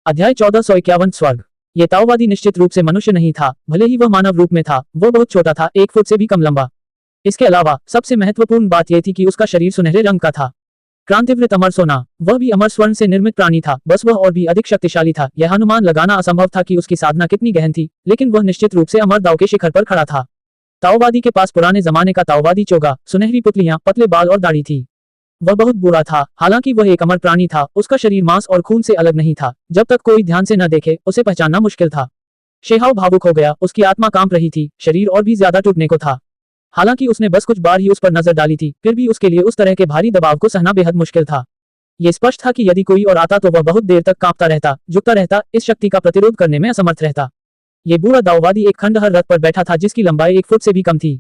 अध्याय 1451 स्वर्ग। ये ताओवादी निश्चित रूप से मनुष्य नहीं था, भले ही वह मानव रूप में था। वो बहुत छोटा था, 1 फुट से भी कम लंबा। इसके अलावा सबसे महत्वपूर्ण बात यह थी कि उसका शरीर सुनहरे रंग का था। क्रांतिवृत्त अमर सोना। वह भी अमर स्वर्ण से निर्मित प्राणी था, बस वह और भी अधिक शक्तिशाली था। यह अनुमान लगाना असंभव था कि उसकी साधना कितनी गहन थी, लेकिन वह निश्चित रूप से अमर दाव के शिखर पर खड़ा था। ताओवादी के पास पुराने जमाने का ताओवादी चोगा, सुनहरी पुतलियां, पतले बाल और दाढ़ी थी। वह बहुत बुरा था। हालांकि वह एक अमर प्राणी था, उसका शरीर मांस और खून से अलग नहीं था। जब तक कोई ध्यान से न देखे, उसे पहचानना मुश्किल था। शेहाव भावुक हो गया, उसकी आत्मा कांप रही थी, शरीर और भी ज्यादा टूटने को था। हालांकि उसने बस कुछ बार ही उस पर नजर डाली थी, फिर भी उसके लिए उस तरह के भारी दबाव को सहना बेहद मुश्किल था। ये स्पष्ट था कि यदि कोई और आता तो वह बहुत देर तक कांपता रहता, झुकता रहता, इस शक्ति का प्रतिरोध करने में असमर्थ रहता। ये बूढ़ा दाओवादी एक खंडहर रथ पर बैठा था जिसकी लंबाई 1 फुट से भी कम थी।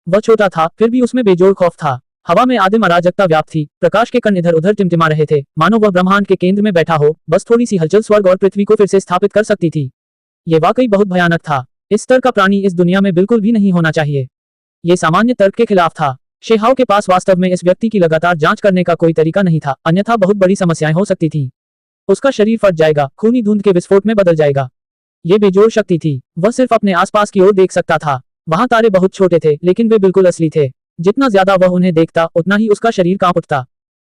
वह छोटा था, फिर भी उसमें बेजोड़ खौफ था। हवा में आदिम अराजकता व्याप्त थी, प्रकाश के कण इधर उधर टिमटिमा रहे थे, मानो वह ब्रह्मांड के केंद्र में बैठा हो। बस थोड़ी सी हलचल स्वर्ग और पृथ्वी को फिर से स्थापित कर सकती थी। ये वाकई बहुत भयानक था। इस स्तर का प्राणी इस दुनिया में बिल्कुल भी नहीं होना चाहिए। ये सामान्य तर्क के खिलाफ था। शेहाव के पास वास्तव में इस व्यक्ति की लगातार जांच करने का कोई तरीका नहीं था, अन्यथा बहुत बड़ी समस्याएं हो सकती थी। उसका शरीर फट जाएगा, खूनी धुंध के विस्फोट में बदल जाएगा। ये बेजोड़ शक्ति थी। वह सिर्फ अपने आसपास की ओर देख सकता था। वहां तारे बहुत छोटे थे, लेकिन वे बिल्कुल असली थे। जितना ज्यादा वह उन्हें देखता, उतना ही उसका शरीर कांप उठता।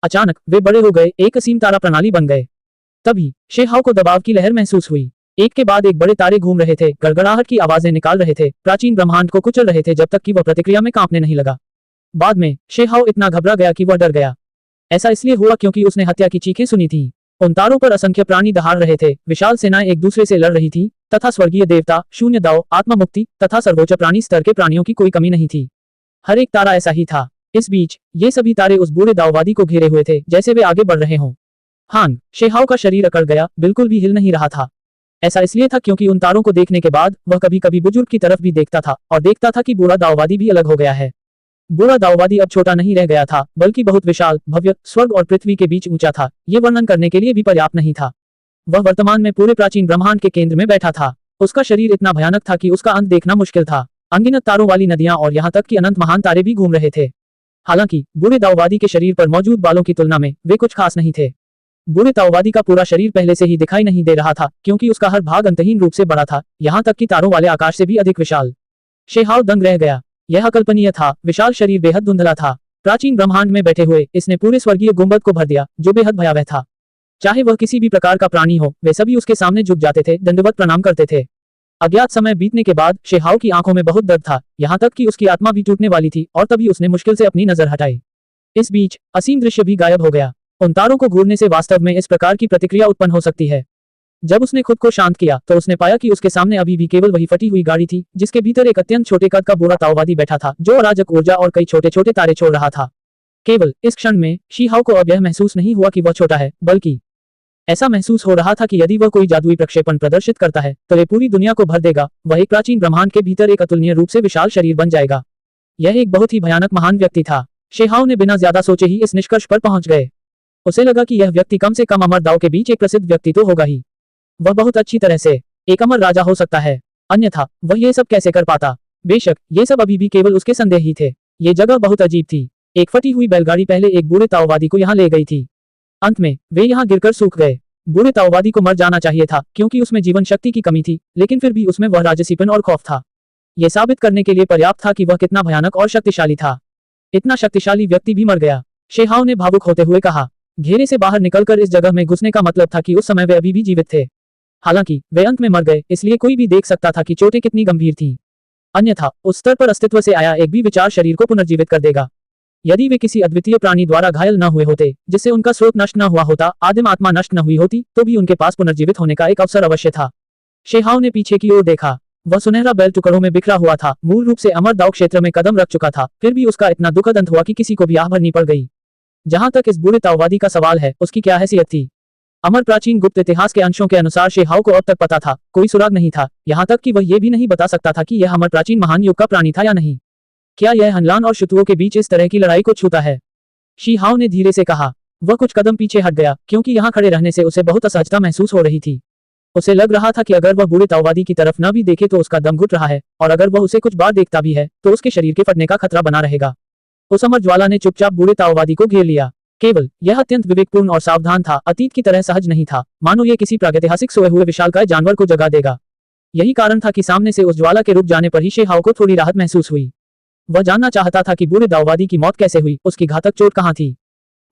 अचानक वे बड़े हो गए, एक असीम तारा प्रणाली बन गए। तभी शेहाव को दबाव की लहर महसूस हुई। एक के बाद एक बड़े तारे घूम रहे थे, गड़गड़ाहट की आवाजें निकाल रहे थे, प्राचीन ब्रह्मांड को कुचल रहे थे, जब तक कि वह प्रतिक्रिया में कांपने नहीं लगा। बाद में शेहाव इतना घबरा गया कि वह डर गया। ऐसा इसलिए हुआ क्योंकि उसने हत्या की चीखें सुनी थी। उन तारों पर असंख्य प्राणी दहाड़ रहे थे, विशाल सेनाएं एक दूसरे से लड़ रही थी, तथा स्वर्गीय देवता, शून्य दाव, आत्मा मुक्ति तथा सर्वोच्च प्राणी स्तर के प्राणियों की कोई कमी नहीं थी। हर एक तारा ऐसा ही था। इस बीच ये सभी तारे उस बूढ़े दाववादी को घेरे हुए थे, जैसे वे आगे बढ़ रहे हों। हान, शेहाव का शरीर अकड़ गया, बिल्कुल भी हिल नहीं रहा था। ऐसा इसलिए था क्योंकि उन तारों को देखने के बाद वह कभी कभी बुजुर्ग की तरफ भी देखता था और देखता था कि बूढ़ा दाववादी भी अलग हो गया है। बूढ़ा दाववादी अब छोटा नहीं रह गया था, बल्कि बहुत विशाल, भव्य, स्वर्ग और पृथ्वी के बीच ऊंचा था। ये वर्णन करने के लिए भी पर्याप्त नहीं था। वह वर्तमान में पूरे प्राचीन ब्रह्मांड के केंद्र में बैठा था। उसका शरीर इतना भयानक था कि उसका अंत देखना मुश्किल था। अनगिनत तारों वाली नदियां और यहाँ तक कि अनंत महान तारे भी घूम रहे थे। हालांकि बूढ़े दाववादी के शरीर पर मौजूद बालों की तुलना में वे कुछ खास नहीं थे। बूढ़े दाववादी का पूरा शरीर पहले से ही दिखाई नहीं दे रहा था, क्योंकि उसका हर भाग अंतहीन रूप से बड़ा था, यहाँ तक कि तारों वाले आकाश से भी अधिक विशाल। शेहाव दंग रह गया। यह अकल्पनीय था। विशाल शरीर बेहद धुंधला था। प्राचीन ब्रह्मांड में बैठे हुए इसने पूरे स्वर्गीय गुंबद को भर दिया, जो बेहद भयावह था। चाहे वह किसी भी प्रकार का प्राणी हो, वे सभी उसके सामने झुक जाते थे, दंडवत प्रणाम करते थे। अज्ञात समय बीतने के बाद शेहाव की आंखों में बहुत दर्द था, यहाँ तक कि उसकी आत्मा भी टूटने वाली थी, और तभी उसने मुश्किल से अपनी नजर हटाई। इस बीच असीम दृश्य भी गायब हो गया। उन तारों को घूरने से वास्तव में इस प्रकार की प्रतिक्रिया उत्पन्न हो सकती है। जब उसने खुद को शांत किया तो उसने पाया कि उसके सामने अभी भी केवल वही फटी हुई गाड़ी थी, जिसके भीतर एक अत्यंत छोटे कद का बूढ़ा ताओवादी बैठा था, जो अराजक ऊर्जा और कई छोटे छोटे तारे छोड़ रहा था। केवल इस क्षण में शेहाव को अब यह महसूस नहीं हुआ कि वह छोटा है, बल्कि ऐसा महसूस हो रहा था कि यदि वह कोई जादुई प्रक्षेपण प्रदर्शित करता है तो वे पूरी दुनिया को भर देगा। वह एक प्राचीन ब्रह्मांड के भीतर एक अतुलनीय रूप से विशाल शरीर बन जाएगा। यह एक बहुत ही भयानक महान व्यक्ति था। शेहाव ने बिना ज्यादा सोचे ही इस निष्कर्ष पर पहुंच गए। उसे लगा कि यह व्यक्ति कम से कम अमर दाव के बीच एक प्रसिद्ध व्यक्ति तो होगा ही। वह बहुत अच्छी तरह से एक अमर राजा हो सकता है, अन्यथा वह ये सब कैसे कर पाता। बेशक ये सब अभी भी केवल उसके संदेह ही थे। ये जगह बहुत अजीब थी। एक फटी हुई बैलगाड़ी पहले एक बूढ़े ताओवादी को यहाँ ले गई थी। अंत में वे यहाँ गिरकर सूख गए। बूढ़े ताओवादी को मर जाना चाहिए था, क्योंकि उसमें जीवन शक्ति की कमी थी, लेकिन फिर भी उसमें वह राजसीपन और खौफ था। यह साबित करने के लिए पर्याप्त था कि वह कितना भयानक और शक्तिशाली था। इतना शक्तिशाली व्यक्ति भी मर गया। शेहाव ने भावुक होते हुए कहा। घेरे से बाहर निकलकर इस जगह में घुसने का मतलब था कि उस समय वे अभी भी जीवित थे। हालांकि वे अंत में मर गए, इसलिए कोई भी देख सकता था कि चोटें कितनी गंभीर थीं। अन्यथा उस स्तर पर अस्तित्व से आया एक भी विचार शरीर को पुनर्जीवित कर देगा। यदि वे किसी अद्वितीय प्राणी द्वारा घायल न हुए होते, जिससे उनका स्रोत नष्ट न हुआ होता, आदिम आत्मा नष्ट न हुई होती, तो भी उनके पास पुनर्जीवित होने का एक अवसर अवश्य था। शेहाव ने पीछे की ओर देखा। वह सुनहरा बैल टुकड़ों में बिखरा हुआ था, मूल रूप से अमर दाव क्षेत्र में कदम रख चुका था। फिर भी उसका इतना दुखद अंत हुआ कि किसी को भी आह भरनी पड़ गई। जहां तक इस बूढ़े ताओवादी का सवाल है, उसकी क्या हैसियत थी? अमर प्राचीन गुप्त इतिहास के अंशों के अनुसार शेहाव को अब तक पता था, कोई सुराग नहीं था, यहाँ तक कि वह ये भी नहीं बता सकता था कि यह अमर प्राचीन महान युग का प्राणी था या नहीं। क्या यह हनलान और शत्रुओं के बीच इस तरह की लड़ाई को छूता है? शेहाव ने धीरे से कहा। वह कुछ कदम पीछे हट गया, क्योंकि यहाँ खड़े रहने से उसे बहुत असहजता महसूस हो रही थी। उसे लग रहा था कि अगर वह बूढ़े ताओवादी की तरफ न भी देखे तो उसका दम घुट रहा है, और अगर वह उसे कुछ बार देखता भी है तो उसके शरीर के फटने का खतरा बना रहेगा। उस अमर ज्वाला ने चुपचाप बूढ़े ताओवादी को घेर लिया। केवल यह अत्यंत विवेकपूर्ण और सावधान था, अतीत की तरह सहज नहीं था, मानो ये किसी प्रागैतिहासिक सोए हुए विशालकाय जानवर को जगा देगा। यही कारण था कि सामने से उस ज्वाला के रुक जाने पर ही शेहाओ को थोड़ी राहत महसूस हुई। वह जानना चाहता था कि बूढ़े दाऊवादी की मौत कैसे हुई, उसकी घातक चोट कहाँ थी।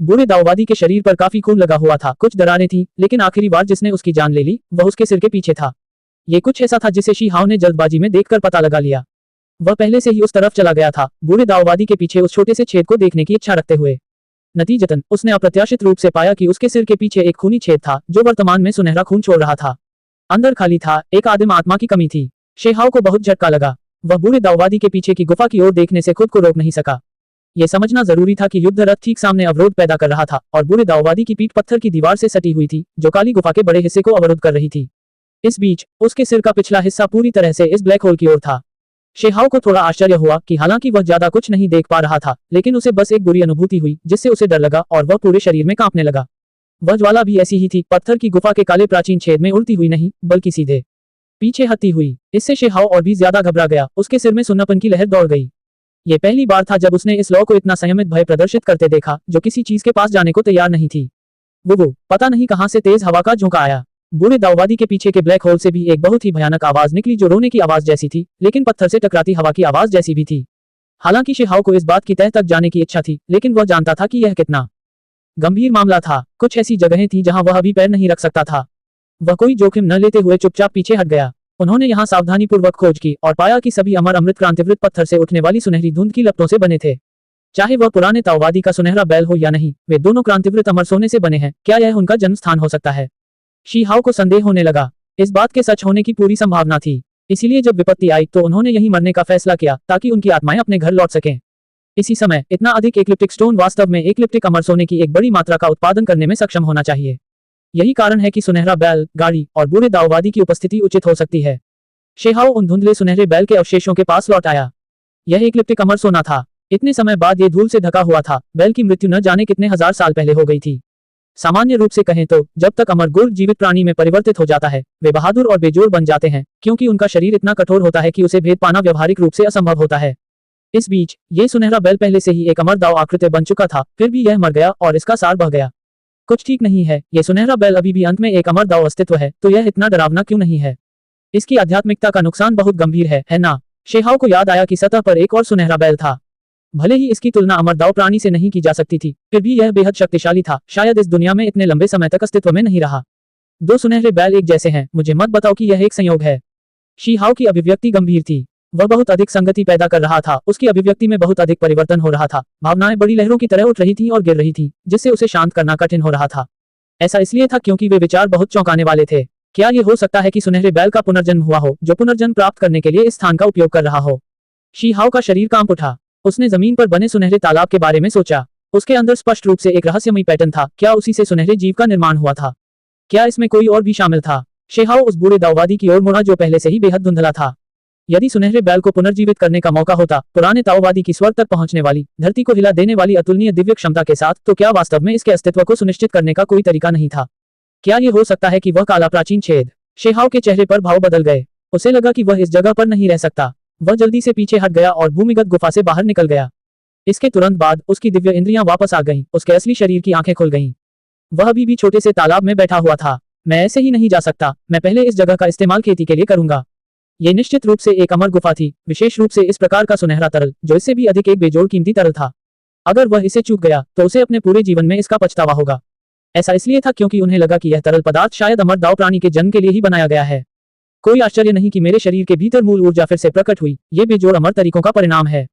बूढ़े दाऊवादी के शरीर पर काफी खून लगा हुआ था, कुछ दरारें थीं, लेकिन आखिरी बार जिसने उसकी जान ले ली वह उसके सिर के पीछे था। ये कुछ ऐसा था जिसे शी हाओ ने जल्दबाजी में देखकर पता लगा लिया। वह पहले से ही उस तरफ चला गया था, बूढ़े दाऊवादी के पीछे उस छोटे से छेद को देखने की इच्छा रखते हुए। नतीजतन उसने अप्रत्याशित रूप से पाया कि उसके सिर के पीछे एक खूनी छेद था जो वर्तमान में सुनहरा खून छोड़ रहा था। अंदर खाली था, एक आदिम आत्मा की कमी थी। शेहाओ को बहुत झटका लगा। वह बूढ़े दाऊवादी के पीछे की गुफा की ओर देखने से खुद को रोक नहीं सका। यह समझना जरूरी था कि युद्ध रथ ठीक सामने अवरोध पैदा कर रहा था और बूढ़े दाऊवादी की पीठ पत्थर की दीवार से सटी हुई थी जो काली गुफा के बड़े हिस्से को अवरुद्ध कर रही थी। इस बीच उसके सिर का पिछला हिस्सा पूरी तरह से इस ब्लैक होल की ओर था। शेहाओ को थोड़ा आश्चर्य हुआ कि हालांकि वह ज्यादा कुछ नहीं देख पा रहा था, लेकिन उसे बस एक बुरी अनुभूति हुई जिससे उसे डर लगा और वह पूरे शरीर में कांपने लगा। वह ज्वाला भी ऐसी ही थी, पत्थर की गुफा के काले प्राचीन छेद में उड़ती हुई नहीं बल्कि सीधे पीछे हटती हुई। इससे शेहाओ और भी ज्यादा घबरा गया, उसके सिर में सुन्नापन की लहर दौड़ गई। ये पहली बार था जब उसने इस लौ को इतना संयमित भय प्रदर्शित करते देखा जो किसी चीज के पास जाने को तैयार नहीं थी। वो पता नहीं कहां से तेज हवा का झोंका आया। बूढ़े दाऊवादी के पीछे के ब्लैक होल से भी एक बहुत ही भयानक आवाज निकली जो रोने की आवाज जैसी थी, लेकिन पत्थर से टकराती हवा की आवाज जैसी भी थी। हालांकि शेहाओ को इस बात की तह तक जाने की इच्छा थी, लेकिन वह जानता था कि यह कितना गंभीर मामला था। कुछ ऐसी जगहें थी जहां वह अभी पैर नहीं रख सकता था। वह कोई जोखिम न लेते हुए चुपचाप पीछे हट गया। उन्होंने यहाँ सावधानीपूर्वक खोज की और पाया कि सभी अमर अमृत क्रांतिवृत्त पत्थर से उठने वाली सुनहरी धुंध की लपटों से बने थे। चाहे वह पुराने ताओवादी का सुनहरा बैल हो या नहीं, वे दोनों क्रांतिवृत्त अमर सोने से बने हैं। क्या यह उनका जन्म स्थान हो सकता है? शी हाओ को संदेह होने लगा। इस बात के सच होने की पूरी संभावना थी। इसीलिए जब विपत्ति आई तो उन्होंने यहीं मरने का फैसला किया ताकि उनकी आत्माएं अपने घर लौट सकें। इसी समय इतना अधिक एक्लिप्टिक स्टोन वास्तव में एक्लिप्टिक अमर सोने की एक बड़ी मात्रा का उत्पादन करने में सक्षम होना चाहिए। यही कारण है कि सुनहरा बैल, गाड़ी और बूढ़े दाऊवादी की उपस्थिति उचित हो सकती है। शेहाओ उन धुंधले सुनहरे बैल के अवशेषों के पास लौट आया। यह एक्लिप्टिक अमर सोना था। इतने समय बाद ये धूल से ढका हुआ था। बैल की मृत्यु न जाने कितने हजार साल पहले हो गई थी। सामान्य रूप से कहें तो जब तक अमर गुर्ग जीवित प्राणी में परिवर्तित हो जाता है वे बहादुर और बेजोड़ बन जाते हैं, क्योंकि उनका शरीर इतना कठोर होता है कि उसे भेद पाना व्यवहारिक रूप से असंभव होता है। इस बीच ये सुनहरा बैल पहले से ही एक अमर दाव आकृति बन चुका था, फिर भी यह मर गया और इसका सार बह गया। कुछ ठीक नहीं है। ये सुनहरा बैल अभी भी अंत में एक अमर दाव अस्तित्व है, तो यह इतना डरावना क्यों नहीं है? इसकी आध्यात्मिकता का नुकसान बहुत गंभीर है ना? शेहाओ को याद आया कि सतह पर एक और सुनहरा बैल था। भले ही इसकी तुलना अमर दाव प्राणी से नहीं की जा सकती थी, फिर भी यह बेहद शक्तिशाली था। शायद इस दुनिया में इतने लंबे समय तक अस्तित्व में नहीं रहा। दो सुनहरे बैल एक जैसे हैं, मुझे मत बताओ कि यह एक संयोग है। शी हाओ की अभिव्यक्ति गंभीर थी। वह बहुत अधिक संगति पैदा कर रहा था। उसकी अभिव्यक्ति में बहुत अधिक परिवर्तन हो रहा था। भावनाएं बड़ी लहरों की तरह उठ रही थी और गिर रही थी, जिससे उसे शांत करना कठिन हो रहा था। ऐसा इसलिए था क्योंकि वे विचार बहुत चौंकाने वाले थे। क्या ये हो सकता है कि सुनहरे बैल का पुनर्जन्म हुआ हो जो पुनर्जन्म प्राप्त करने के लिए इस स्थान का उपयोग कर रहा हो? शी हाओ का शरीर कांप उठा। उसने जमीन पर बने सुनहरे तालाब के बारे में सोचा। उसके अंदर स्पष्ट रूप से एक रहस्यमयी पैटर्न था। क्या उसी से सुनहरे जीव का निर्माण हुआ था? क्या इसमें कोई और भी शामिल था? शेहाओ उस बूढ़े दाऊवादी की ओर मुड़ा जो पहले से ही बेहद धुंधला था। यदि सुनहरे बैल को पुनर्जीवित करने का मौका होता, पुराने ताओवादी की स्वर्ग तक पहुंचने वाली, धरती को हिला देने वाली अतुलनीय दिव्य क्षमता के साथ, तो क्या वास्तव में इसके अस्तित्व को सुनिश्चित करने का कोई तरीका नहीं था? क्या ये हो सकता है कि वह काला प्राचीन छेद? शेहाओ के चेहरे पर भाव बदल गए। उसे लगा कि वह इस जगह पर नहीं रह सकता। वह जल्दी से पीछे हट गया और भूमिगत गुफा से बाहर निकल गया। इसके तुरंत बाद उसकी दिव्य इंद्रियां वापस आ गईं, उसके असली शरीर की आंखें खुल गईं। वह अभी भी छोटे से तालाब में बैठा हुआ था। मैं ऐसे ही नहीं जा सकता। मैं पहले इस जगह का इस्तेमाल खेती के लिए करूंगा। ये निश्चित रूप से एक अमर गुफा थी, विशेष रूप से इस प्रकार का सुनहरा तरल जो इससे भी अधिक एक बेजोड़ कीमती तरल था। अगर वह इसे चूक गया तो उसे अपने पूरे जीवन में इसका पछतावा होगा। ऐसा इसलिए था क्योंकि उन्हें लगा कि यह तरल पदार्थ शायद अमर दाव प्राणी के जन्म के लिए ही बनाया गया है। कोई आश्चर्य नहीं कि मेरे शरीर के भीतर मूल ऊर्जा फिर से प्रकट हुई। ये बेजोड़ अमर तरीकों का परिणाम है।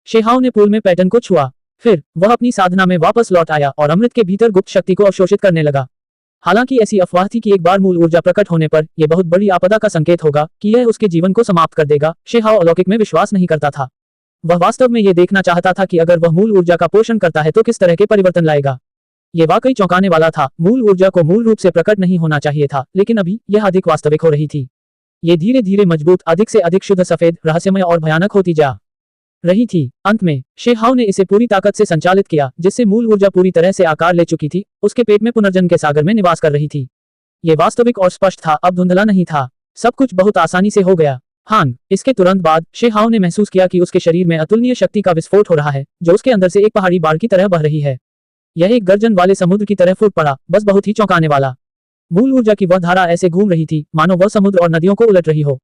शेहाओ ने पूल में पैटर्न को छुआ। फिर वह अपनी साधना में वापस लौट आया और अमृत के भीतर गुप्त शक्ति को अवशोषित करने लगा। हालांकि ऐसी अफवाह थी कि एक बार मूल ऊर्जा प्रकट होने पर यह बहुत बड़ी आपदा का संकेत होगा कि यह उसके जीवन को समाप्त कर देगा। शेहाओ अलौकिक में विश्वास नहीं करता था। वह वास्तव में यह देखना चाहता था कि अगर वह मूल ऊर्जा का पोषण करता है तो किस तरह के परिवर्तन लाएगा। ये वाकई चौंकाने वाला था। मूल ऊर्जा को मूल रूप से प्रकट नहीं होना चाहिए था, लेकिन अभी यह अधिक वास्तविक हो रही थी। ये धीरे धीरे मजबूत, अधिक से अधिक शुद्ध, सफेद, रहस्यमय और भयानक होती जा रही थी। अंत में शेहाओ ने इसे पूरी ताकत से संचालित किया, जिससे मूल ऊर्जा पूरी तरह से आकार ले चुकी थी। उसके पेट में पुनर्जन्म के सागर में निवास कर रही थी। ये वास्तविक और स्पष्ट था, अब धुंधला नहीं था। सब कुछ बहुत आसानी से हो गया। हांग, इसके तुरंत बाद शेहाओ ने महसूस किया कि उसके शरीर में अतुलनीय शक्ति का विस्फोट हो रहा है, जो उसके अंदर से एक पहाड़ी बाढ़ की तरह बह रही है। यह एक गर्जन वाले समुद्र की तरह फूट पड़ा, बस बहुत ही चौंकाने वाला। मूल ऊर्जा की वह धारा ऐसे घूम रही थी मानो वह समुद्र और नदियों को उलट रही हो।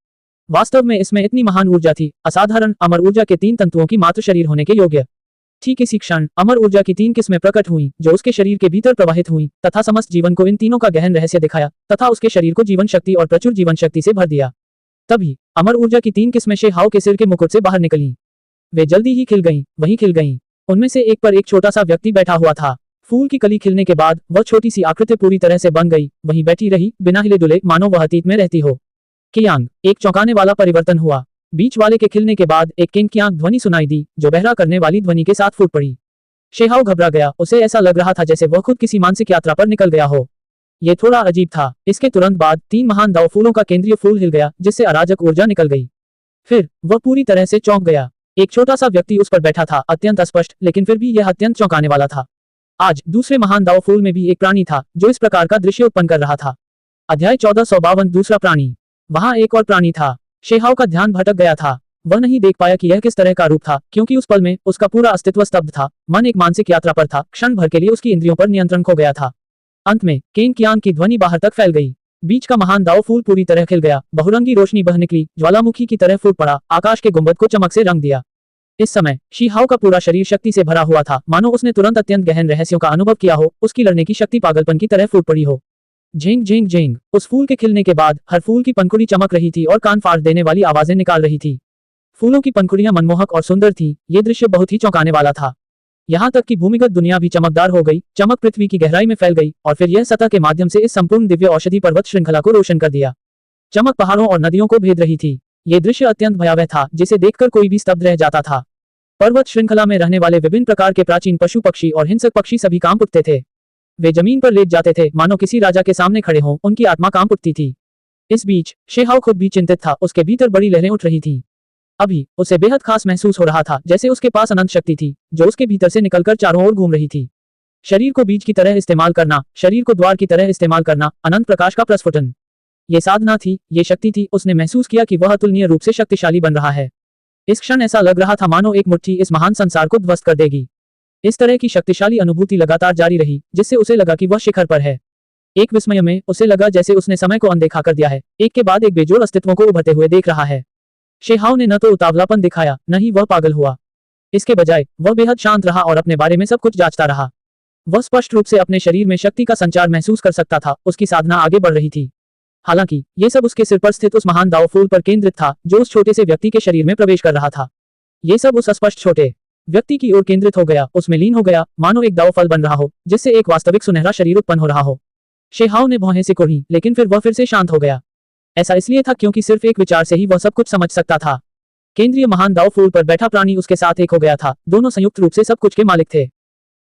वास्तव में इसमें इतनी महान ऊर्जा थी, असाधारण अमर ऊर्जा के 3 तंतुओं की मात्र शरीर होने के योग्य। ठीक इसी क्षण अमर ऊर्जा की 3 किस्में प्रकट हुईं, जो उसके शरीर के भीतर प्रवाहित हुईं, तथा समस्त जीवन को इन तीनों का गहन रहस्य दिखाया, तथा उसके शरीर को जीवन शक्ति और प्रचुर जीवन शक्ति से भर दिया। तभी अमर ऊर्जा की 3 किस्में शेहाओ के सिर के मुकुट से बाहर निकलीं। वे जल्दी ही खिल गईं, वहीं खिल गईं। उनमें से एक पर एक छोटा सा व्यक्ति बैठा हुआ था। फूल की कली खिलने के बाद वह छोटी सी आकृति पूरी तरह से बन गई, वहीं बैठी रही, बिना हिले डुले, मानो वह अतीत में रहती हो। कियांग, एक चौंकाने वाला परिवर्तन हुआ। बीच वाले के खिलने के बाद एक किंग कियांग ध्वनि सुनाई दी, जो बहरा करने वाली ध्वनि के साथ फूट पड़ी। शेहाओ घबरा गया, उसे ऐसा लग रहा था जैसे वह खुद किसी मानसिक यात्रा पर निकल गया हो। ये थोड़ा अजीब था। इसके तुरंत बाद 3 महान दाव फूलों का केंद्रीय फूल हिल गया, जिससे अराजक ऊर्जा निकल गई। फिर वह पूरी तरह से चौंक गया। एक छोटा सा व्यक्ति उस पर बैठा था, अत्यंत अस्पष्ट, लेकिन फिर भी यह अत्यंत चौंकाने वाला था। आज दूसरे महान दाव फूल में भी एक प्राणी था, जो इस प्रकार का दृश्य उत्पन्न कर रहा था। अध्याय 1452 दूसरा प्राणी। वहां एक और प्राणी था। शेहाओ का ध्यान भटक गया था। वह नहीं देख पाया कि यह किस तरह का रूप था, क्योंकि उस पल में उसका पूरा अस्तित्व स्तब्ध था। मन एक मानसिक यात्रा पर था, क्षण भर के लिए उसकी इंद्रियों पर नियंत्रण खो गया था। अंत में केंग कियांग की ध्वनि बाहर तक फैल गई। बीच का महान दाव फूल पूरी तरह खिल गया, बहुरंगी रोशनी बह निकली, ज्वालामुखी की तरह फूट पड़ा, आकाश के गुंबद को चमक से रंग दिया। इस समय शीहाओ का पूरा शरीर शक्ति से भरा हुआ था, मानो उसने तुरंत अत्यंत गहन रहस्यों का अनुभव किया हो। उसकी लड़ने की शक्ति पागलपन की तरह फूट पड़ी हो। Zheng Zheng Zheng. उस फूल के खिलने के बाद हर फूल की पंखुड़ी चमक रही थी और कान फाड़ देने वाली आवाजें निकाल रही थी। फूलों की पंखुड़ियां मनमोहक और सुंदर थीं। ये दृश्य बहुत ही चौंकाने वाला था। यहाँ तक कि भूमिगत दुनिया भी चमकदार हो गई। चमक पृथ्वी की गहराई में फैल गई और फिर यह सतह के माध्यम से इस संपूर्ण दिव्य औषधि पर्वत श्रृंखला को रोशन कर दिया। चमक पहाड़ों और नदियों को भेद रही थी। ये दृश्य अत्यंत भयावह था, जिसे देखकर कोई भी स्तब्ध रह जाता था। पर्वत श्रृंखला में रहने वाले विभिन्न प्रकार के प्राचीन पशु पक्षी और हिंसक पक्षी सभी कांप उठते थे। वे जमीन पर लेट जाते थे, मानो किसी राजा के सामने खड़े हों, उनकी आत्मा कांप उठती थी। इस बीच शेहाओ खुद भी चिंतित था, उसके भीतर बड़ी लहरें उठ रही थीं। अभी उसे बेहद खास महसूस हो रहा था, जैसे उसके पास अनंत शक्ति थी, जो उसके भीतर से निकलकर चारों ओर घूम रही थी। शरीर को बीज की तरह इस्तेमाल करना, शरीर को द्वार की तरह इस्तेमाल करना, अनंत प्रकाश का प्रस्फुटन। ये साधना थी, ये शक्ति थी। उसने महसूस किया कि वह अतुलनीय रूप से शक्तिशाली बन रहा है। इस क्षण ऐसा लग रहा था मानो एक मुट्ठी इस महान संसार को ध्वस्त कर देगी। इस तरह की शक्तिशाली अनुभूति लगातार जारी रही, जिससे उसे लगा कि वह शिखर पर है। एक विस्मय में उसे लगा जैसे उसने समय को अनदेखा कर दिया है, एक के बाद एक बेजोड़ अस्तित्वों को उभरते हुए देख रहा है। शेहाओ ने न तो उतावलापन दिखाया, न ही वह पागल हुआ। इसके बजाय वह बेहद शांत रहा और अपने बारे में सब कुछ जांचता रहा। वह स्पष्ट रूप से अपने शरीर में शक्ति का संचार महसूस कर सकता था। उसकी साधना आगे बढ़ रही थी। हालांकि ये सब उसके सिर पर स्थित उस महान दाव फूल पर केंद्रित था, जो उस छोटे से व्यक्ति के शरीर में प्रवेश कर रहा था। ये सब उस अस्पष्ट छोटे व्यक्ति की ओर केंद्रित हो गया, उसमें लीन हो गया, मानो एक दाव फल बन रहा हो, जिससे एक वास्तविक सुनहरा शरीर उत्पन्न हो रहा हो। शेहाओ ने भौहें सिकोड़ी, लेकिन फिर वह फिर से शांत हो गया। ऐसा इसलिए था क्योंकि सिर्फ एक विचार से ही वह सब कुछ समझ सकता था। केंद्रीय महान दाव फूल पर बैठा प्राणी उसके साथ एक हो गया था। दोनों संयुक्त रूप से सब कुछ के मालिक थे।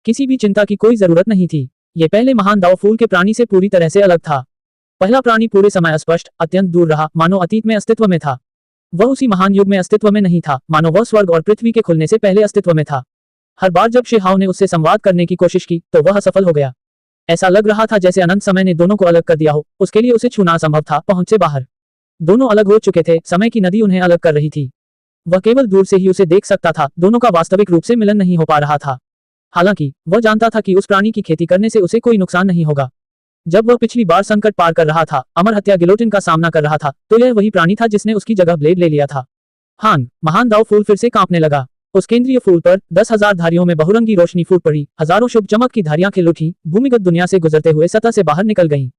किसी भी चिंता की कोई जरूरत नहीं थी। ये पहले महान दाव फूल के प्राणी से पूरी तरह से अलग था। पहला प्राणी पूरे समय अस्पष्ट, अत्यंत दूर रहा, मानो अतीत में अस्तित्व में था। वह उसी महान युग में अस्तित्व में नहीं था, मानो वह स्वर्ग और पृथ्वी के खुलने से पहले अस्तित्व में था। हर बार जब शेहाओ ने उससे संवाद करने की कोशिश की, तो वह असफल हो गया। ऐसा लग रहा था जैसे अनंत समय ने दोनों को अलग कर दिया हो। उसके लिए उसे छूना असंभव था, पहुंच से बाहर। दोनों अलग हो चुके थे, समय की नदी उन्हें अलग कर रही थी। वह केवल दूर से ही उसे देख सकता था, दोनों का वास्तविक रूप से मिलन नहीं हो पा रहा था। हालांकि वह जानता था कि उस प्राणी की खेती करने से उसे कोई नुकसान नहीं होगा। जब वह पिछली बार संकट पार कर रहा था, अमर हत्या गिलोटिन का सामना कर रहा था, तो यह वही प्राणी था जिसने उसकी जगह ब्लेड ले लिया था। हान, महान दाव फूल फिर से कांपने लगा। उस केंद्रीय फूल पर 10,000 धारियों में बहुरंगी रोशनी फूट पड़ी। हजारों शुभ चमक की धारियां खिल उठी, भूमिगत दुनिया से गुजरते हुए सतह से बाहर निकल गईं।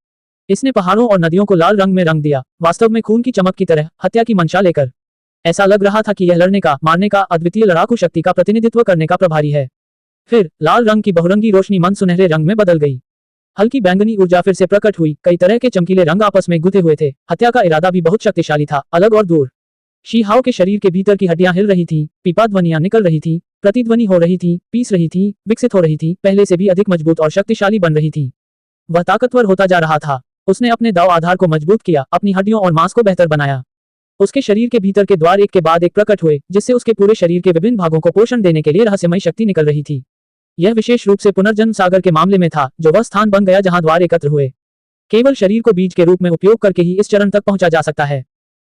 इसने पहाड़ों और नदियों को लाल रंग में रंग दिया, वास्तव में खून की चमक की तरह, हत्या की मंशा लेकर। ऐसा लग रहा था कि यह लड़ने का, मारने का, अद्वितीय लड़ाकू शक्ति का प्रतिनिधित्व करने का प्रभारी है। फिर लाल रंग की बहुरंगी रोशनी मन सुनहरे रंग में बदल गई। हल्की बैंगनी ऊर्जा फिर से प्रकट हुई। कई तरह के चमकीले रंग आपस में गुथे हुए थे। हत्या का इरादा भी बहुत शक्तिशाली था, अलग और दूर। शीहाओ के शरीर के भीतर की हड्डियां हिल रही थीं, पीपा ध्वनियां निकल रही थीं, प्रतिध्वनि हो रही थी, पीस रही थी, विकसित हो रही थी, पहले से भी अधिक मजबूत और शक्तिशाली बन रही थी। वह ताकतवर होता जा रहा था। उसने अपने दाव आधार को मजबूत किया, अपनी हड्डियों और मांस को बेहतर बनाया। उसके शरीर के भीतर के द्वार एक के बाद एक प्रकट हुए, जिससे उसके पूरे शरीर के विभिन्न भागों को पोषण देने के लिए रहस्यमयी शक्ति निकल रही थी। यह विशेष रूप से पुनर्जन्म सागर के मामले में था, जो वह स्थान बन गया जहां द्वार एकत्र हुए। केवल शरीर को बीज के रूप में उपयोग करके ही इस चरण तक पहुंचा जा सकता है।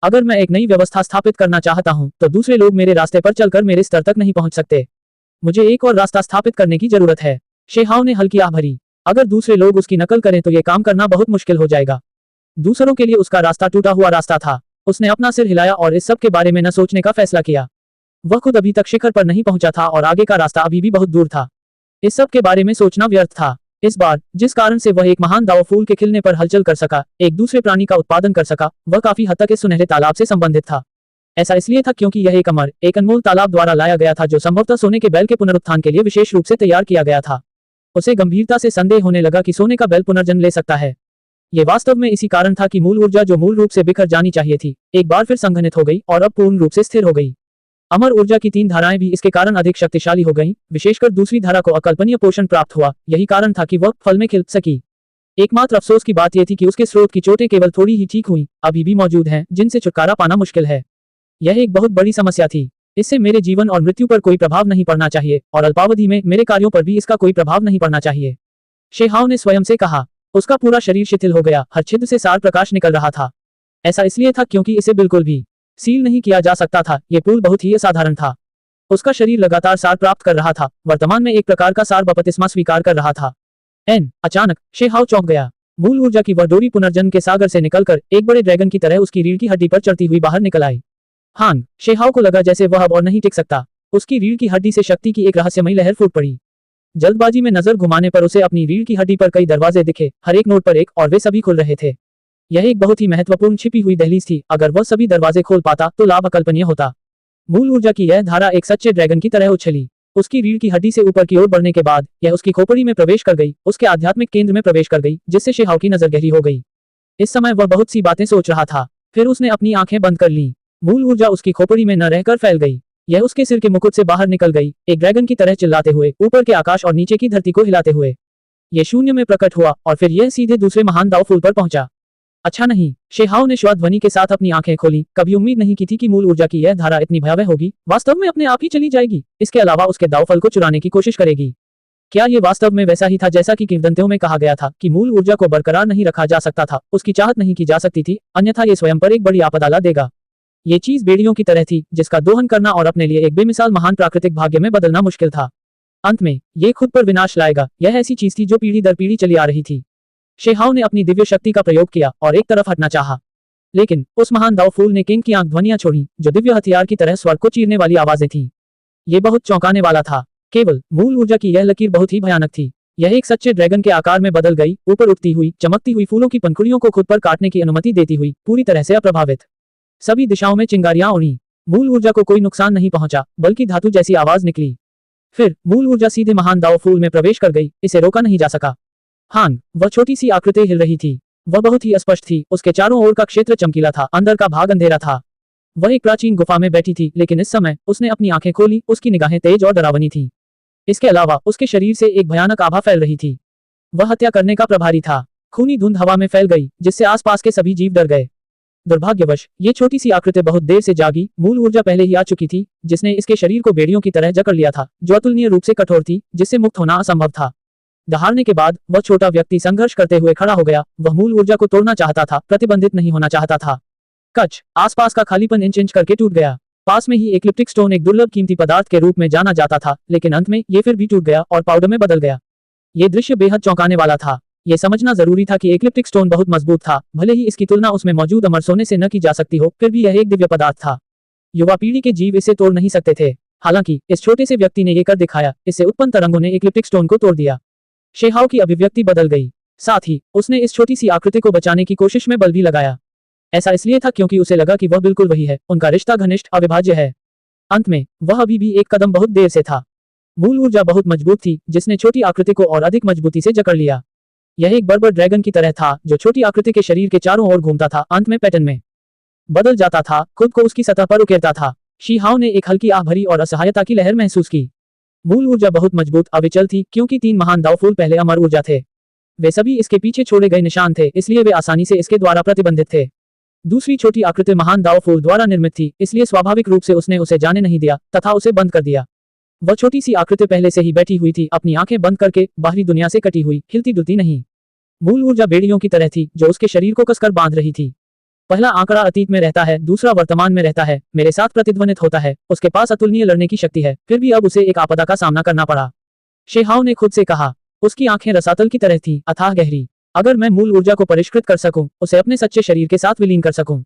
अगर मैं एक नई व्यवस्था स्थापित करना चाहता हूं, तो दूसरे लोग मेरे रास्ते पर चलकर मेरे स्तर तक नहीं पहुंच सकते। मुझे एक और रास्ता स्थापित करने की जरूरत है। शेहाव ने हल्की आह भरी। अगर दूसरे लोग उसकी नकल करें तो ये काम करना बहुत मुश्किल हो जाएगा। दूसरों के लिए उसका रास्ता टूटा हुआ रास्ता था। उसने अपना सिर हिलाया और इस सब के बारे में न सोचने का फैसला किया। वह खुद अभी तक शिखर पर नहीं पहुंचा था और आगे का रास्ता अभी भी बहुत दूर था। इस सब के बारे में सोचना व्यर्थ था। इस बार जिस कारण से वह एक महान दाव फूल के खिलने पर हलचल कर सका, एक दूसरे प्राणी का उत्पादन कर सका, वह काफी हद तक इस सुनहरे तालाब से संबंधित था। ऐसा इसलिए था क्योंकि यह एक अमर, एक अनमोल तालाब द्वारा लाया गया था जो संभवतः सोने के बैल के पुनरुत्थान के लिए विशेष रूप से तैयार किया गया था। उसे गंभीरता से संदेह होने लगा कि सोने का बैल पुनर्जन्म ले सकता है। ये वास्तव में इसी कारण था कि मूल ऊर्जा जो मूल रूप से बिखर जानी चाहिए थी, एक बार फिर संघनित हो गई और अब पूर्ण रूप से स्थिर हो गई। अमर ऊर्जा की 3 धाराएं भी इसके कारण अधिक शक्तिशाली हो गईं, विशेषकर दूसरी धारा को अकल्पनीय पोषण प्राप्त हुआ। यही कारण था कि वह फल में खिल सकी। एकमात्र अफसोस की बात यह थी कि उसके स्रोत की चोटें केवल थोड़ी ही ठीक हुई, अभी भी मौजूद हैं, जिनसे छुटकारा पाना मुश्किल है। यह एक बहुत बड़ी समस्या थी। इससे मेरे जीवन और मृत्यु पर कोई प्रभाव नहीं पड़ना चाहिए और अल्पावधि में मेरे कार्यों पर भी इसका कोई प्रभाव नहीं पड़ना चाहिए। शेहाव ने स्वयं से कहा। उसका पूरा शरीर शिथिल हो गया, हर छिद्र से सार प्रकाश निकल रहा था। ऐसा इसलिए था क्योंकि इसे बिल्कुल भी सील नहीं किया जा सकता था। यह पुल बहुत ही असाधारण था। उसका शरीर लगातार सार प्राप्त कर रहा था, वर्तमान में एक प्रकार का सार बपतिस्मा स्वीकार कर रहा था। अचानक शेहाव चौंक गया। मूल ऊर्जा की वह डोरी पुनर्जन्म के सागर से निकलकर एक बड़े ड्रैगन की तरह उसकी रीढ़ की हड्डी पर चढ़ती हुई बाहर निकल आई। हांग, शेहाव को लगा जैसे वह अब और नहीं टिक सकता। उसकी रीढ़ की हड्डी से शक्ति की एक रहस्यमयी लहर फूट पड़ी। जल्दबाजी में नजर घुमाने पर उसे अपनी रीढ़ की हड्डी पर कई दरवाजे दिखे, हर एक नोट पर एक, और वे सभी खुल रहे थे। यह एक बहुत ही महत्वपूर्ण छिपी हुई दहलीज थी। अगर वह सभी दरवाजे खोल पाता तो लाभ अकल्पनीय होता। मूल ऊर्जा की यह धारा एक सच्चे ड्रैगन की तरह उछली। उसकी रीढ़ की हड्डी से ऊपर की ओर बढ़ने के बाद यह उसकी खोपड़ी में प्रवेश कर गई, उसके आध्यात्मिक केंद्र में प्रवेश कर गई, जिससे शेहाव की नजर गहरी हो गई। इस समय वह बहुत सी बातें सोच रहा था। फिर उसने अपनी आंखें बंद कर लीं। मूल ऊर्जा उसकी खोपड़ी में न रहकर फैल गई। यह उसके सिर के मुकुट से बाहर निकल गई, एक ड्रैगन की तरह चिल्लाते हुए, ऊपर के आकाश और नीचे की धरती को हिलाते हुए। यह शून्य में प्रकट हुआ और फिर यह सीधे दूसरे महान दाव फूल पर पहुंचा। अच्छा नहीं, शेहाव ने श्वास ध्वनि के साथ अपनी आंखें खोली। कभी उम्मीद नहीं की थी कि मूल ऊर्जा की यह धारा इतनी भयावह होगी, वास्तव में अपने आप ही चली जाएगी, इसके अलावा उसके दाव फल को चुराने की कोशिश करेगी। क्या ये वास्तव में वैसा ही था जैसा कि किंवदंतियों में कहा गया था कि मूल ऊर्जा को बरकरार नहीं रखा जा सकता था, उसकी चाहत नहीं की जा सकती थी, अन्यथा ये स्वयं पर एक बड़ी आपदा ला देगा। ये चीज बेड़ियों की तरह थी जिसका दोहन करना और अपने लिए एक बेमिसाल महान प्राकृतिक भाग्य में बदलना मुश्किल था। अंत में ये खुद पर विनाश लाएगा। यह ऐसी चीज थी जो पीढ़ी दर पीढ़ी चली आ रही थी। शेहाव ने अपनी दिव्य शक्ति का प्रयोग किया और एक तरफ हटना चाहा, लेकिन उस महान दाव फूल ने किंग की आंख ध्वनियां छोड़ी जो दिव्य हथियार की तरह स्वर्ग को चीरने वाली आवाजें थी। ये बहुत चौंकाने वाला था। केवल मूल ऊर्जा की यह लकीर बहुत ही भयानक थी। यह एक सच्चे ड्रैगन के आकार में बदल गई, ऊपर उठती हुई, चमकती हुई फूलों की पंखुड़ियों को खुद पर काटने की अनुमति देती हुई, पूरी तरह से अप्रभावित। सभी दिशाओं में चिंगारियां उड़ी। मूल ऊर्जा को कोई नुकसान नहीं पहुंचा, बल्कि धातु जैसी आवाज निकली। फिर मूल ऊर्जा सीधे महान दाव फूल में प्रवेश कर गई, इसे रोका नहीं जा सका। हांग, वह छोटी सी आकृति हिल रही थी। वह बहुत ही अस्पष्ट थी, उसके चारों ओर का क्षेत्र चमकीला था, अंदर का भाग अंधेरा था। वह एक प्राचीन गुफा में बैठी थी, लेकिन इस समय उसने अपनी आंखें खोली, उसकी निगाहें तेज और डरावनी थी। इसके अलावा उसके शरीर से एक भयानक आभा फैल रही थी। वह हत्या करने का प्रभारी था। खूनी धुंध हवा में फैल गई, जिससे आसपास के सभी जीव डर गए। दुर्भाग्यवश ये छोटी सी आकृति बहुत देर से जागी। मूल ऊर्जा पहले ही आ चुकी थी, जिसने इसके शरीर को बेड़ियों की तरह जकड़ लिया था, जो अतुलनीय रूप से कठोर थी, जिससे मुक्त होना असंभव था। दहाड़ने के बाद वह छोटा व्यक्ति संघर्ष करते हुए खड़ा हो गया। वह मूल ऊर्जा को तोड़ना चाहता था, प्रतिबंधित नहीं होना चाहता था। कच, आसपास का खालीपन इंच इंच करके टूट गया। पास में ही इक्लिप्टिक स्टोन एक दुर्लभ कीमती पदार्थ के रूप में जाना जाता था, लेकिन अंत में ये फिर भी टूट गया और पाउडर में बदल गया। ये दृश्य बेहद चौंकाने वाला था। ये समझना जरूरी था कि इक्लिप्टिक स्टोन बहुत मजबूत था, भले ही इसकी तुलना उसमें मौजूद अमर सोने से न की जा सकती हो, फिर भी यह एक दिव्य पदार्थ था। युवा पीढ़ी के जीव इसे तोड़ नहीं सकते थे। हालांकि इस छोटे से व्यक्ति ने ये कर दिखाया। इससे उत्पन्न तरंगों ने इक्लिप्टिक स्टोन को तोड़ दिया। शेहाव की अभिव्यक्ति बदल गई। साथ ही उसने इस छोटी सी आकृति को बचाने की कोशिश में बल भी लगाया। ऐसा इसलिए था क्योंकि उसे लगा कि वह बिल्कुल वही है, उनका रिश्ता घनिष्ठ, अविभाज्य है। अंत में वह अभी भी एक कदम बहुत देर से था। मूल ऊर्जा बहुत मजबूत थी, जिसने छोटी आकृति को और अधिक मजबूती से जकड़ लिया। यह एक बर्बर ड्रैगन की तरह था, जो छोटी आकृति के शरीर के चारों ओर घूमता था, अंत में पैटर्न में बदल जाता था, खुद को उसकी सतह पर उकेरता था। शेहाव ने एक हल्की आह भरी और असहायता की लहर महसूस की। मूल ऊर्जा बहुत मजबूत, अविचल थी, क्योंकि 3 महान दाव फूल पहले अमर ऊर्जा थे। वे सभी इसके पीछे छोड़े गए निशान थे, इसलिए वे आसानी से इसके द्वारा प्रतिबंधित थे। दूसरी छोटी आकृति महान दाव फूल द्वारा निर्मित थी, इसलिए स्वाभाविक रूप से उसने उसे जाने नहीं दिया तथा उसे बंद कर दिया। वह छोटी सी आकृति पहले से ही बैठी हुई थी, अपनी आंखें बंद करके, बाहरी दुनिया से कटी हुई, हिलती डुलती नहीं। मूल ऊर्जा बेड़ियों की तरह थी, जो उसके शरीर को कसकर बांध रही थी। पहला आंकड़ा अतीत में रहता है, दूसरा वर्तमान में रहता है, मेरे साथ प्रतिध्वनित होता है। उसके पास अतुलनीय लड़ने की शक्ति है, फिर भी अब उसे एक आपदा का सामना करना पड़ा। शेहाओ ने खुद से कहा। उसकी आंखें रसातल की तरह थीं, अथाह गहरी। अगर मैं मूल ऊर्जा को परिष्कृत कर सकूं, उसे अपने सच्चे शरीर के साथ विलीन कर सकूं।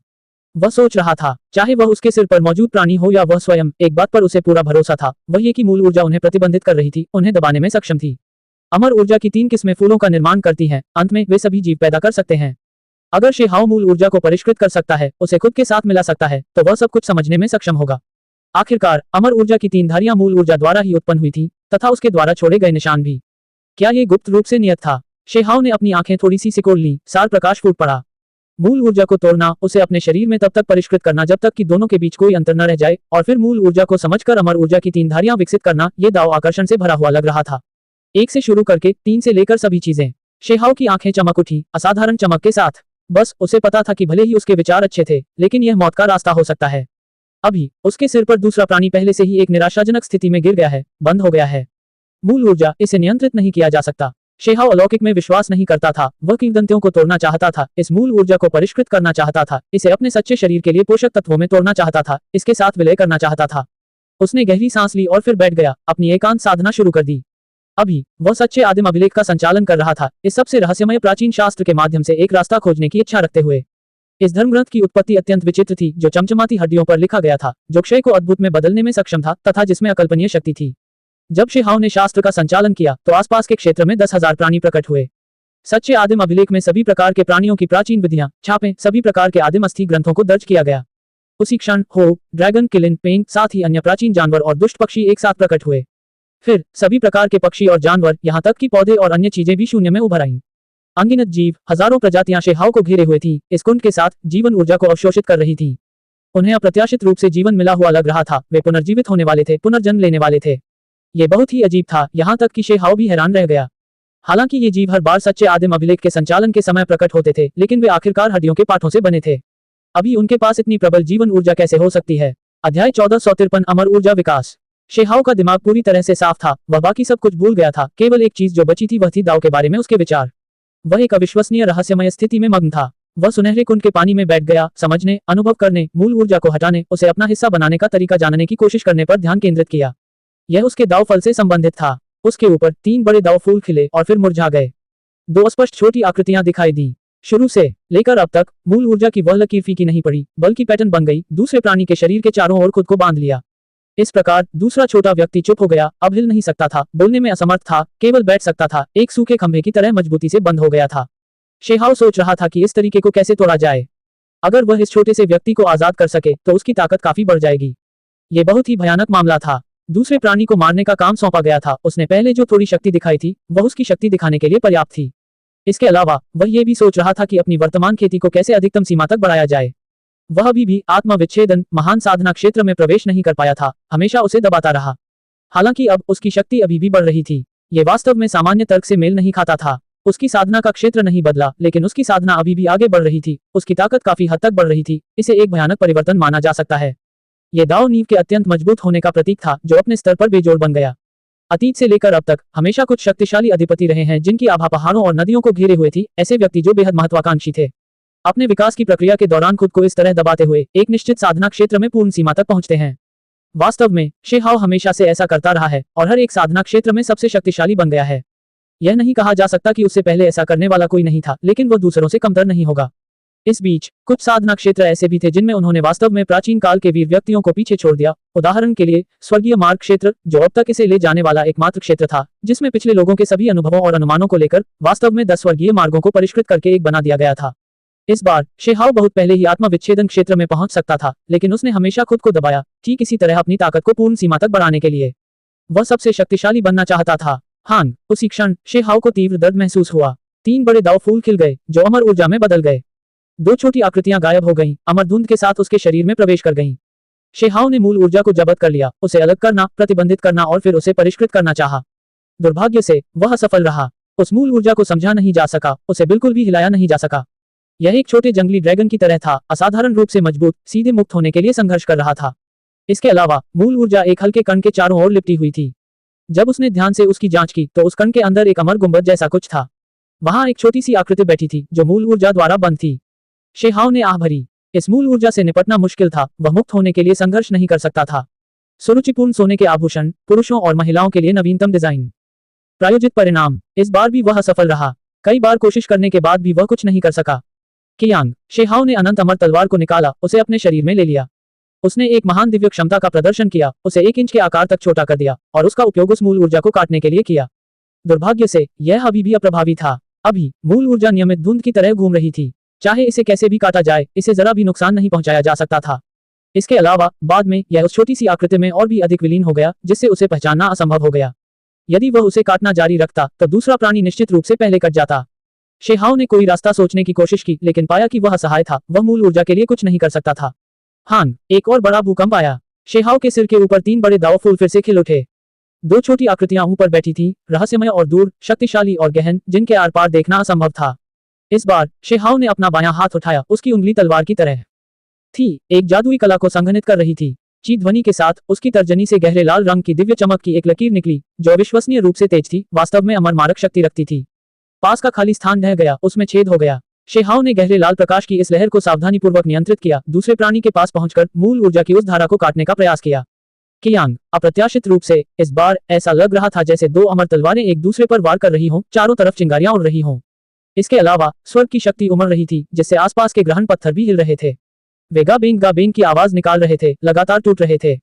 वह सोच रहा था, चाहे वह उसके सिर पर मौजूद प्राणी हो या वह स्वयं, एक बात पर उसे पूरा भरोसा था, वह ये कि मूल ऊर्जा उन्हें प्रतिबंधित कर रही थी, उन्हें दबाने में सक्षम थी। अमर ऊर्जा की 3 किस्में फूलों का निर्माण करती हैं, अंत में वे सभी जीव पैदा कर सकते हैं। अगर शेहाओ मूल ऊर्जा को परिष्कृत कर सकता है, उसे खुद के साथ मिला सकता है, तो वह सब कुछ समझने में सक्षम होगा। आखिरकार अमर ऊर्जा की 3 धारियां मूल ऊर्जा द्वारा ही उत्पन्न हुई थी, तथा उसके द्वारा छोड़े गए निशान भी। क्या ये गुप्त रूप से नियत था? शेहाओ ने अपनी आंखें थोड़ी सी सिकोड़ ली, सार प्रकाश फूट पड़ा। मूल ऊर्जा को तोड़ना, उसे अपने शरीर में तब तक परिष्कृत करना जब तक कि दोनों के बीच कोई अंतर न रह जाए, और फिर मूल ऊर्जा को समझकर अमर ऊर्जा की 3 धारियां विकसित करना, ये दांव आकर्षण से भरा हुआ लग रहा था। 1 से शुरू करके 3 से लेकर सभी चीजें। शेहाओ की आंखें चमक उठी, असाधारण चमक के साथ। बस उसे पता था कि भले ही उसके विचार अच्छे थे, लेकिन यह मौत का रास्ता हो सकता है। अभी उसके सिर पर दूसरा प्राणी पहले से ही एक निराशाजनक स्थिति में गिर गया है, बंद हो गया है। मूल ऊर्जा, इसे नियंत्रित नहीं किया जा सकता। शेहाओ अलौकिक में विश्वास नहीं करता था, वह किंवदंतियों को तोड़ना चाहता था, इस मूल ऊर्जा को परिष्कृत करना चाहता था, इसे अपने सच्चे शरीर के लिए पोषक तत्वों में तोड़ना चाहता था, इसके साथ विलय करना चाहता था। उसने गहरी सांस ली और फिर बैठ गया, अपनी एकांत साधना शुरू कर दी। अभी वह सच्चे आदिम अभिलेख का संचालन कर रहा था, इस सबसे रहस्यमय प्राचीन शास्त्र के माध्यम से एक रास्ता खोजने की इच्छा रखते हुए। इस धर्मग्रंथ की उत्पत्ति अत्यंत विचित्र थी, जो चमचमाती हड्डियों पर लिखा गया था, जो क्षय को अद्भुत में बदलने में सक्षम था, तथा जिसमें अकल्पनीय शक्ति थी। जब शेहाओ ने शास्त्र का संचालन किया, तो आसपास के क्षेत्र में 10,000 प्राणी प्रकट हुए। सच्चे आदिम अभिलेख में सभी प्रकार के प्राणियों की प्राचीन विधियां, छापें, सभी प्रकार के आदिम अस्थि ग्रंथों को दर्ज किया गया। उसी क्षण हो, ड्रैगन, किलिन, पेंग, साथ ही अन्य प्राचीन जानवर और दुष्ट पक्षी एक साथ प्रकट हुए। फिर सभी प्रकार के पक्षी और जानवर, यहाँ तक कि पौधे और अन्य चीजें भी शून्य में उभर आईं। अनगिनत जीव, हजारों प्रजातियां शेहाओ को घेरे हुए थी, इस कुंड के साथ जीवन ऊर्जा को अवशोषित कर रही थी। उन्हें अप्रत्याशित रूप से जीवन मिला हुआ लग रहा था, वे पुनर्जीवित होने वाले थे, पुनर्जन्म लेने वाले थे। ये बहुत ही अजीब था, यहाँ तक कि शेहाओ भी हैरान रह गया। हालांकि ये जीव हर बार सच्चे आदिम अभिलेख के संचालन के समय प्रकट होते थे, लेकिन वे आखिरकार हड्डियों के पाठों से बने थे। अभी उनके पास इतनी प्रबल जीवन ऊर्जा कैसे हो सकती है? अध्याय 1453 अमर ऊर्जा विकास। शेहाओ का दिमाग पूरी तरह से साफ था, वह बाकी सब कुछ भूल गया था, केवल एक चीज जो बची थी वह थी दाव के बारे में उसके विचार। वह एक अविश्वसनीय रहस्यमय स्थिति में मग्न था। वह सुनहरे कुंड के पानी में बैठ गया, समझने, अनुभव करने, मूल ऊर्जा को हटाने, उसे अपना हिस्सा बनाने का तरीका जानने की कोशिश करने पर ध्यान केंद्रित किया। यह उसके दाव फल से संबंधित था। उसके ऊपर 3 बड़े दाव फूल खिले और फिर मुरझा गए। 2 अस्पष्ट छोटी आकृतियां दिखाई दी। शुरू से लेकर अब तक मूल ऊर्जा की वह लकीर फीकी नहीं पड़ी, बल्कि पैटर्न बन गई, दूसरे प्राणी के शरीर के चारों ओर खुद को बांध लिया। इस प्रकार दूसरा छोटा व्यक्ति चुप हो गया, अब हिल नहीं सकता था, बोलने में असमर्थ था, केवल बैठ सकता था, एक सूखे खंभे की तरह मजबूती से बंद हो गया था। शेहाओ सोच रहा था कि इस तरीके को कैसे तोड़ा जाए। अगर वह इस छोटे से व्यक्ति को आजाद कर सके, तो उसकी ताकत काफी बढ़ जाएगी। ये बहुत ही भयानक मामला था। दूसरे प्राणी को मारने का काम सौंपा गया था, उसने पहले जो थोड़ी शक्ति दिखाई थी, वह उसकी शक्ति दिखाने के लिए पर्याप्त थी। इसके अलावा वह ये भी सोच रहा था कि अपनी वर्तमान खेती को कैसे अधिकतम सीमा तक बढ़ाया जाए। वह अभी भी आत्मा विच्छेदन, महान साधना क्षेत्र में प्रवेश नहीं कर पाया था, हमेशा उसे दबाता रहा। हालांकि अब उसकी शक्ति अभी भी बढ़ रही थी। ये वास्तव में सामान्य तर्क से मेल नहीं खाता था। उसकी साधना का क्षेत्र नहीं बदला, लेकिन उसकी साधना अभी भी आगे बढ़ रही थी, उसकी ताकत काफी हद तक बढ़ रही थी। इसे एक भयानक परिवर्तन माना जा सकता है। यह दाव नींव के अत्यंत मजबूत होने का प्रतीक था, जो अपने स्तर पर बेजोड़ बन गया। अतीत से लेकर अब तक हमेशा कुछ शक्तिशाली अधिपति रहे हैं, जिनकी आभा पहाड़ों और नदियों को घेरे हुए थी, ऐसे व्यक्ति जो बेहद महत्वाकांक्षी थे। अपने विकास की प्रक्रिया के दौरान खुद को इस तरह दबाते हुए एक निश्चित साधना क्षेत्र में पूर्ण सीमा तक पहुंचते हैं। वास्तव में शेहाओ हमेशा से ऐसा करता रहा है और हर एक साधना क्षेत्र में सबसे शक्तिशाली बन गया है। यह नहीं कहा जा सकता कि उससे पहले ऐसा करने वाला कोई नहीं था, लेकिन वह दूसरों से कमतर नहीं होगा। इस बीच कुछ साधना क्षेत्र ऐसे भी थे जिनमें उन्होंने वास्तव में प्राचीन काल के वीर व्यक्तियों को पीछे छोड़ दिया। उदाहरण के लिए स्वर्गीय मार्ग क्षेत्र, जो अब तक इसे ले जाने वाला एकमात्र क्षेत्र था, जिसमें पिछले लोगों के सभी अनुभवों और अनुमानों को लेकर वास्तव में 10 स्वर्गीय मार्गों को परिष्कृत करके एक बना दिया गया था। इस बार शेहाओ बहुत पहले ही आत्मा विच्छेदन क्षेत्र में पहुंच सकता था, लेकिन उसने हमेशा खुद को दबाया, ठीक इसी तरह अपनी ताकत को पूर्ण सीमा तक बढ़ाने के लिए। वह सबसे शक्तिशाली बनना चाहता था। हां, उसी क्षण शेहाओ को तीव्र दर्द महसूस हुआ। 3 बड़े दाव फूल खिल गए, जो अमर ऊर्जा में बदल गए। 2 छोटी आकृतियां गायब हो गईं, अमर धुंध के साथ उसके शरीर में प्रवेश कर गईं। शेहाओ ने मूल ऊर्जा को जब्त कर लिया, उसे अलग करना, प्रतिबंधित करना और फिर उसे परिष्कृत करना चाहा। दुर्भाग्य से वह असफल रहा। उस मूल ऊर्जा को समझा नहीं जा सका, उसे बिल्कुल भी हिलाया नहीं जा सका। यह एक छोटे जंगली ड्रैगन की तरह था, असाधारण रूप से मजबूत, सीधे मुक्त होने के लिए संघर्ष कर रहा था। इसके अलावा मूल ऊर्जा एक हल्के कण के चारों ओर लिपटी हुई थी। जब उसने ध्यान से उसकी जांच की, तो उस कण के अंदर एक अमर गुंबद जैसा कुछ था। वहां एक छोटी सी आकृति बैठी थी, जो मूल ऊर्जा द्वारा बंद थी। शेहाओ ने आह भरी। इस मूल ऊर्जा से निपटना मुश्किल था, वह मुक्त होने के लिए संघर्ष नहीं कर सकता था। सुरुचिपूर्ण सोने के आभूषण, पुरुषों और महिलाओं के लिए नवीनतम डिजाइन, प्रायोजित परिणाम, इस बार भी वह असफल रहा। कई बार कोशिश करने के बाद भी वह कुछ नहीं कर सका। कियांग शेहाओ ने अनंत अमर तलवार को निकाला, उसे अपने शरीर में ले लिया। उसने एक महान दिव्य क्षमता का प्रदर्शन किया, उसे 1 इंच के आकार तक छोटा कर दिया और उसका उपयोग उस मूल ऊर्जा को काटने के लिए किया। दुर्भाग्य से यह अभी भी अप्रभावी था। अभी मूल ऊर्जा नियमित धुंध की तरह घूम रही थी। चाहे इसे कैसे भी काटा जाए, इसे जरा भी नुकसान नहीं पहुंचाया जा सकता था। इसके अलावा बाद में यह उस छोटी सी आकृति में और भी अधिक विलीन हो गया, जिससे उसे पहचानना असंभव हो गया। यदि वह उसे काटना जारी रखता तो दूसरा प्राणी निश्चित रूप से पहले कट जाता। शेहाओ ने कोई रास्ता सोचने की कोशिश की, लेकिन पाया कि वह असहाय था, वह मूल ऊर्जा के लिए कुछ नहीं कर सकता था। हान, एक और बड़ा भूकंप आया। शेहाओ के सिर के ऊपर 3 बड़े दाव फूल फिर से खिल उठे। 2 छोटी आकृतियां ऊपर बैठी थीं, रहस्यमय और दूर, शक्तिशाली और गहन, जिनके आर पार देखना असंभव था। इस बार शेहाओ ने अपना बायां हाथ उठाया, उसकी उंगली तलवार की तरह थी, एक जादुई कला को संघनित कर रही थी। चीत ध्वनि के साथ उसकी तर्जनी से गहरे लाल रंग की दिव्य चमक की एक लकीर निकली, जो अविश्वसनीय रूप से तेज थी, वास्तव में अमर मारक शक्ति रखती थी। पास का खाली स्थान ढह गया, उसमें छेद हो गया। शेहाओ ने गहरे लाल प्रकाश की इस लहर को सावधानीपूर्वक नियंत्रित किया, दूसरे प्राणी के पास पहुंचकर मूल ऊर्जा की उस धारा को काटने का प्रयास किया। कियांग, अप्रत्याशित रूप से इस बार ऐसा लग रहा था जैसे 2 अमर तलवारें एक दूसरे पर वार कर रही हों, चारों तरफ चिंगारियां उड़ रही हों। इसके अलावा स्वर्ग की शक्ति उमड़ रही थी, जिससे आसपास के ग्रहण पत्थर भी हिल रहे थे। वे गा बेंग की आवाज निकाल रहे थे, लगातार टूट रहे थे।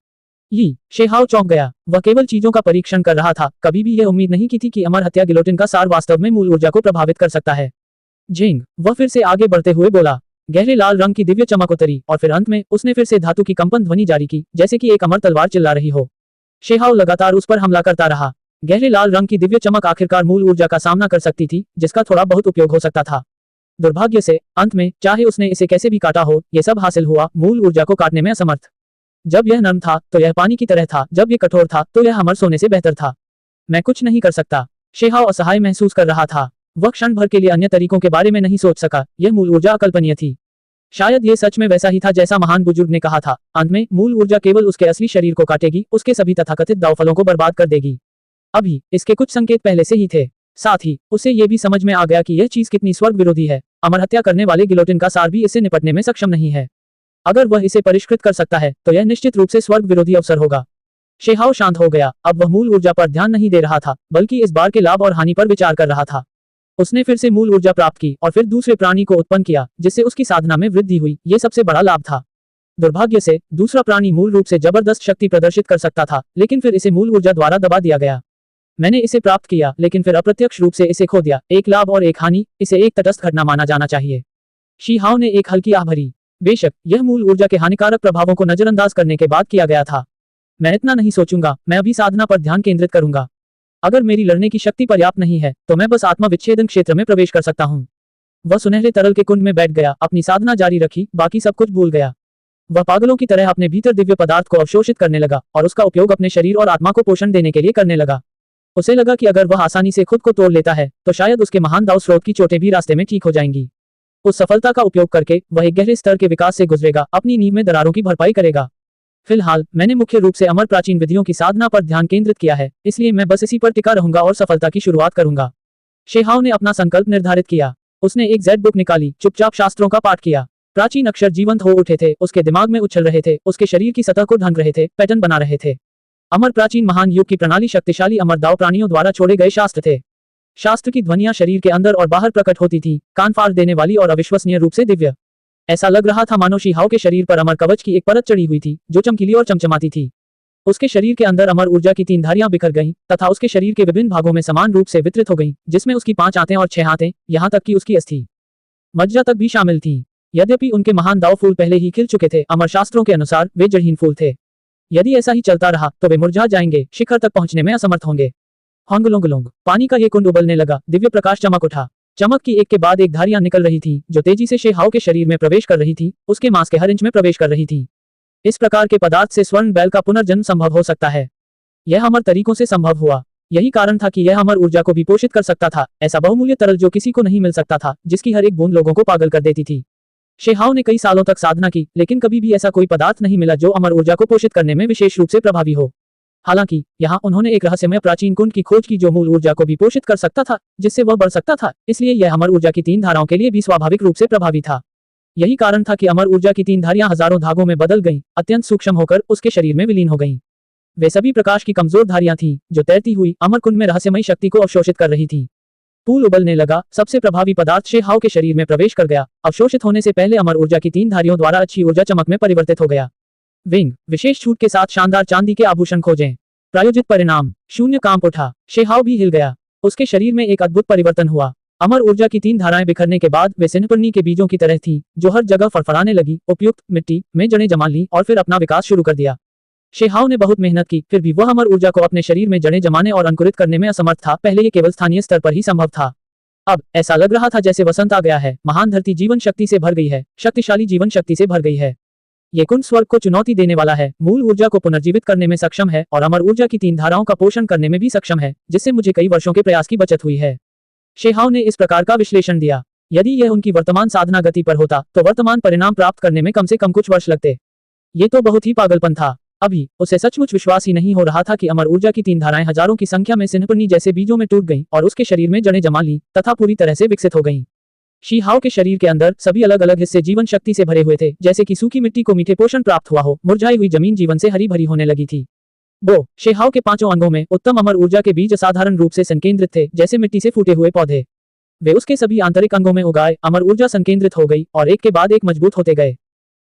शेहाओ चौंक गया। वह केवल चीजों का परीक्षण कर रहा था, कभी भी यह उम्मीद नहीं की थी कि अमर हत्या गिलोटिन का सार वास्तव में मूल ऊर्जा को प्रभावित कर सकता है। झिंग, वह फिर से आगे बढ़ते हुए बोला। गहरे लाल रंग की दिव्य चमक उतरी और फिर अंत में उसने फिर से धातु की कंपन ध्वनि जारी की, जैसे कि एक अमर तलवार चिल्ला रही हो। शेहाओ लगातार उस पर हमला करता रहा। गहरे लाल रंग की दिव्य चमक आखिरकार मूल ऊर्जा का सामना कर सकती थी, जिसका थोड़ा बहुत उपयोग हो सकता था। दुर्भाग्य से अंत में, चाहे उसने इसे कैसे भी काटा हो, यह सब हासिल हुआ, मूल ऊर्जा को काटने में असमर्थ। जब यह नर्म था तो यह पानी की तरह था, जब यह कठोर था तो यह अमर सोने से बेहतर था। मैं कुछ नहीं कर सकता। शेहाओ असहाय महसूस कर रहा था। वह क्षण भर के लिए अन्य तरीकों के बारे में नहीं सोच सका। यह मूल ऊर्जा अकल्पनीय थी। शायद ये सच में वैसा ही था जैसा महान बुजुर्ग ने कहा था। अंत में मूल ऊर्जा केवल उसके असली शरीर को काटेगी, उसके सभी तथाकथित दावफलों को बर्बाद कर देगी। अभी इसके कुछ संकेत पहले से ही थे। साथ ही उसे ये भी समझ में आ गया कि यह चीज कितनी स्वर्ग विरोधी है। अमर हत्या करने वाले गिलोटिन का सार भी इससे निपटने में सक्षम नहीं है। अगर वह इसे परिष्कृत कर सकता है तो यह निश्चित रूप से स्वर्ग विरोधी अवसर होगा। शेहाओ शांत हो गया। अब वह मूल ऊर्जा पर ध्यान नहीं दे रहा था, बल्कि इस बार के लाभ और हानि पर विचार कर रहा था। उसने फिर से मूल ऊर्जा प्राप्त की और फिर दूसरे प्राणी को उत्पन्न किया, जिससे उसकी साधना में वृद्धि हुई। ये सबसे बड़ा लाभ था। दुर्भाग्य से दूसरा प्राणी मूल रूप से जबरदस्त शक्ति प्रदर्शित कर सकता था, लेकिन फिर इसे मूल ऊर्जा द्वारा दबा दिया गया। मैंने इसे प्राप्त किया, लेकिन फिर अप्रत्यक्ष रूप से इसे खो दिया। एक लाभ और एक हानि, इसे एक तटस्थ घटना माना जाना चाहिए। शेहाओ ने एक हल्की आह भरी। बेशक यह मूल ऊर्जा के हानिकारक प्रभावों को नजरअंदाज करने के बाद किया गया था। मैं इतना नहीं सोचूंगा, मैं अभी साधना पर ध्यान केंद्रित करूंगा। अगर मेरी लड़ने की शक्ति पर्याप्त नहीं है तो मैं बस आत्मा विच्छेदन क्षेत्र में प्रवेश कर सकता हूँ। वह सुनहरे तरल के कुंड में बैठ गया, अपनी साधना जारी रखी, बाकी सब कुछ भूल गया। वह पागलों की तरह अपने भीतर दिव्य पदार्थ को अवशोषित करने लगा और उसका उपयोग अपने शरीर और आत्मा को पोषण देने के लिए करने लगा। उसे लगा कि अगर वह आसानी से खुद को तोड़ लेता है तो शायद उसके महान दाव स्रोत की चोटें भी रास्ते में ठीक हो जाएंगी। उस सफलता का उपयोग करके वह एक गहरे स्तर के विकास से गुजरेगा, अपनी नींव में दरारों की भरपाई करेगा। फिलहाल मैंने मुख्य रूप से अमर प्राचीन विधियों की साधना पर ध्यान केंद्रित किया है, इसलिए मैं बस इसी पर टिका रहूंगा और सफलता की शुरुआत करूंगा। शेहाओ ने अपना संकल्प निर्धारित किया। उसने एक जेड बुक निकाली, चुपचाप शास्त्रों का पाठ किया। प्राचीन अक्षर जीवंत हो उठे थे, उसके दिमाग में उछल रहे थे, उसके शरीर की सतह को ढंक रहे थे, पैटर्न बना रहे थे। अमर प्राचीन महान युग की प्रणाली शक्तिशाली अमर दाव प्राणियों द्वारा छोड़े गए शास्त्र थे। शास्त्र की ध्वनियां शरीर के अंदर और बाहर प्रकट होती थी, कान फाड़ देने वाली और अविश्वसनीय रूप से दिव्य। ऐसा लग रहा था मानो शेहाओ के शरीर पर अमर कवच की एक परत चढ़ी हुई थी, जो चमकीली और चमचमाती थी। उसके शरीर के अंदर अमर ऊर्जा की 3 धारियां बिखर गईं, तथा उसके शरीर के विभिन्न भागों में समान रूप से वितरित हो गईं, जिसमें उसकी 5 आंतें और 6 हाथें, यहाँ तक कि उसकी अस्थि मज्जा तक भी शामिल थीं। यद्यपि उनके महान दाव फूल पहले ही खिल चुके थे, अमर शास्त्रों के अनुसार वे जड़हीन फूल थे। यदि ऐसा ही चलता रहा तो वे मुरझा जाएंगे, शिखर तक पहुंचने में असमर्थ होंगे। होंगलोंगलोंग, पानी का ये कुंड उबलने लगा, दिव्य प्रकाश चमक उठा। चमक की एक के बाद एक धारियां निकल रही थी, जो तेजी से शेहाओ के शरीर में प्रवेश कर रही थी, उसके मांस के हर इंच में प्रवेश कर रही थी। इस प्रकार के पदार्थ से स्वर्ण बैल का पुनर्जन्म संभव हो सकता है। यह अमर तरीकों से संभव हुआ। यही कारण था कि यह अमर ऊर्जा को भी पोषित कर सकता था, ऐसा बहुमूल्य तरल जो किसी को नहीं मिल सकता था, जिसकी हर एक बूंद लोगों को पागल कर देती थी। शेहाओ ने कई सालों तक साधना की, लेकिन कभी भी ऐसा कोई पदार्थ नहीं मिला जो अमर ऊर्जा को पोषित करने में विशेष रूप से प्रभावी हो। हालांकि यहाँ उन्होंने एक रहस्यमय प्राचीन कुंड की खोज की जो मूल ऊर्जा को भी पोषित कर सकता था, जिससे वह बढ़ सकता था, इसलिए यह अमर ऊर्जा की 3 धाराओं के लिए भी स्वाभाविक रूप से प्रभावी था। यही कारण था कि अमर ऊर्जा की 3 धारियां हजारों धागों में बदल गईं, अत्यंत सूक्ष्म होकर उसके शरीर में विलीन हो गईं। वे सभी प्रकाश की कमजोर धारियां थीं, जो तैरती हुई अमर कुंड में रहस्यमयी शक्ति को अवशोषित कर रही थी। पूल उबलने लगा, सबसे प्रभावी पदार्थ शेहाओ के शरीर में प्रवेश कर गया। अवशोषित होने से पहले अमर ऊर्जा की 3 धारियों द्वारा अच्छी ऊर्जा चमक में परिवर्तित हो गया। विंग, विशेष छूट के साथ शानदार चांदी के आभूषण खोजें। प्रायोजित परिणाम, 0 कांप उठा। शेहाओ भी हिल गया। उसके शरीर में एक अद्भुत परिवर्तन हुआ। अमर ऊर्जा की 3 धाराएं बिखरने के बाद वे सिंहपन्नी के बीजों की तरह थीं, जो हर जगह फड़फड़ाने लगी, उपयुक्त मिट्टी में जड़ें जमा लीं और फिर अपना विकास शुरू कर दिया। शेहाओ ने बहुत मेहनत की, फिर भी वह अमर ऊर्जा को अपने शरीर में जड़ें जमाने और अंकुरित करने में असमर्थ था। पहले ये केवल स्थानीय स्तर पर ही संभव था। अब ऐसा लग रहा था जैसे वसंत आ गया है। महान धरती जीवन शक्ति से भर गई है, शक्तिशाली जीवन शक्ति से भर गई है। ये कुंड स्वर्ग को चुनौती देने वाला है, मूल ऊर्जा को पुनर्जीवित करने में सक्षम है और अमर ऊर्जा की 3 धाराओं का पोषण करने में भी सक्षम है, जिससे मुझे कई वर्षों के प्रयास की बचत हुई है। शेहाओ ने इस प्रकार का विश्लेषण दिया। यदि यह उनकी वर्तमान साधना गति पर होता तो वर्तमान परिणाम प्राप्त करने में कम से कम कुछ वर्ष लगते। ये तो बहुत ही पागलपन था। अभी उसे सचमुच विश्वास ही नहीं हो रहा था कि अमर ऊर्जा की 3 धाराएं हजारों की संख्या में सिंहपन्नी जैसे बीजों में टूट गईं और उसके शरीर में जड़ें जमा लीं तथा पूरी तरह से विकसित हो गईं। शेहाओ के शरीर के अंदर सभी अलग अलग हिस्से जीवन शक्ति से भरे हुए थे, जैसे कि सूखी मिट्टी को मीठे पोषण प्राप्त हुआ हो, मुरझाई हुई जमीन जीवन से हरी भरी होने लगी थी। शेहाओ के 5 अंगों में उत्तम अमर ऊर्जा के बीज असाधारण रूप से संकेंद्रित थे, जैसे मिट्टी से फूटे हुए पौधे। वे उसके सभी आंतरिक अंगों में उगाए, अमर ऊर्जा संकेंद्रित हो गई और एक के बाद एक मजबूत होते गए।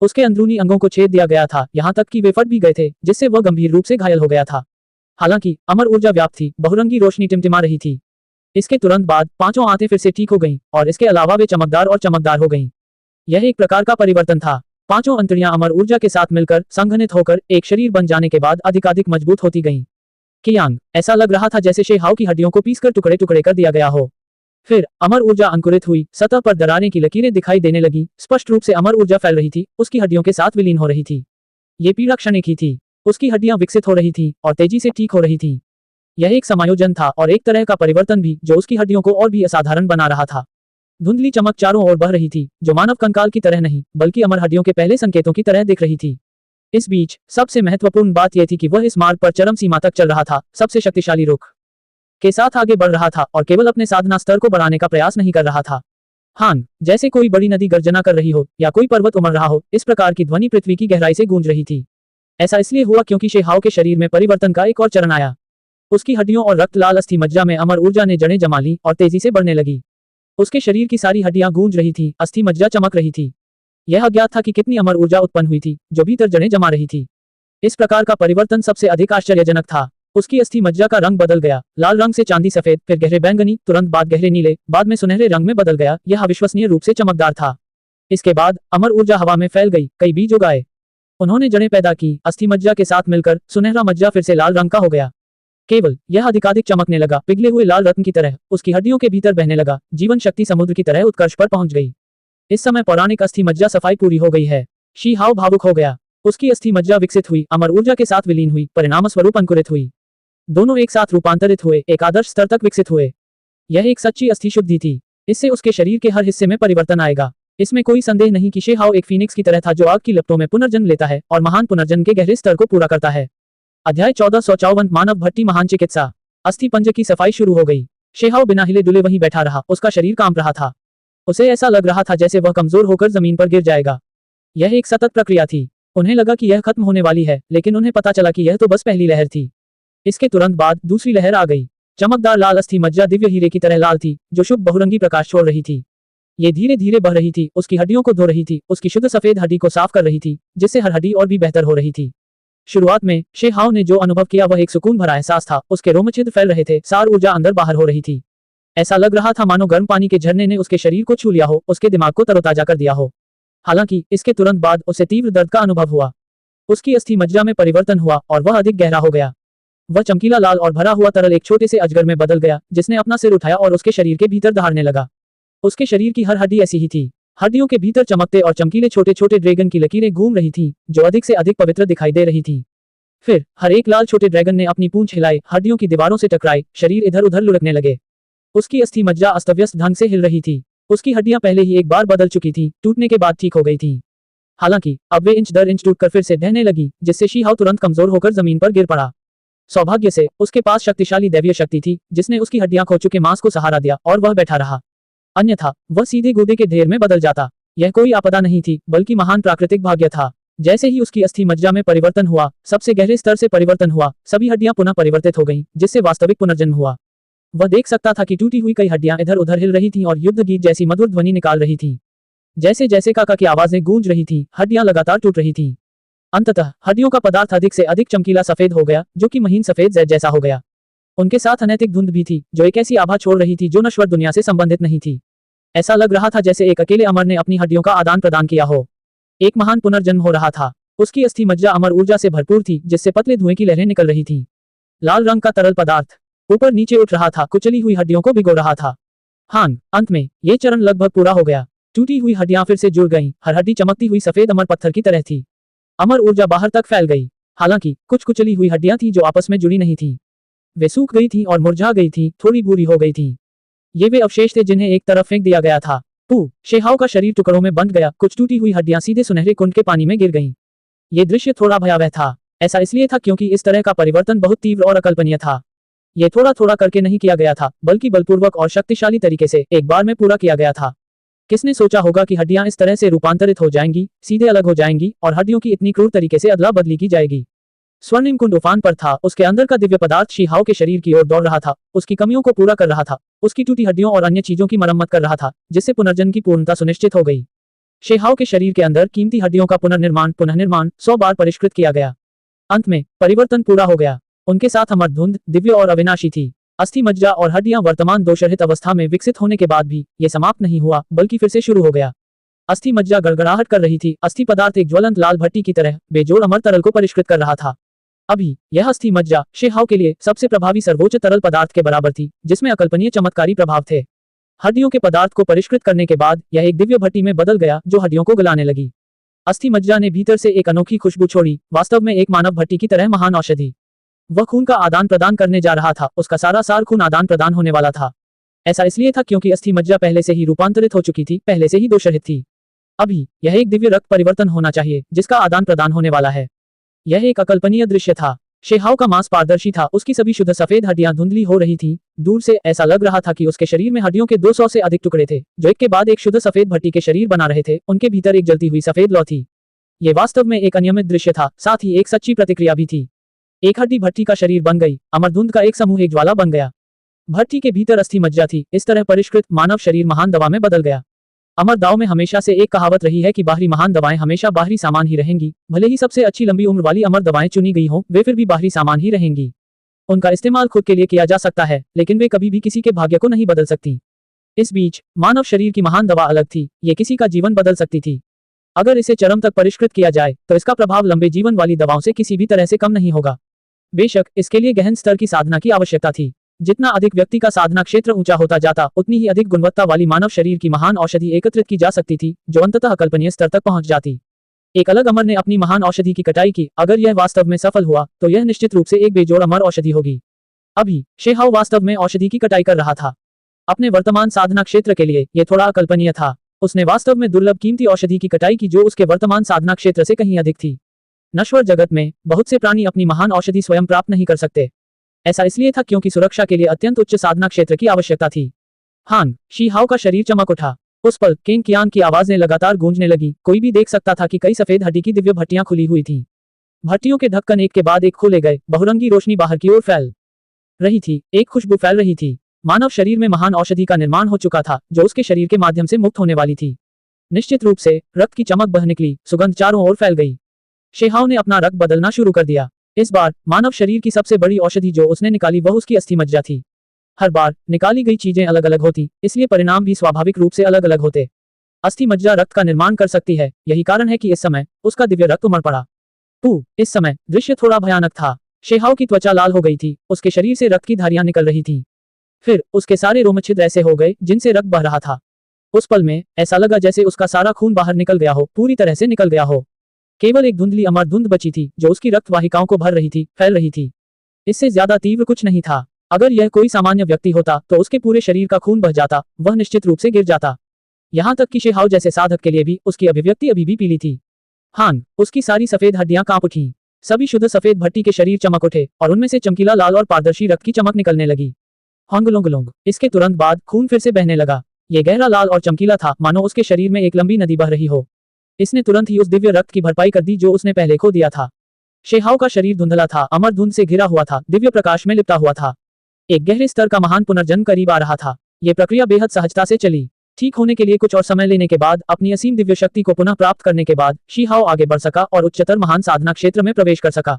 उसके अंदरूनी अंगों को छेद दिया गया था, यहाँ तक कि वे फट भी गए थे, जिससे वह गंभीर रूप से घायल हो गया था। हालांकि अमर ऊर्जा व्याप्त थी, बहुरंगी रोशनी टिमटिमा रही थी। इसके तुरंत बाद 5 आंतें फिर से ठीक हो गईं और इसके अलावा वे चमकदार और चमकदार हो गईं। यह एक प्रकार का परिवर्तन था। 5 अंतड़ियां अमर ऊर्जा के साथ मिलकर संघनित होकर एक शरीर बन जाने के बाद अधिकाधिक मजबूत होती गईं। कियांग, ऐसा लग रहा था जैसे शेहाओ की हड्डियों को पीसकर टुकड़े टुकड़े कर दिया गया हो। फिर अमर ऊर्जा अंकुरित हुई, सतह पर दरारें की लकीरें दिखाई देने लगी, स्पष्ट रूप से अमर ऊर्जा फैल रही थी, उसकी हड्डियों के साथ विलीन हो रही थी। ये पीड़ा क्षणिक ही थी। उसकी हड्डियां विकसित हो रही थीं और तेजी से ठीक हो रही थीं। यह एक समायोजन था और एक तरह का परिवर्तन भी, जो उसकी हड्डियों को और भी असाधारण बना रहा था। धुंधली चमक चारों ओर बह रही थी, जो मानव कंकाल की तरह नहीं, बल्कि अमर हड्डियों के पहले संकेतों की तरह दिख रही थी। इस बीच सबसे महत्वपूर्ण बात यह थी कि वह इस मार्ग पर चरम सीमा तक चल रहा था, सबसे शक्तिशाली रुख के साथ आगे बढ़ रहा था और केवल अपने साधना स्तर को बढ़ाने का प्रयास नहीं कर रहा था। हान, जैसे कोई बड़ी नदी गर्जना कर रही हो या कोई पर्वत उमड़ रहा हो, इस प्रकार की ध्वनि पृथ्वी की गहराई से गूंज रही थी। ऐसा इसलिए हुआ क्योंकि शेहाओ के शरीर में परिवर्तन का एक और चरण आया। उसकी हड्डियों और रक्त लाल अस्थि मज्जा में अमर ऊर्जा ने जड़ें जमा ली और तेजी से बढ़ने लगी। उसके शरीर की सारी हड्डियां गूंज रही थी, अस्थि मज्जा चमक रही थी। यह अज्ञात था कि कितनी अमर ऊर्जा उत्पन्न हुई थी, जो भीतर जड़ें जमा रही थी। इस प्रकार का परिवर्तन सबसे अधिक आश्चर्यजनक था। उसकी अस्थि मज्जा का रंग बदल गया, लाल रंग से चांदी सफेद, फिर गहरे बैंगनी, तुरंत बाद गहरे नीले, बाद में सुनहरे रंग में बदल गया। यह अविश्वसनीय रूप से चमकदार था। इसके बाद अमर ऊर्जा हवा में फैल गई, कई बीज उगाए। उन्होंने जड़ें पैदा की, अस्थि मज्जा के साथ मिलकर सुनहरा मज्जा फिर से लाल रंग का हो गया। केवल यह अधिकाधिक चमकने लगा, पिघले हुए लाल रत्न की तरह। उसकी हड्डियों के भीतर बहने लगा, जीवन शक्ति समुद्र की तरह उत्कर्ष पर पहुंच गई। इस समय पौराणिक अस्थि मज्जा सफाई पूरी हो गई है। शेहाओ भावुक हो गया। उसकी अस्थि मज्जा विकसित हुई, अमर ऊर्जा के साथ विलीन हुई, परिणाम स्वरूप अंकुरित हुई। दोनों एक साथ रूपांतरित हुए, एक आदर्श स्तर तक विकसित हुए। यह एक सच्ची अस्थि शुद्धि थी। इससे उसके शरीर के हर हिस्से में परिवर्तन आएगा। इसमें कोई संदेह नहीं कि शेहाओ एक फीनिक्स की तरह था, जो आग की लपटों में पुनर्जन्म लेता है और महान पुनर्जन्म के गहरे स्तर को पूरा करता है। अध्याय 1454 मानव भट्टी महान चिकित्सा। अस्थि पंजर की सफाई शुरू हो गई। शेहाओ बिना हिले डुले वहीं बैठा रहा, उसका शरीर कांप रहा था। उसे ऐसा लग रहा था जैसे वह कमजोर होकर जमीन पर गिर जाएगा। यह एक सतत प्रक्रिया थी। उन्हें लगा कि यह खत्म होने वाली है, लेकिन उन्हें पता चला कि यह तो बस पहली लहर थी। इसके तुरंत बाद दूसरी लहर आ गई। चमकदार लाल अस्थि मज्जा दिव्य हीरे की तरह लाल थी, जो शुभ बहुरंगी प्रकाश छोड़ रही थी। ये धीरे धीरे बह रही थी, उसकी हड्डियों को धो रही थी, उसकी शुद्ध सफेद हड्डी को साफ कर रही थी, जिससे हर हड्डी और भी बेहतर हो रही थी। शुरुआत में शेहाओ ने जो अनुभव किया वह एक सुकून भरा एहसास था। उसके रोमछिद्र फैल रहे थे, सार ऊर्जा अंदर बाहर हो रही थी। ऐसा लग रहा था मानो गर्म पानी के झरने ने उसके शरीर को छू लिया हो, उसके दिमाग को तरोताजा कर दिया हो। हालांकि इसके तुरंत बाद उसे तीव्र दर्द का अनुभव हुआ। उसकी अस्थि मज्जा में परिवर्तन हुआ और वह अधिक गहरा हो गया। वह चमकीला लाल और भरा हुआ तरल एक छोटे से अजगर में बदल गया, जिसने अपना सिर उठाया और उसके शरीर के भीतर दहाड़ने लगा। उसके शरीर की हर हड्डी ऐसी ही थी। हड्डियों के भीतर चमकते और चमकीले छोटे छोटे ड्रैगन की लकीरें घूम रही थीं, जो अधिक से अधिक पवित्र दिखाई दे रही थीं। फिर हर एक लाल छोटे ड्रैगन ने अपनी पूंछ हिलाई, हड्डियों की दीवारों से टकराई, शरीर इधर उधर लुढ़कने लगे। उसकी अस्थि मज्जा अस्तव्यस्त ढंग से हिल रही थी। उसकी हड्डियां पहले ही एक बार बदल चुकी थीं, टूटने के बाद ठीक हो गई थीं। हालांकि अब वे इंच दर इंच टूटकर फिर से ढहने लगी, जिससे शेहाओ तुरंत कमजोर होकर जमीन पर गिर पड़ा। सौभाग्य से उसके पास शक्तिशाली दैवीय शक्ति थी, जिसने उसकी हड्डियां खो चुके मांस को सहारा दिया और वह बैठा रहा। अन्यथा वह सीधे गूदे के ढेर में बदल जाता। यह कोई आपदा नहीं थी, बल्कि महान प्राकृतिक भाग्य था। जैसे ही उसकी अस्थि मज्जा में परिवर्तन हुआ, सबसे गहरे स्तर से परिवर्तन हुआ, सभी हड्डियां पुनः परिवर्तित हो गईं, जिससे वास्तविक पुनर्जन्म हुआ। वह देख सकता था कि टूटी हुई कई हड्डियां इधर उधर हिल रही थीं और युद्ध गीत जैसी मधुर ध्वनि निकाल रही थीं। जैसे जैसे काका की आवाजें गूंज रही थीं, हड्डियां लगातार टूट रही थीं। अंततः हड्डियों का पदार्थ अधिक से अधिक चमकीला सफेद हो गया, जो कि महीन सफेद जैद जैसा हो गया। उनके साथ अनैतिक धुंध भी थी, जो एक ऐसी आभा छोड़ रही थी जो नश्वर दुनिया से संबंधित नहीं थी। ऐसा लग रहा था जैसे एक अकेले अमर ने अपनी हड्डियों का आदान प्रदान किया हो। एक महान पुनर्जन्म हो रहा था। उसकी अस्थि मज्जा अमर ऊर्जा से भरपूर थी, जिससे पतले धुएं की लहरें निकल रही थीं। लाल रंग का तरल पदार्थ ऊपर नीचे उठ रहा था, कुचली हुई हड्डियों को भिगो रहा था। हान, अंत में ये चरण लगभग पूरा हो गया। टूटी हुई हड्डियां फिर से जुड़ गईं, हर हड्डी चमकती हुई सफेद अमर पत्थर की तरह थी। अमर ऊर्जा बाहर तक फैल गई। हालांकि कुछ कुचली हुई हड्डियां थीं जो आपस में जुड़ी नहीं थीं। वे सूख गई थीं और मुरझा गई थीं, थोड़ी भूरी हो गई थीं। ये वे अवशेष थे जिन्हें एक तरफ फेंक दिया गया था। शेहाव का शरीर टुकड़ों में बंध गया, कुछ टूटी हुई हड्डियां सीधे सुनहरे कुंड के पानी में गिर गईं। ये दृश्य थोड़ा भयावह था। ऐसा इसलिए था क्योंकि इस तरह का परिवर्तन बहुत तीव्र और अकल्पनीय था। ये थोड़ा थोड़ा करके नहीं किया गया था, बल्कि बलपूर्वक और शक्तिशाली तरीके से एक बार में पूरा किया गया था। किसने सोचा होगा कि हड्डियां इस तरह से रूपांतरित हो जाएंगी, सीधे अलग हो जाएंगी और हड्डियों की इतनी क्रूर तरीके से अदला बदली की जाएगी। स्वर्णिम कुंड उफान पर था, उसके अंदर का दिव्य पदार्थ शीहाव के शरीर की ओर दौड़ रहा था, उसकी कमियों को पूरा कर रहा था, उसकी टूटी हड्डियों और अन्य चीजों की मरम्मत कर रहा था, जिससे पुनर्जन्म की पूर्णता सुनिश्चित हो गई। शेहाव के शरीर के अंदर कीमती हड्डियों का पुनर्निर्माण 100 बार परिष्कृत किया गया। अंत में परिवर्तन पूरा हो गया। उनके साथ अमर धुंध दिव्य और अविनाशी थी। अस्थि मज्जा और हड्डियां वर्तमान दोषरहित अवस्था में विकसित होने के बाद भी ये समाप्त नहीं हुआ, बल्कि फिर से शुरू हो गया। अस्थि मज्जा गड़गड़ाहट कर रही थी, अस्थि पदार्थ एक ज्वलंत लाल भट्टी की तरह बेजोड़ अमर तरल को परिष्कृत कर रहा था। अभी यह अस्थि मज्जा शेहाव के लिए सबसे प्रभावी सर्वोच्च तरल पदार्थ के बराबर थी, जिसमें अकल्पनीय चमत्कारी प्रभाव थे। हड्डियों के पदार्थ को परिष्कृत करने के बाद यह एक दिव्य भट्टी में बदल गया, जो हड्डियों को गलाने लगी। अस्थि मज्जा ने भीतर से एक अनोखी खुशबू छोड़ी, वास्तव में एक मानव भट्टी की तरह महान औषधि। वह खून का आदान प्रदान करने जा रहा था, उसका सारा सार खून आदान प्रदान होने वाला था। ऐसा इसलिए था क्योंकि अस्थि मज्जा पहले से ही रूपांतरित हो चुकी थी, पहले से ही दोषरहित थी। अभी यह एक दिव्य रक्त परिवर्तन होना चाहिए, जिसका आदान प्रदान होने वाला है। यह एक अकल्पनीय दृश्य था। शेहाव का मांस पारदर्शी था, उसकी सभी शुद्ध सफेद हड्डियां धुंधली हो रही थीं। दूर से ऐसा लग रहा था कि उसके शरीर में हड्डियों के 200 से अधिक टुकड़े थे, जो एक के बाद एक शुद्ध सफेद भट्टी के शरीर बना रहे थे। उनके भीतर एक जलती हुई सफेद लौ थी। ये वास्तव में एक अनियमित दृश्य था, साथ ही एक सच्ची प्रतिक्रिया भी थी। एक हड्डी भट्टी का शरीर बन गई, अमरधुंध का एक समूह एक ज्वाला बन गया। भट्टी के भीतर अस्थि मज्जा थी। इस तरह परिष्कृत मानव शरीर महान दवा में बदल गया। अमर दाव में हमेशा से एक कहावत रही है कि बाहरी महान दवाएं हमेशा बाहरी सामान ही रहेंगी। भले ही सबसे अच्छी लंबी उम्र वाली अमर दवाएं चुनी गई हों, वे फिर भी बाहरी सामान ही रहेंगी। उनका इस्तेमाल खुद के लिए किया जा सकता है, लेकिन वे कभी भी किसी के भाग्य को नहीं बदल सकती। इस बीच मानव शरीर की महान दवा अलग थी, ये किसी का जीवन बदल सकती थी। अगर इसे चरम तक परिष्कृत किया जाए तो इसका प्रभाव लंबे जीवन वाली दवाओं से किसी भी तरह से कम नहीं होगा। बेशक इसके लिए गहन स्तर की साधना की आवश्यकता थी। जितना अधिक व्यक्ति का साधना क्षेत्र ऊंचा होता जाता, उतनी ही अधिक गुणवत्ता वाली मानव शरीर की महान औषधि एकत्रित की जा सकती थी, जो अंततः अकल्पनीय स्तर तक पहुंच जाती। एक अलग अमर ने अपनी महान औषधि की कटाई की। अगर यह वास्तव में सफल हुआ तो यह निश्चित रूप से एक बेजोड़ अमर औषधि होगी। अभी शेहाव वास्तव में औषधि की कटाई कर रहा था। अपने वर्तमान साधना क्षेत्र के लिए यह थोड़ा अकल्पनीय था। उसने वास्तव में दुर्लभ कीमती औषधि की कटाई की, जो उसके वर्तमान साधना क्षेत्र से कहीं अधिक थी। नश्वर जगत में बहुत से प्राणी अपनी महान औषधि स्वयं प्राप्त नहीं कर सकते। ऐसा इसलिए था क्योंकि सुरक्षा के लिए अत्यंत उच्च साधना क्षेत्र की आवश्यकता थी। हान शीहाव का शरीर चमक उठा। उस पल केंग कियांग की आवाजें लगातार गूंजने लगी। कोई भी देख सकता था कि कई सफेद हड्डी की दिव्य भट्टियां खुली हुई थीं। भट्टियों के ढक्कन एक के बाद एक खोले गए। बहुरंगी रोशनी बाहर की ओर फैल रही थी, एक खुशबू फैल रही थी। मानव शरीर में महान औषधि का निर्माण हो चुका था, जो उसके शरीर के माध्यम से मुक्त होने वाली थी। निश्चित रूप से रक्त की चमक बह निकली, सुगंध चारों ओर फैल गई। शेहाव ने अपना रक्त बदलना शुरू कर दिया। इस बार मानव शरीर की सबसे बड़ी औषधि जो उसने निकाली वह उसकी अस्थि मज्जा थी। हर बार निकाली गई चीजें अलग अलग होती, इसलिए परिणाम भी स्वाभाविक रूप से अलग अलग होते। अस्थि मज्जा रक्त का निर्माण कर सकती है, यही कारण है कि इस समय उसका दिव्य रक्त उमड़ पड़ा। इस समय दृश्य थोड़ा भयानक था। शेहाव की त्वचा लाल हो गई थी, उसके शरीर से रक्त की धारियां निकल रही थीं। फिर उसके सारे रोमछिद्र ऐसे हो गए जिनसे रक्त बह रहा था। उस पल में ऐसा लगा जैसे उसका सारा खून बाहर निकल गया हो, पूरी तरह से निकल गया हो। केवल एक धुंधली अमर धुंध बची थी, जो उसकी रक्त वाहिकाओं को भर रही थी, फैल रही थी। इससे ज्यादा तीव्र कुछ नहीं था। अगर यह कोई सामान्य व्यक्ति होता तो उसके पूरे शरीर का खून बह जाता, वह निश्चित रूप से गिर जाता। यहाँ तक कि शेहाव जैसे साधक के लिए भी उसकी अभिव्यक्ति अभी भी पीली थी। हान उसकी सारी सफेद हड्डियां कांप उठीं। सभी शुद्ध सफेद भट्टी के शरीर चमक उठे और उनमें से चमकीला लाल और पारदर्शी रक्त की चमक निकलने लगी। होंगलोंगलोंग। इसके तुरंत बाद खून फिर से बहने लगा। यह गहरा लाल और चमकीला था, मानो उसके शरीर में एक लंबी नदी बह रही हो। इसने तुरंत ही उस दिव्य रक्त की भरपाई कर दी जो उसने पहले खो दिया था। शेहाओ का शरीर धुंधला था, अमर धुंध से घिरा हुआ था, दिव्य प्रकाश में लिपटा हुआ था। एक गहरे स्तर का महान पुनर्जन्म करीब आ रहा था। ये प्रक्रिया बेहद सहजता से चली। ठीक होने के लिए कुछ और समय लेने के बाद, अपनी असीम दिव्य शक्ति को पुनः प्राप्त करने के बाद, शी हाओ आगे बढ़ सका और उच्चतर महान साधना क्षेत्र में प्रवेश कर सका।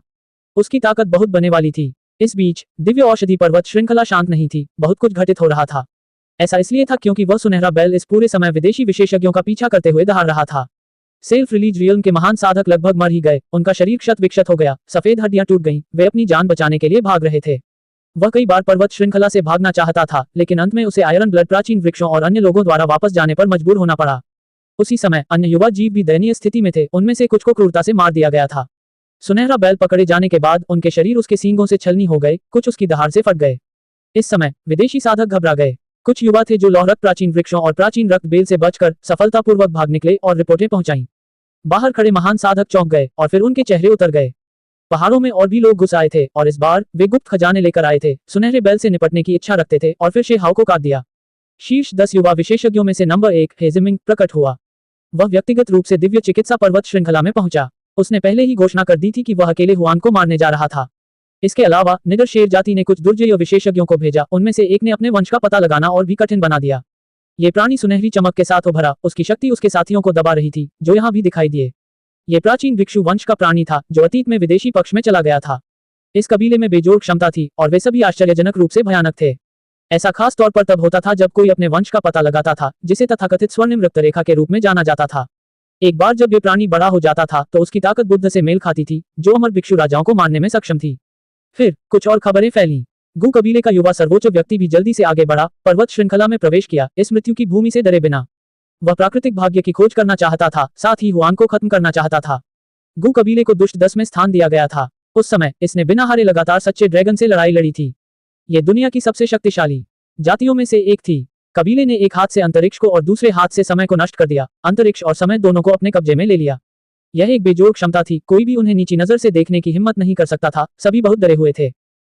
उसकी ताकत बहुत बनने वाली थी। इस बीच दिव्य औषधि पर्वत श्रृंखला शांत नहीं थी, बहुत कुछ घटित हो रहा था। ऐसा इसलिए था क्योंकि वह सुनहरा बैल इस पूरे समय विदेशी विशेषज्ञों का पीछा करते हुए दहाड़ रहा था। सेल्फ रिलीज रियल्म के महान साधक लगभग मर ही गए, उनका शरीर क्षत विक्षत हो गया, सफेद हड्डियां टूट गईं, वे अपनी जान बचाने के लिए भाग रहे थे। वह कई बार पर्वत श्रृंखला से भागना चाहता था, लेकिन अंत में उसे आयरन ब्लड प्राचीन वृक्षों और अन्य लोगों द्वारा वापस जाने पर मजबूर होना पड़ा। उसी समय अन्य युवा जीव भी दयनीय स्थिति में थे, उनमें से कुछ को क्रूरता से मार दिया गया था। सुनहरा बैल पकड़े जाने के बाद उनके शरीर उसके सींगों से छलनी हो गए, कुछ उसकी दहाड़ से फट गए। इस समय विदेशी साधक घबरा गए। कुछ युवा थे जो लौहरक प्राचीन वृक्षों और प्राचीन रक्त बेल से बचकर सफलतापूर्वक भाग निकले और रिपोर्टें पहुंचाईं। बाहर खड़े महान साधक चौंक गए और फिर उनके चेहरे उतर गए। पहाड़ों में और भी लोग घुस आए थे और इस बार वे गुप्त खजाने लेकर आए थे, सुनहरे बैल से निपटने की इच्छा रखते थे और फिर शेहाओ को काट दिया। शीर्ष 10 युवा विशेषज्ञों में से नंबर 1 हेजिमिंग प्रकट हुआ। वह व्यक्तिगत रूप से दिव्य चिकित्सा पर्वत श्रृंखला में पहुंचा। उसने पहले ही घोषणा कर दी थी कि वह अकेले हुआन को मारने जा रहा था। इसके अलावा निडर शेर जाति ने कुछ दुर्जय विशेषज्ञों को भेजा, उनमें से एक ने अपने वंश का पता लगाना और भी कठिन बना दिया। ये प्राणी सुनहरी चमक के साथ उभरा, उसकी शक्ति उसके साथियों को दबा रही थी, जो यहाँ भी दिखाई दिए। ये प्राचीन भिक्षु वंश का प्राणी था, जो अतीत में विदेशी पक्ष में चला गया था। इस कबीले में बेजोड़ क्षमता थी और वे सभी आश्चर्यजनक रूप से भयानक थे। ऐसा खास तौर पर तब होता था जब कोई अपने वंश का पता लगाता था, जिसे तथाकथित स्वर्णिम रक्तरेखा के रूप में जाना जाता था। एक बार जब ये प्राणी बड़ा हो जाता था तो उसकी ताकत बुद्ध से मेल खाती थी, जो अमर भिक्षु राजाओं को मारने में सक्षम थी। फिर कुछ और खबरें फैलीं। गु कबीले का युवा सर्वोच्च व्यक्ति भी जल्दी से आगे बढ़ा, पर्वत श्रृंखला में प्रवेश किया, इस मृत्यु की भूमि से डरे बिना। वह प्राकृतिक भाग्य की खोज करना चाहता था, साथ ही हुआन को खत्म करना चाहता था। गु कबीले को दुष्ट 10 में स्थान दिया गया था। उस समय इसने बिना हारे लगातार सच्चे ड्रैगन से लड़ाई लड़ी थी। यह दुनिया की सबसे शक्तिशाली जातियों में से एक थी। कबीले ने एक हाथ से अंतरिक्ष को और दूसरे हाथ से समय को नष्ट कर दिया, अंतरिक्ष और समय दोनों को अपने कब्जे में ले लिया। यह एक बेजोड़ क्षमता थी, कोई भी उन्हें नीची नजर से देखने की हिम्मत नहीं कर सकता था, सभी बहुत डरे हुए थे।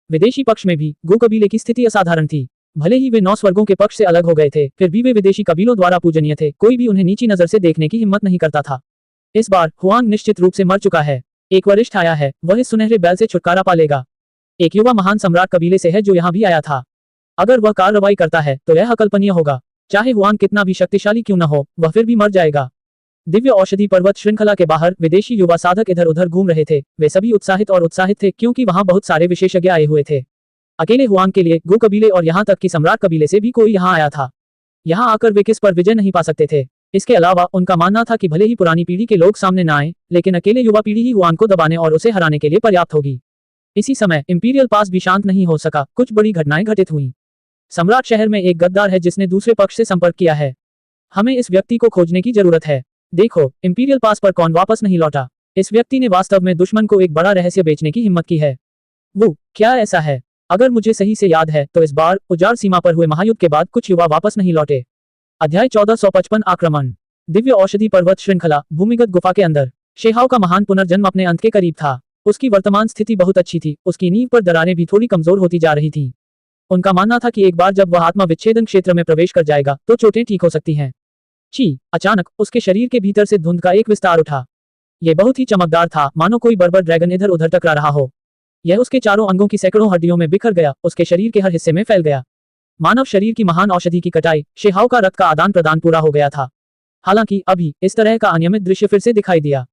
विदेशी पक्ष में भी गु कबीले की स्थिति असाधारण थी। भले ही वे 9 स्वर्गों के पक्ष से अलग हो गए थे, फिर भी वे विदेशी कबीलों द्वारा पूजनीय थे, कोई भी उन्हें नीची नजर से देखने की हिम्मत नहीं करता था। इस बार हुआंग निश्चित रूप से मर चुका है। एक वरिष्ठ आया है, वह इस सुनहरे बैल से छुटकारा पालेगा। एक युवा महान सम्राट कबीले से है जो यहाँ भी आया था। अगर वह कार्रवाई करता है तो यह अकल्पनीय होगा। चाहे हुआंग कितना भी शक्तिशाली क्यों न हो, वह फिर भी मर जाएगा। दिव्य औषधि पर्वत श्रृंखला के बाहर विदेशी युवा साधक इधर उधर घूम रहे थे। वे सभी उत्साहित थे क्योंकि वहां बहुत सारे विशेषज्ञ आए हुए थे। अकेले हुआंग के लिए गु कबीले और यहाँ तक कि सम्राट कबीले से भी कोई यहाँ आया था। यहाँ आकर वे किस पर विजय नहीं पा सकते थे। इसके अलावा उनका मानना था कि भले ही पुरानी पीढ़ी के लोग सामने न आए, लेकिन अकेले युवा पीढ़ी ही हुआंग को दबाने और उसे हराने के लिए पर्याप्त होगी। इसी समय इंपीरियल पास भी शांत नहीं हो सका, कुछ बड़ी घटनाएं घटित हुई। सम्राट शहर में एक गद्दार है जिसने दूसरे पक्ष से संपर्क किया है। हमें इस व्यक्ति को खोजने की जरूरत है। देखो, इंपीरियल पास पर कौन वापस नहीं लौटा। इस व्यक्ति ने वास्तव में दुश्मन को एक बड़ा रहस्य बेचने की हिम्मत की है। वो क्या ऐसा है? अगर मुझे सही से याद है तो इस बार उजाड़ सीमा पर हुए महायुद्ध के बाद कुछ युवा वापस नहीं लौटे। अध्याय 1455 आक्रमण। दिव्य औषधि पर्वत श्रृंखला भूमिगत गुफा के अंदर। शेहाओ का महान पुनर्जन्म अपने अंत के करीब था। उसकी वर्तमान स्थिति बहुत अच्छी थी, उसकी नींव पर दरारें भी थोड़ी कमजोर होती जा रही थीं। उनका मानना था कि एक बार जब वह आत्मा विच्छेदन क्षेत्र में प्रवेश कर जाएगा तो चोटें ठीक हो सकती हैं। अचानक उसके शरीर के भीतर से धुंध का एक विस्तार उठा। यह बहुत ही चमकदार था, मानो कोई बर्बर ड्रैगन इधर उधर टकरा रहा हो। यह उसके चारों अंगों की सैकड़ों हड्डियों में बिखर गया, उसके शरीर के हर हिस्से में फैल गया। मानव शरीर की महान औषधि की कटाई, शेहाओ का रक्त का आदान प्रदान पूरा हो गया था। हालांकि अभी इस तरह का अनियमित दृश्य फिर से दिखाई दिया।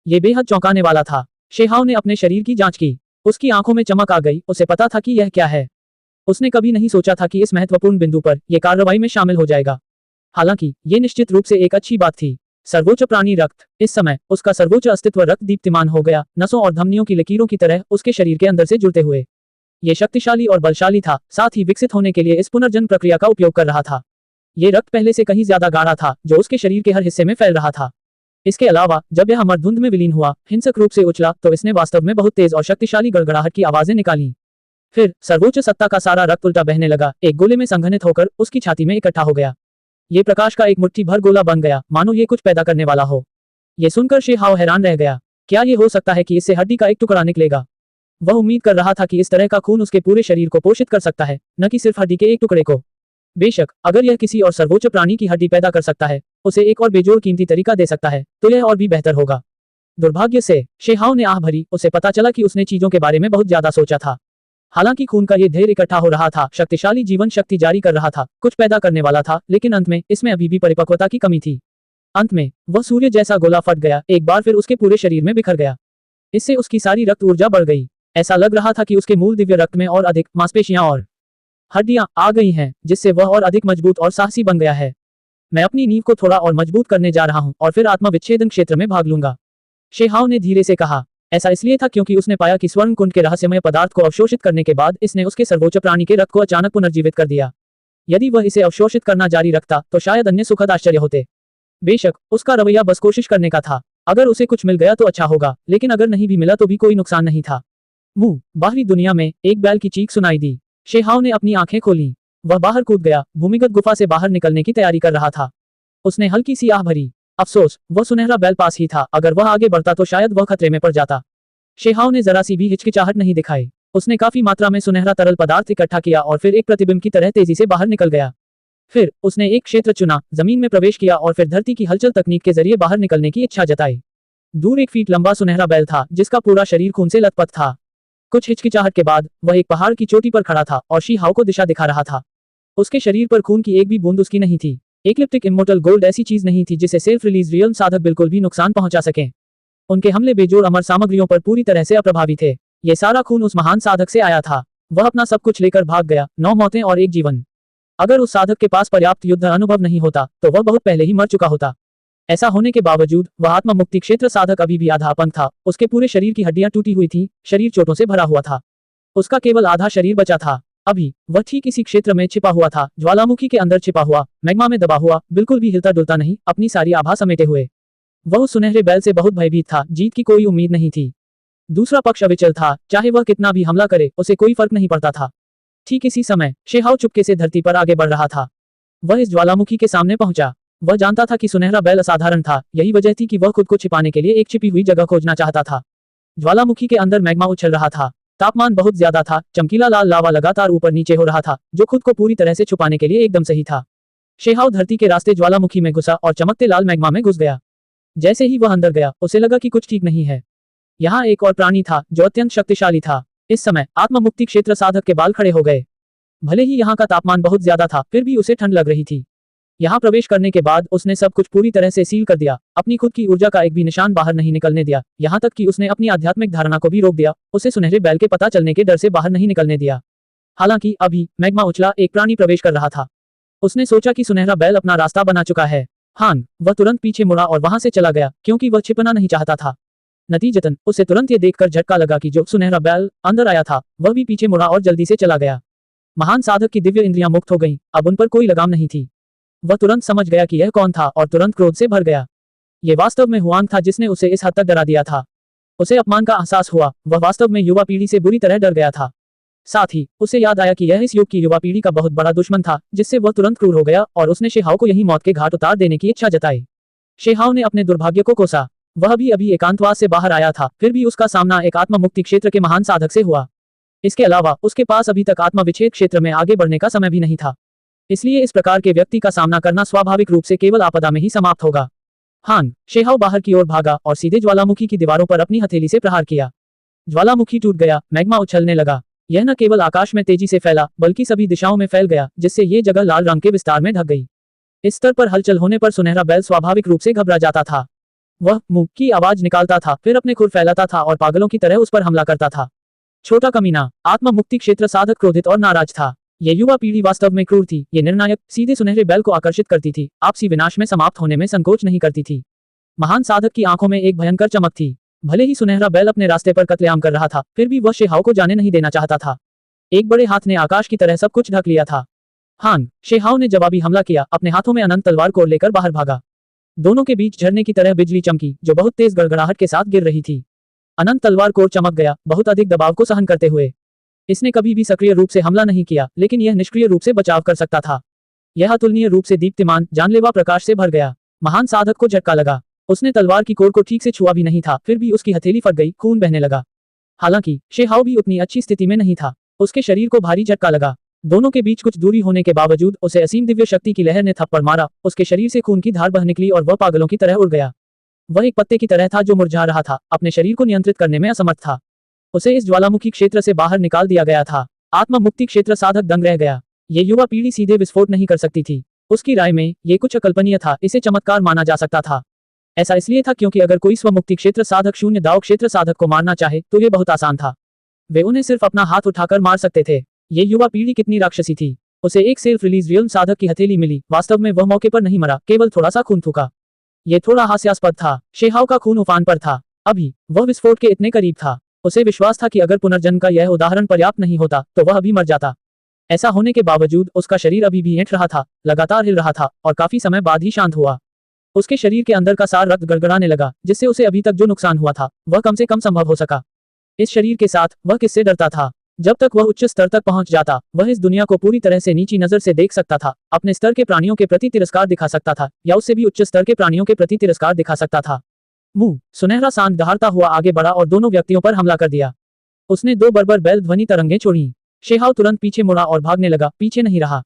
ये बेहद चौंकाने वाला था। शेहाओ ने अपने शरीर की जांच की। उसकी आंखों में चमक आ गई, उसे पता था कि यह क्या है। उसने कभी नहीं सोचा था कि इस महत्वपूर्ण बिंदु पर यह कार्रवाई में शामिल हो जाएगा। हालांकि ये निश्चित रूप से एक अच्छी बात थी। सर्वोच्च प्राणी रक्त। इस समय उसका सर्वोच्च अस्तित्व रक्त दीप्तिमान हो गया, नसों और धमनियों की लकीरों की तरह उसके शरीर के अंदर से जुड़ते हुए। ये शक्तिशाली और बलशाली था, साथ ही विकसित होने के लिए इस पुनर्जन्म प्रक्रिया का उपयोग कर रहा था। ये रक्त पहले से कहीं ज्यादा गाढ़ा था, जो उसके शरीर के हर हिस्से में फैल रहा था। इसके अलावा जब यह अमर धुंध में विलीन हुआ, हिंसक रूप से उछला, तो इसने वास्तव में बहुत तेज और शक्तिशाली गड़गड़ाहट की आवाजें निकाली। फिर सर्वोच्च सत्ता का सारा रक्त उल्टा बहने लगा, एक गोले में संघनित होकर उसकी छाती में इकट्ठा हो गया। ये प्रकाश का एक मुट्ठी भर गोला बन गया, मानो ये कुछ पैदा करने वाला हो। ये सुनकर शेहाओ हैरान रह गया। क्या ये हो सकता है कि इससे हड्डी का एक टुकड़ा निकलेगा? वह उम्मीद कर रहा था कि इस तरह का खून उसके पूरे शरीर को पोषित कर सकता है, न कि सिर्फ हड्डी के एक टुकड़े को। बेशक अगर यह किसी और सर्वोच्च प्राणी की हड्डी पैदा कर सकता है उसे एक और बेजोड़ कीमती तरीका दे सकता है तो यह और भी बेहतर होगा। दुर्भाग्य से शेहाओ ने आह भरी, उसे पता चला कि उसने चीजों के बारे में बहुत ज्यादा सोचा था। हालांकि खून का ये ढेर इकट्ठा हो रहा था, शक्तिशाली जीवन शक्ति जारी कर रहा था, कुछ पैदा करने वाला था, लेकिन अंत में इसमें अभी भी परिपक्वता की कमी थी। अंत में वह सूर्य जैसा गोला फट गया, एक बार फिर उसके पूरे शरीर में बिखर गया। इससे उसकी सारी रक्त ऊर्जा बढ़ गई। ऐसा लग रहा था कि उसके मूल दिव्य रक्त में और अधिक मांसपेशियां और हड्डियां आ गई हैं, जिससे वह और अधिक मजबूत और साहसी बन गया है। मैं अपनी नींव को थोड़ा और मजबूत करने जा रहा हूं और फिर आत्मा विच्छेदन क्षेत्र में भाग लूंगा, शेहाओ ने धीरे से कहा। ऐसा इसलिए था क्योंकि उसने पाया कि स्वर्ण कुंड के रहस्यमय पदार्थ को अवशोषित करने के बाद इसने उसके सर्वोच्च प्राणी के रक्त को अचानक पुनर्जीवित कर दिया। यदि वह इसे अवशोषित करना जारी रखता तो शायद अन्य सुखद आश्चर्य होते। बेशक उसका रवैया बस कोशिश करने का था। अगर उसे कुछ मिल गया तो अच्छा होगा, लेकिन अगर नहीं भी मिला तो भी कोई नुकसान नहीं था। बाहरी दुनिया में एक बैल की चीख सुनाई दी। शेहाओ ने अपनी आंखें खोली। वह बाहर कूद गया, भूमिगत गुफा से बाहर निकलने की तैयारी कर रहा था। उसने हल्की सी आह भरी। अफसोस, वह सुनहरा बैल पास ही था, अगर वह आगे बढ़ता तो शायद वह खतरे में पड़ जाता। शेहाओ ने जरा सी भी हिचकिचाहट नहीं दिखाई। उसने काफी मात्रा में सुनहरा तरल पदार्थ इकट्ठा किया और फिर एक प्रतिबिंब की तरह तेजी से बाहर निकल गया। फिर उसने एक क्षेत्र चुना, जमीन में प्रवेश किया और फिर धरती की हलचल तकनीक के जरिए बाहर निकलने की इच्छा जताई। दूर 1 फीट लंबा सुनहरा बैल था, जिसका पूरा शरीर खून से लथपथ था। कुछ हिचकिचाहट के बाद वह एक पहाड़ की चोटी पर खड़ा था और शेहाओ को दिशा दिखा रहा था। उसके शरीर पर खून की एक भी बूंद उसकी नहीं थी। एक्लिप्टिक इमोर्टल गोल्ड ऐसी चीज नहीं थी जिसे सेल्फ रिलीज रियल साधक बिल्कुल भी नुकसान पहुंचा सके। उनके हमले बेजोड़ अमर सामग्रियों पर पूरी तरह से अप्रभावी थे। ये सारा खून उस महान साधक से आया था। वह अपना सब कुछ लेकर भाग गया, 9 मौतें और 1 जीवन। अगर उस साधक के पास पर्याप्त युद्ध अनुभव नहीं होता तो वह बहुत पहले ही मर चुका होता। ऐसा होने के बावजूद वह आत्मा मुक्ति क्षेत्र साधक अभी भी आधा अपंग था। उसके पूरे शरीर की हड्डियां टूटी हुई थी, शरीर चोटों से भरा हुआ था। उसका केवल आधा शरीर बचा था। अभी वह ठीक इसी क्षेत्र में छिपा हुआ था, ज्वालामुखी के अंदर छिपा हुआ, मैग्मा में दबा हुआ, बिल्कुल भी हिलता डुलता नहीं, अपनी सारी आभा समेटे हुए। वह उस सुनहरे बैल से बहुत भयभीत था, जीत की कोई उम्मीद नहीं थी। दूसरा पक्ष अविचल था, चाहे वह कितना भी हमला करे उसे कोई फर्क नहीं पड़ता था। ठीक इसी समय शेहाओ चुपके से धरती पर आगे बढ़ रहा था। वह इस ज्वालामुखी के सामने पहुंचा। वह जानता था कि सुनहरा बैल असाधारण था, यही वजह थी कि वह खुद को छिपाने के लिए एक छिपी हुई जगह खोजना चाहता था। ज्वालामुखी के अंदर मैग्मा उछल रहा था। तापमान बहुत ज्यादा था, चमकीला लाल लावा लगातार ऊपर नीचे हो रहा था, जो खुद को पूरी तरह से छुपाने के लिए एकदम सही था। शेहाओ धरती के रास्ते ज्वालामुखी में घुसा और चमकते लाल मैग्मा में घुस गया। जैसे ही वह अंदर गया, उसे लगा कि कुछ ठीक नहीं है। यहाँ एक और प्राणी था जो अत्यंत शक्तिशाली था। इस समय आत्मा मुक्ति क्षेत्र साधक के बाल खड़े हो गए। भले ही यहाँ का तापमान बहुत ज्यादा था, फिर भी उसे ठंड लग रही थी। यहाँ प्रवेश करने के बाद उसने सब कुछ पूरी तरह से सील कर दिया, अपनी खुद की ऊर्जा का एक भी निशान बाहर नहीं निकलने दिया, यहाँ तक कि उसने अपनी आध्यात्मिक धारणा को भी रोक दिया, उसे सुनहरे बैल के पता चलने के डर से बाहर नहीं निकलने दिया। हालांकि अभी मैग्मा उछला, एक प्राणी प्रवेश कर रहा था। उसने सोचा कि सुनहरा बैल अपना रास्ता बना चुका है। वह तुरंत पीछे मुड़ा और वहां से चला गया, क्योंकि वह छिपना नहीं चाहता था। नतीजतन उसे तुरंत ये देखकर झटका लगा कि जो सुनहरा बैल अंदर आया था वह भी पीछे मुड़ा और जल्दी से चला गया। महान साधक की दिव्य इंद्रियां मुक्त हो गईं, अब उन पर कोई लगाम नहीं थी। वह तुरंत समझ गया कि यह कौन था और तुरंत क्रोध से भर गया। ये वास्तव में हुआंग था जिसने उसे इस हद तक डरा दिया था। उसे अपमान का एहसास हुआ, वह वास्तव में युवा पीढ़ी से बुरी तरह डर गया था। साथ ही उसे याद आया कि यह इस युग की युवा पीढ़ी का बहुत बड़ा दुश्मन था, जिससे वह तुरंत क्रूर हो गया और उसने शेहाओ को यही मौत के घाट उतार देने की इच्छा जताई। शेहाओ ने अपने दुर्भाग्य को कोसा। वह भी अभी एकांतवास से बाहर आया था, फिर भी उसका सामना एक आत्मा मुक्ति क्षेत्र के महान साधक से हुआ। इसके अलावा उसके पास अभी तक आत्मा विच्छेद क्षेत्र में आगे बढ़ने का समय भी नहीं था। इसलिए इस प्रकार के व्यक्ति का सामना करना स्वाभाविक रूप से केवल आपदा में ही समाप्त होगा। शेहाओ बाहर की ओर भागा और सीधे ज्वालामुखी की दीवारों पर अपनी हथेली से प्रहार किया। ज्वालामुखी टूट गया, मैग्मा उछलने लगा। यह न केवल आकाश में तेजी से फैला, बल्कि सभी दिशाओं में फैल गया, जिससे ये जगह लाल रंग के विस्तार में ढक गई। इस स्तर पर हलचल होने पर सुनहरा बैल स्वाभाविक रूप से घबरा जाता था। वह मुंह की आवाज निकालता था, फिर अपने खुर फैलाता था और पागलों की तरह उस पर हमला करता था। छोटा कमीना। आत्मा मुक्ति क्षेत्र साधक क्रोधित और नाराज था। ये युवा पीढ़ी वास्तव में क्रूर थी। ये निर्णायक, सीधे सुनहरे बैल को आकर्षित करती थी, आपसी विनाश में समाप्त होने में संकोच नहीं करती थी। महान साधक की आंखों में एक भयंकर चमक थी। भले ही सुनहरा बैल अपने रास्ते पर कत्लेआम कर रहा था, फिर भी वह शेहाओ को जाने नहीं देना चाहता था। एक बड़े हाथ ने आकाश की तरह सब कुछ ढक लिया था। शेहाओ ने जवाबी हमला किया, अपने हाथों में अनंत तलवार को लेकर बाहर भागा। दोनों के बीच झरने की तरह बिजली चमकी, जो बहुत तेज गड़गड़ाहट के साथ गिर रही थी। अनंत तलवार कोर चमक गया, बहुत अधिक दबाव को सहन करते हुए। इसने कभी भी सक्रिय रूप से हमला नहीं किया, लेकिन यह निष्क्रिय रूप से बचाव कर सकता था। यह अतुलनीय रूप से दीप्तिमान, जानलेवा प्रकाश से भर गया। महान साधक को झटका लगा। उसने तलवार की कोर को ठीक से छुआ भी नहीं था, फिर भी उसकी हथेली फट गई, खून बहने लगा। हालांकि शेहाओ भी उतनी अच्छी स्थिति में नहीं था। उसके शरीर को भारी झटका लगा। दोनों के बीच कुछ दूरी होने के बावजूद उसे असीम दिव्य शक्ति की लहर ने थप्पड़ मारा, उसके शरीर से खून की धार बह निकली और वह पागलों की तरह उड़ गया। वह एक पत्ते की तरह था जो मुरझा रहा था, अपने शरीर को नियंत्रित करने में असमर्थ था। उसे इस ज्वालामुखी क्षेत्र से बाहर निकाल दिया गया था। आत्मा मुक्ति क्षेत्र साधक दंग रह गया। ये युवा पीढ़ी सीधे विस्फोट नहीं कर सकती थी। उसकी राय में ये कुछ अकल्पनीय था, इसे चमत्कार माना जा सकता था। ऐसा इसलिए था क्योंकि अगर कोई स्वमुक्ति क्षेत्र साधक शून्य दाव क्षेत्र साधक को मारना चाहे तो ये बहुत आसान था। वे उन्हें सिर्फ अपना हाथ उठाकर मार सकते थे। ये युवा पीढ़ी कितनी राक्षसी थी। उसे एक सेल्फ रिलीज रियल्म साधक की हथेली मिली। वास्तव में वह मौके पर नहीं मरा, केवल थोड़ा सा खून थूका। ये थोड़ा हास्यास्पद था। शेहाव का खून उफान पर था। अभी वह विस्फोट के इतने करीब था। उसे विश्वास था कि अगर पुनर्जन्म का यह उदाहरण पर्याप्त नहीं होता तो वह अभी मर जाता। ऐसा होने के बावजूद उसका शरीर अभी भी ऐंठ रहा था, लगातार हिल रहा था और काफी समय बाद ही शांत हुआ। उसके शरीर के अंदर का सारा रक्त गड़गड़ाने लगा, जिससे उसे अभी तक जो नुकसान हुआ था वह कम से कम संभव हो सका। इस शरीर के साथ वह किससे डरता था? जब तक वह उच्च स्तर तक पहुंच जाता, वह इस दुनिया को पूरी तरह से नीची नजर से देख सकता था, अपने स्तर के प्राणियों के प्रति तिरस्कार दिखा सकता था या उससे भी उच्च स्तर के प्राणियों के प्रति तिरस्कार दिखा सकता था। मुंह सुनहरा सांड दहाड़ता हुआ आगे बढ़ा और दोनों व्यक्तियों पर हमला कर दिया। उसने दो बर्बर बैल ध्वनि तरंगें छोड़ी। शेहाव तुरंत पीछे मुड़ा और भागने लगा, पीछे नहीं रहा।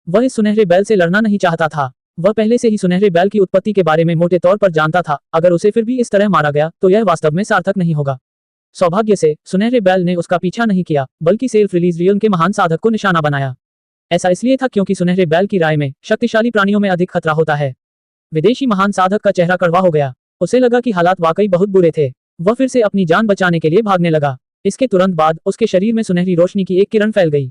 वह इस सुनहरे बैल से लड़ना नहीं चाहता था। वह पहले से ही सुनहरे बैल की उत्पत्ति के बारे में मोटे तौर पर जानता था। अगर उसे फिर भी इस तरह मारा गया तो यह वास्तव में सार्थक नहीं होगा। सौभाग्य से सुनहरे बैल ने उसका पीछा नहीं किया, बल्कि सेल्फ रिलीज रियल्म के महान साधक को निशाना बनाया। ऐसा इसलिए था क्योंकि सुनहरे बैल की राय में शक्तिशाली प्राणियों में अधिक खतरा होता है। विदेशी महान साधक का चेहरा कड़वा हो गया। उसे लगा कि हालात वाकई बहुत बुरे थे। वह फिर से अपनी जान बचाने के लिए भागने लगा। इसके तुरंत बाद उसके शरीर में सुनहरी रोशनी की एक किरण फैल गई।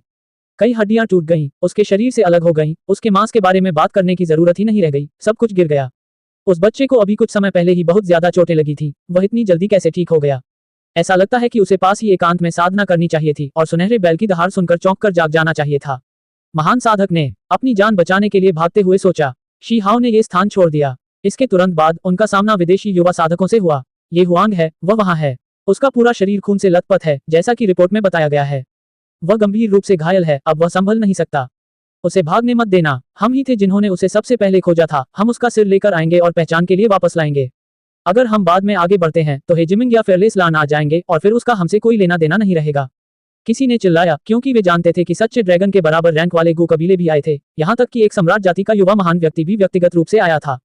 कई हड्डियां टूट गईं, उसके शरीर से अलग हो गईं, उसके मांस के बारे में बात करने की जरूरत ही नहीं रह गई, सब कुछ गिर गया। उस बच्चे को अभी कुछ समय पहले ही बहुत ज्यादा चोटें लगी थी, वह इतनी जल्दी कैसे ठीक हो गया? ऐसा लगता है कि उसे पास ही एकांत में साधना करनी चाहिए थी और सुनहरे बैल की दहाड़ सुनकर चौंक कर जाग जाना चाहिए था। महान साधक ने अपनी जान बचाने के लिए भागते हुए सोचा। शी हाओ ने ये स्थान छोड़ दिया। इसके तुरंत बाद उनका सामना विदेशी युवा साधकों से हुआ। ये हुआंग है, वह वहां है। उसका पूरा शरीर खून से लथपथ है, जैसा कि रिपोर्ट में बताया गया है। वह गंभीर रूप से घायल है, अब वह संभल नहीं सकता। उसे भागने मत देना। हम ही थे जिन्होंने उसे सबसे पहले खोजा था। हम उसका सिर लेकर आएंगे और पहचान के लिए वापस लाएंगे। अगर हम बाद में आगे बढ़ते हैं तो हेजिमिंग या फेयरलेस लान आ जाएंगे और फिर उसका हमसे कोई लेना देना नहीं रहेगा। किसी ने चिल्लाया, क्योंकि वे जानते थे कि सच्चे ड्रैगन के बराबर रैंक वाले गू कबीले भी आए थे। यहाँ तक कि एक सम्राट जाति का युवा महान व्यक्ति भी व्यक्तिगत रूप से आया था।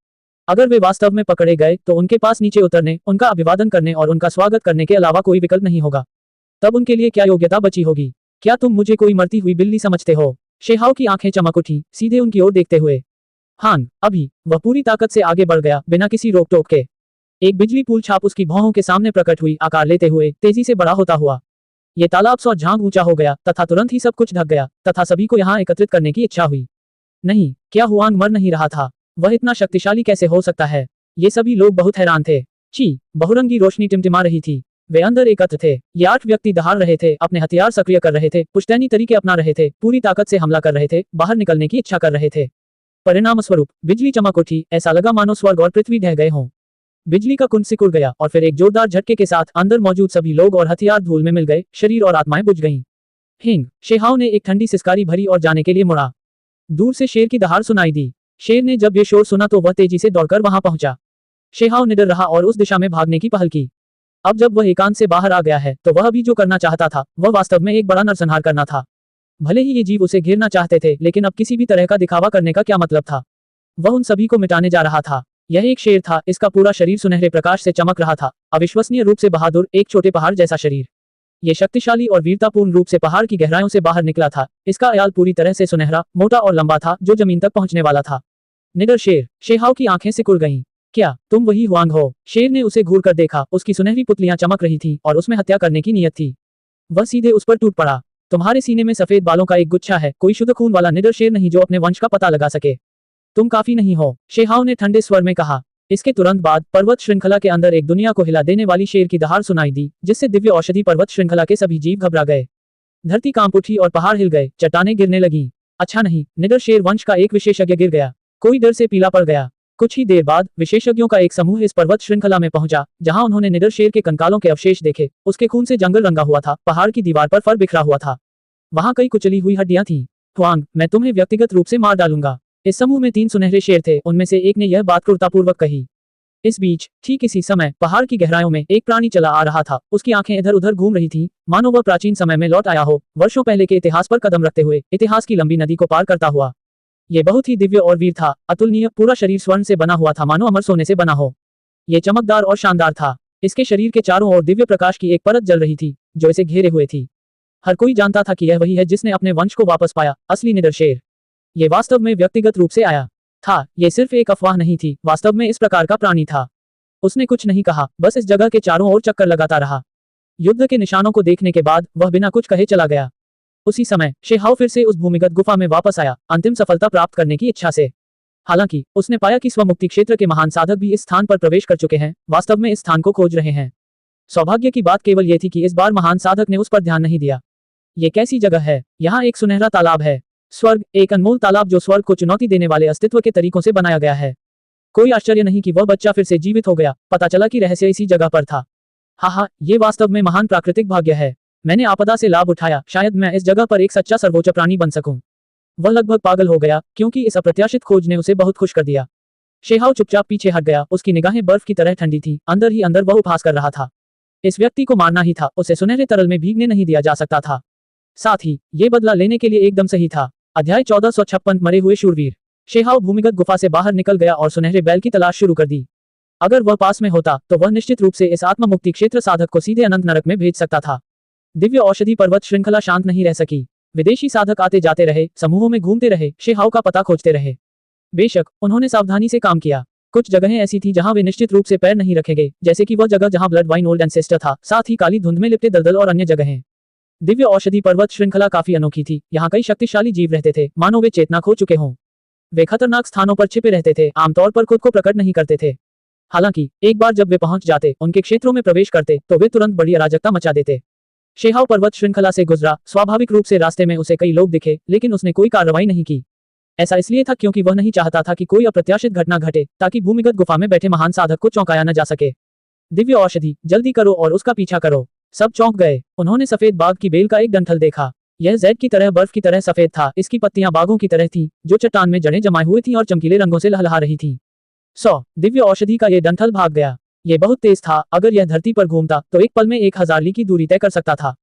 अगर वे वास्तव में पकड़े गए तो उनके पास नीचे उतरने, उनका अभिवादन करने और उनका स्वागत करने के अलावा कोई विकल्प नहीं होगा। तब उनके लिए क्या योग्यता बची होगी? क्या तुम मुझे कोई मरती हुई बिल्ली समझते हो? शेहाव की आंखें चमक उठी, सीधे उनकी ओर देखते हुए। हान, अभी वह पूरी ताकत से आगे बढ़ गया, बिना किसी रोक टोक के। एक बिजली पूल छाप उसकी भौहों के सामने प्रकट हुई, आकार लेते हुए तेजी से बड़ा होता हुआ। ये तालाब 100 झांग ऊंचा हो गया तथा तुरंत ही सब कुछ ढक गया तथा सभी को यहाँ एकत्रित करने की इच्छा हुई। नहीं, क्या हुआंग मर नहीं रहा था? वह इतना शक्तिशाली कैसे हो सकता है? ये सभी लोग बहुत हैरान थे। ची, बहुरंगी रोशनी टिमटिमा रही थी। वे अंदर एकत्र थे। ये 8 व्यक्ति दहाड़ रहे थे, अपने हथियार सक्रिय कर रहे थे, पुश्तैनी तरीके अपना रहे थे, पूरी ताकत से हमला कर रहे थे, बाहर निकलने की इच्छा कर रहे थे। परिणाम स्वरूप बिजली चमक उठी, ऐसा लगा मानो स्वर्ग और पृथ्वी ढह गए हों। बिजली का कुंड सिकुड़ गया और फिर एक जोरदार झटके के साथ अंदर मौजूद सभी लोग और हथियार धूल में मिल गए, शरीर और आत्माएं बुझ गईं। हिंग, शेहाव ने एक ठंडी सिसकारी भरी और जाने के लिए मुड़ा। दूर से शेर की दहाड़ सुनाई दी। शेर ने जब ये शोर सुना तो वह तेजी से दौड़कर वहां पहुंचा। शेहाव निडर रहा और उस दिशा में भागने की पहल की। अब जब वह एकांत से बाहर आ गया है तो वह भी जो करना चाहता था वह वास्तव में एक बड़ा नरसंहार करना था। भले ही ये जीव उसे घेरना चाहते थे, लेकिन अब किसी भी तरह का दिखावा करने का क्या मतलब था? वह उन सभी को मिटाने जा रहा था। यह एक शेर था, इसका पूरा शरीर सुनहरे प्रकाश से चमक रहा था, अविश्वसनीय रूप से बहादुर, एक छोटे पहाड़ जैसा शरीर। ये शक्तिशाली और वीरतापूर्ण रूप से पहाड़ की गहराइयों से बाहर निकला था। इसका अयाल पूरी तरह से सुनहरा, मोटा और लंबा था, जो जमीन तक पहुंचने वाला था। निडर शेर, शेहाव की आंखें सिकुड़ गईं। क्या तुम वही हुआंग हो? शेर ने उसे घूर कर देखा, उसकी सुनहरी पुतलियां चमक रही थी और उसमें हत्या करने की नीयत थी। वह सीधे उस पर टूट पड़ा। तुम्हारे सीने में सफेद बालों का एक गुच्छा है, कोई शुद्ध खून वाला निडर शेर नहीं जो अपने वंश का पता लगा सके। तुम काफी नहीं हो, शेहाव ने ठंडे स्वर में कहा। इसके तुरंत बाद पर्वत श्रृंखला के अंदर एक दुनिया को हिला देने वाली शेर की दहाड़ सुनाई दी, जिससे दिव्य औषधि पर्वत श्रृंखला के सभी जीव घबरा गए। धरती कांप उठी और पहाड़ हिल गए, चट्टानें गिरने लगीं। अच्छा नहीं, निडर शेर वंश का एक विशेषज्ञ गिर गया। कोई डर से पीला पड़ गया। कुछ ही देर बाद विशेषज्ञों का एक समूह इस पर्वत श्रृंखला में पहुंचा, जहां उन्होंने निडर शेर के कंकालों के अवशेष देखे। उसके खून से जंगल रंगा हुआ था, पहाड़ की दीवार पर फर बिखरा हुआ था। वहां कई कुचली हुई हड्डियां थीं। हुआंग, मैं तुम्हें व्यक्तिगत रूप से मार डालूंगा। इस समूह में 3 सुनहरे शेर थे, उनमें से एक ने यह बात क्रूरतापूर्वक कही। इस बीच ठीक इसी समय पहाड़ की गहराइयों में एक प्राणी चला आ रहा था। उसकी आंखें इधर उधर घूम रही थीं, मानो वह प्राचीन समय में लौट आया हो, वर्षों पहले के इतिहास पर कदम रखते हुए, इतिहास की लंबी नदी को पार करता हुआ। ये बहुत ही दिव्य और वीर था, अतुलनीय। पूरा शरीर स्वर्ण से बना हुआ था, मानो अमर सोने से बना हो। ये चमकदार और शानदार था। इसके शरीर के चारों ओर दिव्य प्रकाश की एक परत जल रही थी, जो इसे घेरे हुए थी। हर कोई जानता था कि यह वही है जिसने अपने वंश को वापस पाया, असली निडर शेर। ये वास्तव में व्यक्तिगत रूप से आया था। ये सिर्फ एक अफवाह नहीं थी, वास्तव में इस प्रकार का प्राणी था। उसने कुछ नहीं कहा, बस इस जगह के चारों ओर चक्कर लगाता रहा। युद्ध के निशानों को देखने के बाद वह बिना कुछ कहे चला गया। उसी समय शेहाओ फिर से उस भूमिगत गुफा में वापस आया, अंतिम सफलता प्राप्त करने की इच्छा से। हालांकि उसने पाया कि स्वमुक्ति क्षेत्र के महान साधक भी इस स्थान पर प्रवेश कर चुके हैं, वास्तव में इस स्थान को खोज रहे हैं। सौभाग्य की बात केवल ये थी कि इस बार महान साधक ने उस पर ध्यान नहीं दिया। ये कैसी जगह है? यहाँ एक सुनहरा तालाब है। स्वर्ग, एक अनमोल तालाब जो स्वर्ग को चुनौती देने वाले अस्तित्व के तरीकों से बनाया गया है। कोई आश्चर्य नहीं कि वह बच्चा फिर से जीवित हो गया। पता चला कि रहस्य इसी जगह पर था। हाँ, ये वास्तव में महान प्राकृतिक भाग्य है। मैंने आपदा से लाभ उठाया, शायद मैं इस जगह पर एक सच्चा सर्वोच्च प्राणी बन सकूं। वह लगभग पागल हो गया, क्योंकि इस अप्रत्याशित खोज ने उसे बहुत खुश कर दिया। शेहाओ चुपचाप पीछे हट गया, उसकी निगाहें बर्फ की तरह ठंडी थी, अंदर ही अंदर वह उपहास कर रहा था। इस व्यक्ति को मारना ही था, उसे सुनहरे तरल में भीगने नहीं दिया जा सकता था। साथ ही ये बदला लेने के लिए एकदम सही था। अध्याय 1456 मरे हुए शूरवीर। शेहाओ भूमिगत गुफा से बाहर निकल गया और सुनहरे बैल की तलाश शुरू कर दी। अगर वह पास में होता तो वह निश्चित रूप से इस आत्म मुक्ति क्षेत्र साधक को सीधे अनंत नरक में भेज सकता था। दिव्य औषधि पर्वत श्रृंखला शांत नहीं रह सकी। विदेशी साधक आते जाते रहे, समूहों में घूमते रहे, शेहाओ का पता खोजते रहे। बेशक उन्होंने सावधानी से काम किया। कुछ जगहें ऐसी थी जहां वे निश्चित रूप से पैर नहीं रखेंगे, जैसे कि वह जगह जहां ब्लड वाइन ओल्ड एंसेस्टर था, साथ ही काली धुंध में लिपटे दलदल और अन्य जगहें। दिव्य औषधि पर्वत श्रृंखला काफी अनोखी थी। यहाँ कई शक्तिशाली जीव रहते थे, मानो वे चेतना खो चुके हों। वे खतरनाक स्थानों पर छिपे रहते थे, आमतौर पर खुद को प्रकट नहीं करते थे। हालांकि एक बार जब वे पहुंच जाते, उनके क्षेत्रों में प्रवेश करते, तो वे तुरंत बड़ी अराजकता मचा देते। शेहाओ पर्वत श्रृंखला से गुजरा। स्वाभाविक रूप से रास्ते में उसे कई लोग दिखे, लेकिन उसने कोई कार्रवाई नहीं की। ऐसा इसलिए था क्योंकि वह नहीं चाहता था कि कोई अप्रत्याशित घटना घटे, ताकि भूमिगत गुफा में बैठे महान साधक को चौंकाया न जा सके। दिव्य औषधि, जल्दी करो और उसका पीछा करो। सब चौंक गए। उन्होंने सफेद बाग की बेल का एक डंठल देखा। यह जैड की तरह बर्फ की तरह सफेद था। इसकी पत्तियां बागों की तरह थीं, जो चट्टान में जड़ें जमाए हुए थीं और चमकीले रंगों से लहलहा रही थीं। दिव्य औषधि का यह डंठल भाग गया। यह बहुत तेज था, अगर यह धरती पर घूमता तो एक पल में 1000 ली की दूरी तय कर सकता था।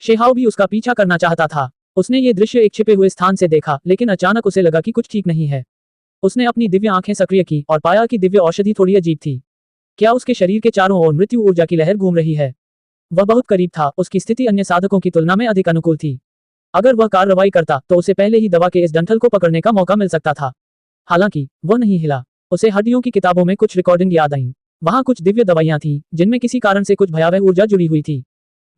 शेहाओ भी उसका पीछा करना चाहता था। उसने ये दृश्य एक छिपे हुए स्थान से देखा, लेकिन अचानक उसे लगा कि कुछ ठीक नहीं है। उसने अपनी दिव्य आंखें सक्रिय की और पाया कि दिव्य औषधि थोड़ी अजीब थी। क्या उसके शरीर के चारों ओर मृत्यु ऊर्जा की लहर घूम रही है? वह बहुत करीब था। उसकी स्थिति अन्य साधकों की तुलना में अधिक अनुकूल थी। अगर वह कार्रवाई करता तो उसे पहले ही दवा के इस डंठल को पकड़ने का मौका मिल सकता था। हालांकि वह नहीं हिला। उसे हड्डियों की किताबों में कुछ रिकॉर्डिंग याद आईं। वहां कुछ दिव्य दवाइयां थीं, जिनमें किसी कारण से कुछ भयावह ऊर्जा जुड़ी हुई थी।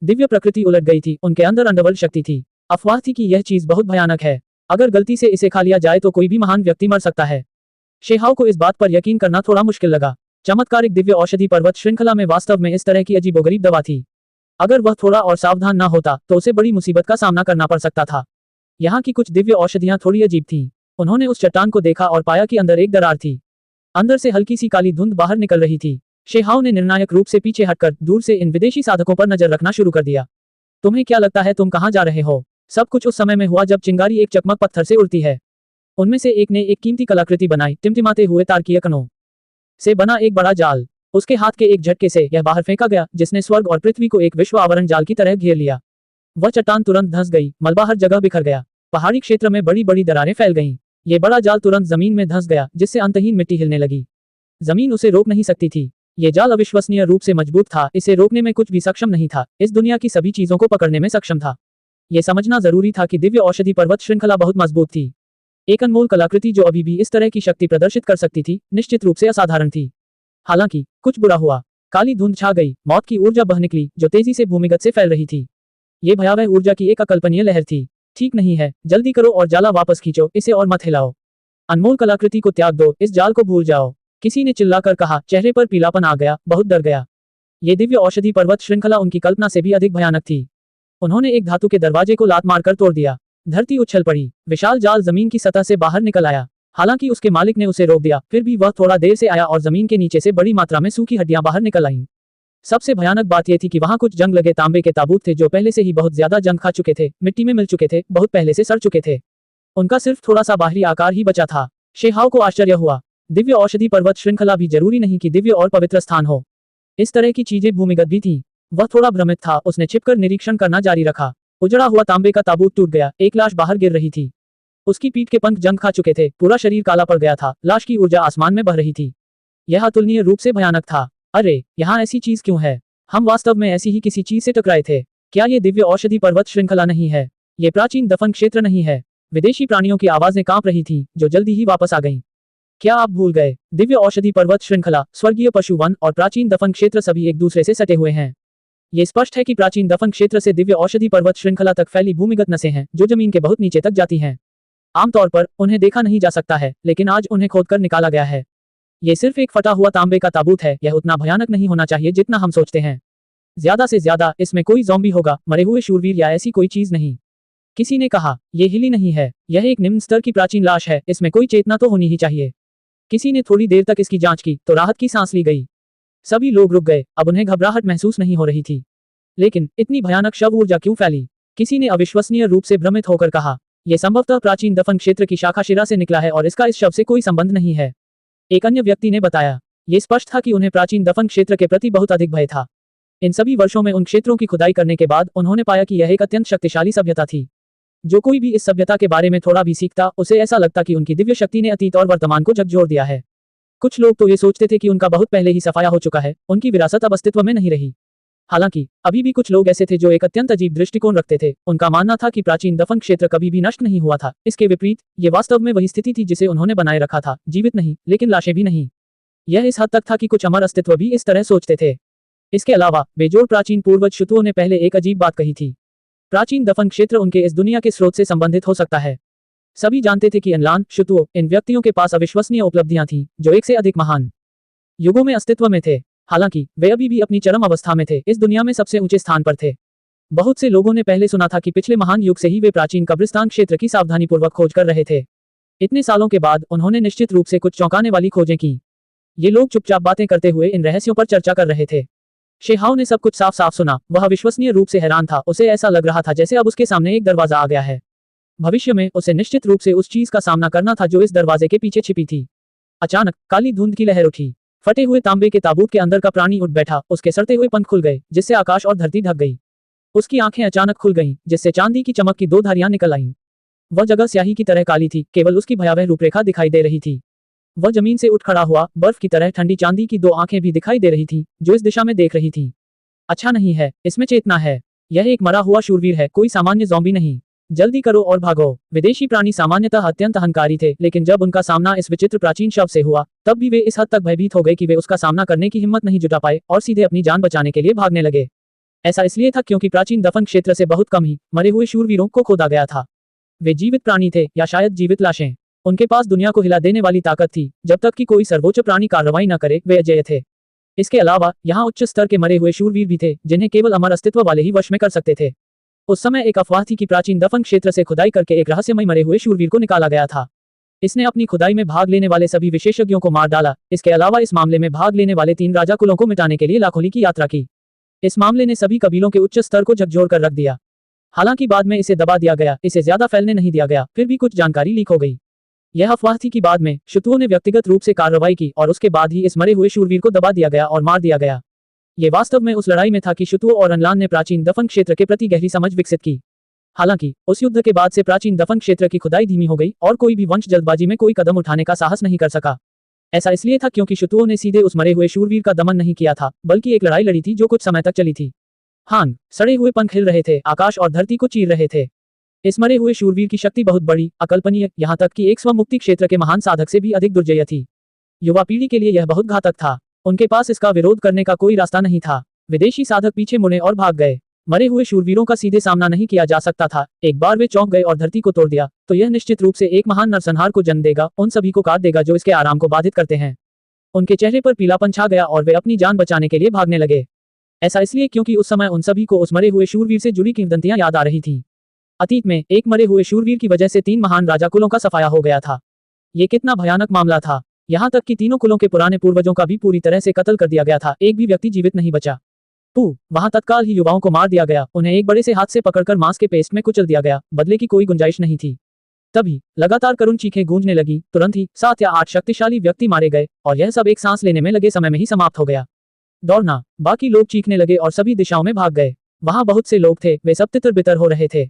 दिव्य प्रकृति उलट गई थी, उनके अंदर अंडरवर्ल्ड शक्ति थी। अफवाह थी कि यह चीज बहुत भयानक है। अगर गलती से इसे खा लिया जाए तो कोई भी महान व्यक्ति मर सकता है। शेहाओ को इस बात पर यकीन करना थोड़ा मुश्किल लगा। चमत्कारिक दिव्य औषधि पर्वत श्रृंखला में वास्तव में इस तरह की अजीबोगरीब दवा थी। अगर वह थोड़ा और सावधान न होता तो उसे बड़ी मुसीबत का सामना करना पड़ सकता था। यहाँ की कुछ दिव्य औषधियां थोड़ी अजीब थीं। उन्होंने उस चट्टान को देखा और पाया कि अंदर एक दरार थी। अंदर से हल्की सी काली धुंध बाहर निकल रही थी। शेहाओ ने निर्णायक रूप से पीछे हटकर दूर से इन विदेशी साधकों पर नजर रखना शुरू कर दिया। तुम्हें क्या लगता है तुम कहाँ जा रहे हो? सब कुछ उस समय में हुआ जब चिंगारी एक चकमक पत्थर से उड़ती है। उनमें से एक ने एक कीमती कलाकृति बनाई, टिमटिमाते हुए तारकीय कणों से बना एक बड़ा जाल। उसके हाथ के एक झटके से यह बाहर फेंका गया, जिसने स्वर्ग और पृथ्वी को एक विश्व आवरण जाल की तरह घेर लिया। वह चट्टान तुरंत धंस गई, मलबा हर जगह बिखर गया। पहाड़ी क्षेत्र में बड़ी बड़ी दरारें फैल गईं। ये बड़ा जाल तुरंत जमीन में धंस गया, जिससे अंतहीन मिट्टी हिलने लगी। जमीन उसे रोक नहीं सकती थी। ये जाल अविश्वसनीय रूप से मजबूत था, इसे रोकने में कुछ भी सक्षम नहीं था। इस दुनिया की सभी चीजों को पकड़ने में सक्षम था। यह समझना जरूरी था कि दिव्य औषधि पर्वत श्रृंखला बहुत मजबूत थी। एक अनमोल कलाकृति जो अभी भी इस तरह की शक्ति प्रदर्शित कर सकती थी, निश्चित रूप से असाधारण थी। हालांकि कुछ बुरा हुआ। काली धुंध छा गई, मौत की ऊर्जा बह निकली, जो तेजी से भूमिगत से फैल रही थी। ये भयावह ऊर्जा की एक अकल्पनीय लहर थी। ठीक नहीं है, जल्दी करो और जाला वापस खींचो, इसे और मत हिलाओ। अनमोल कलाकृति को त्याग दो, इस जाल को भूल जाओ। किसी ने चिल्लाकर कहा। चेहरे पर पीलापन आ गया, बहुत डर गया। ये दिव्य औषधि पर्वत श्रृंखला उनकी कल्पना से भी अधिक भयानक थी। उन्होंने एक धातु के दरवाजे को लात मारकर तोड़ दिया। धरती उछल पड़ी। विशाल जाल जमीन की सतह से बाहर निकल आया। हालांकि उसके मालिक ने उसे रोक दिया, फिर भी वह थोड़ा देर से आया और जमीन के नीचे से बड़ी मात्रा में सूखी हड्डियां बाहर निकल आईं। सबसे भयानक बात यह थी कि वहां कुछ जंग लगे तांबे के ताबूत थे, जो पहले से ही बहुत ज्यादा जंग खा चुके थे, मिट्टी में मिल चुके थे, बहुत पहले से सड़ चुके थे। उनका सिर्फ थोड़ा सा बाहरी आकार ही बचा था। शेहाओ को आश्चर्य हुआ। दिव्य औषधि पर्वत श्रृंखला भी जरूरी नहीं कि दिव्य और पवित्र स्थान हो। इस तरह की चीजें भूमिगत भी थीं। वह थोड़ा भ्रमित था, उसने छिपकर निरीक्षण करना जारी रखा। उजड़ा हुआ तांबे का ताबूत टूट गया, एक लाश बाहर गिर रही थी। उसकी पीठ के पंख जंग खा चुके थे, पूरा शरीर काला पड़ गया था, लाश की ऊर्जा आसमान में बह रही थी। यह अतुलनीय रूप से भयानक था। अरे, यहाँ ऐसी चीज क्यों है? हम वास्तव में ऐसी ही किसी चीज से टकराए थे। क्या ये दिव्य औषधि पर्वत श्रृंखला नहीं है? ये प्राचीन दफन क्षेत्र नहीं है। विदेशी प्राणियों की आवाजें कांप रही थीं, जो जल्दी ही वापस आ गईं। क्या आप भूल गए? दिव्य औषधि पर्वत श्रृंखला, स्वर्गीय पशु वन और प्राचीन दफन क्षेत्र सभी एक दूसरे से सटे हुए हैं। ये स्पष्ट है कि प्राचीन दफन क्षेत्र से दिव्य औषधि पर्वत श्रृंखला तक फैली भूमिगत नसें हैं, जो जमीन के बहुत नीचे तक जाती हैं। आमतौर पर उन्हें देखा नहीं जा सकता है, लेकिन आज उन्हें खोदकर निकाला गया है। ये सिर्फ एक फटा हुआ तांबे का ताबूत है, यह उतना भयानक नहीं होना चाहिए जितना हम सोचते हैं। ज्यादा से ज्यादा इसमें कोई ज़ॉम्बी होगा, मरे हुए शूरवीर या ऐसी कोई चीज नहीं। किसी ने कहा, ये हिली नहीं है, यह एक निम्न स्तर की प्राचीन लाश है, इसमें कोई चेतना तो होनी ही चाहिए। किसी ने थोड़ी देर तक इसकी जांच की तो राहत की सांस ली गई। सभी लोग रुक गए, अब उन्हें घबराहट महसूस नहीं हो रही थी। लेकिन इतनी भयानक शव ऊर्जा क्यों फैली? किसी ने अविश्वसनीय रूप से भ्रमित होकर कहा, यह संभवतः प्राचीन दफन क्षेत्र की शाखा शिरा से निकला है और इसका इस शव से कोई संबंध नहीं है। एक अन्य व्यक्ति ने बताया, यह स्पष्ट था कि उन्हें प्राचीन दफन क्षेत्र के प्रति बहुत अधिक भय था। इन सभी वर्षों में उन क्षेत्रों की खुदाई करने के बाद उन्होंने पाया कि यह एक अत्यंत शक्तिशाली सभ्यता थी। जो कोई भी इस सभ्यता के बारे में थोड़ा भी सीखता, उसे ऐसा लगता कि उनकी दिव्य शक्ति ने अतीत और वर्तमान को झकझोर दिया है। कुछ लोग तो ये सोचते थे कि उनका बहुत पहले ही सफाया हो चुका है, उनकी विरासत अब अस्तित्व में नहीं रही। हालांकि अभी भी कुछ लोग ऐसे थे जो एक अत्यंत अजीब दृष्टिकोण रखते थे। उनका मानना था कि प्राचीन दफन क्षेत्र कभी भी नष्ट नहीं हुआ था। इसके विपरीत, ये वास्तव में वही स्थिति थी जिसे उन्होंने बनाए रखा था, जीवित नहीं, लेकिन लाशें भी नहीं। यह इस हद तक था कि कुछ अमर अस्तित्व भी इस तरह सोचते थे। इसके अलावा बेजोड़ प्राचीन पूर्वज शुतुओं ने पहले एक अजीब बात कही थी। प्राचीन दफन क्षेत्र उनके इस दुनिया के स्रोत से संबंधित हो सकता है। सभी जानते थे कि अनलान शुतुओं, इन व्यक्तियों के पास अविश्वसनीय उपलब्धियां थीं, जो एक से अधिक महान युगों में अस्तित्व में थे। हालांकि वे अभी भी अपनी चरम अवस्था में थे, इस दुनिया में सबसे ऊंचे स्थान पर थे। बहुत से लोगों ने पहले सुना था कि पिछले महान युग से ही वे प्राचीन कब्रिस्तान क्षेत्र की सावधानीपूर्वक खोज कर रहे थे। इतने सालों के बाद उन्होंने निश्चित रूप से कुछ चौंकाने वाली खोजें की। ये लोग चुपचाप बातें करते हुए इन रहस्यों पर चर्चा कर रहे थे। शेहाओ ने सब कुछ साफ साफ सुना। वह अविश्वसनीय रूप से हैरान था, उसे ऐसा लग रहा था जैसे अब उसके सामने एक दरवाजा आ गया है। भविष्य में उसे निश्चित रूप से उस चीज का सामना करना था जो इस दरवाजे के पीछे छिपी थी। अचानक काली धुंध की लहर उठी। फटे हुए तांबे के ताबूत के अंदर का प्राणी उठ बैठा, उसके सड़ते हुए पंख खुल गए, जिससे आकाश और धरती ढक गई। उसकी आंखें अचानक खुल गईं, जिससे चांदी की चमक की दो धारियां निकल आईं। वह जगह स्याही की तरह काली थी, केवल उसकी भयावह रूपरेखा दिखाई दे रही थी। वह जमीन से उठ खड़ा हुआ, बर्फ की तरह ठंडी चांदी की दो आंखें भी दिखाई दे रही थीं, जो इस दिशा में देख रही थीं। अच्छा नहीं है, इसमें चेतना है। यह एक मरा हुआ शूरवीर है, कोई सामान्य ज़ॉम्बी नहीं। जल्दी करो और भागो। विदेशी प्राणी सामान्यतः अत्यंत अहंकारी थे, लेकिन जब उनका सामना इस विचित्र प्राचीन शव से हुआ, तब भी वे इस हद तक भयभीत हो गए कि वे उसका सामना करने की हिम्मत नहीं जुटा पाए और सीधे अपनी जान बचाने के लिए भागने लगे। ऐसा इसलिए था क्योंकि प्राचीन दफन क्षेत्र से बहुत कम ही मरे हुए शूरवीरों को खोदा गया था। वे जीवित प्राणी थे, या शायद जीवित लाशें। उनके पास दुनिया को हिला देने वाली ताकत थी। जब तक कि कोई सर्वोच्च प्राणी कार्रवाई न करे, वे अजेय थे। इसके अलावा यहाँ उच्च स्तर के मरे हुए शूरवीर भी थे, जिन्हें केवल अमर अस्तित्व वाले ही वश में कर सकते थे। उस समय एक अफवाह थी कि प्राचीन दफन क्षेत्र से खुदाई करके एक रहस्यमय मरे हुए शूरवीर को निकाला गया था। इसने अपनी खुदाई में भाग लेने वाले सभी विशेषज्ञों को मार डाला। इसके अलावा इस मामले में भाग लेने वाले 3 राजा कुलों को मिटाने के लिए लाखोली की यात्रा की। इस मामले ने सभी कबीलों के उच्च स्तर को झकझोर कर रख दिया। हालांकि बाद में इसे दबा दिया गया, इसे ज्यादा फैलने नहीं दिया गया, फिर भी कुछ जानकारी लीक हो गई। यह अफवाह थी कि बाद में शुतुओं ने व्यक्तिगत रूप से कार्रवाई की और उसके बाद ही इस मरे हुए शूरवीर को दबा दिया गया और मार दिया गया। ये वास्तव में उस लड़ाई में था कि शुतुओं और अनलान ने प्राचीन दफन क्षेत्र के प्रति गहरी समझ विकसित की। हालांकि उस युद्ध के बाद से प्राचीन दफन क्षेत्र की खुदाई धीमी हो गई और कोई भी वंश जल्दबाजी में कोई कदम उठाने का साहस नहीं कर सका। ऐसा इसलिए था क्योंकि शुतुओं ने सीधे उस मरे हुए शूरवीर का दमन नहीं किया था, बल्कि एक लड़ाई लड़ी थी जो कुछ समय तक चली थी। हांग, सड़े हुए पंख हिल रहे थे, आकाश और धरती को चीर रहे थे। इस मरे हुए शूरवीर की शक्ति बहुत बड़ी, अकल्पनीय, यहाँ तक कि एक स्वमुक्ति क्षेत्र के महान साधक से भी अधिक दुर्जय थी। युवा पीढ़ी के लिए यह बहुत घातक था। उनके पास इसका विरोध करने का कोई रास्ता नहीं था। विदेशी साधक पीछे मुड़े और भाग गए। मरे हुए शूरवीरों का सीधे सामना नहीं किया जा सकता था। एक बार वे चौंक गए और धरती को तोड़ दिया, तो यह निश्चित रूप से एक महान नरसंहार को जन्म देगा, उन सभी को काट देगा जो इसके आराम को बाधित करते हैं। उनके चेहरे पर पीलापन छा गया और वे अपनी जान बचाने के लिए भागने लगे। ऐसा इसलिए क्योंकि उस समय उन सभी को उस मरे हुए शूरवीर से जुड़ी किंवदंतियां याद आ रही थीं। अतीत में एक मरे हुए शूरवीर की वजह से 3 महान राजा कुलों का सफाया हो गया था। ये कितना भयानक मामला था। यहाँ तक कि तीनों कुलों के पुराने पूर्वजों का भी पूरी तरह से कत्ल कर दिया गया था, एक भी व्यक्ति जीवित नहीं बचा। वहां तत्काल ही युवाओं को मार दिया गया, उन्हें एक बड़े से हाथ से पकड़कर मांस के पेस्ट में कुचल दिया गया, बदले की कोई गुंजाइश नहीं थी। तभी लगातार करुण चीखें गूंजने लगी। तुरंत ही 7 या 8 शक्तिशाली व्यक्ति मारे गए और यह सब एक सांस लेने में लगे समय में ही समाप्त हो गया। दौड़ना, बाकी लोग चीखने लगे और सभी दिशाओं में भाग गए। वहां बहुत से लोग थे, वे सब तितर बितर हो रहे थे।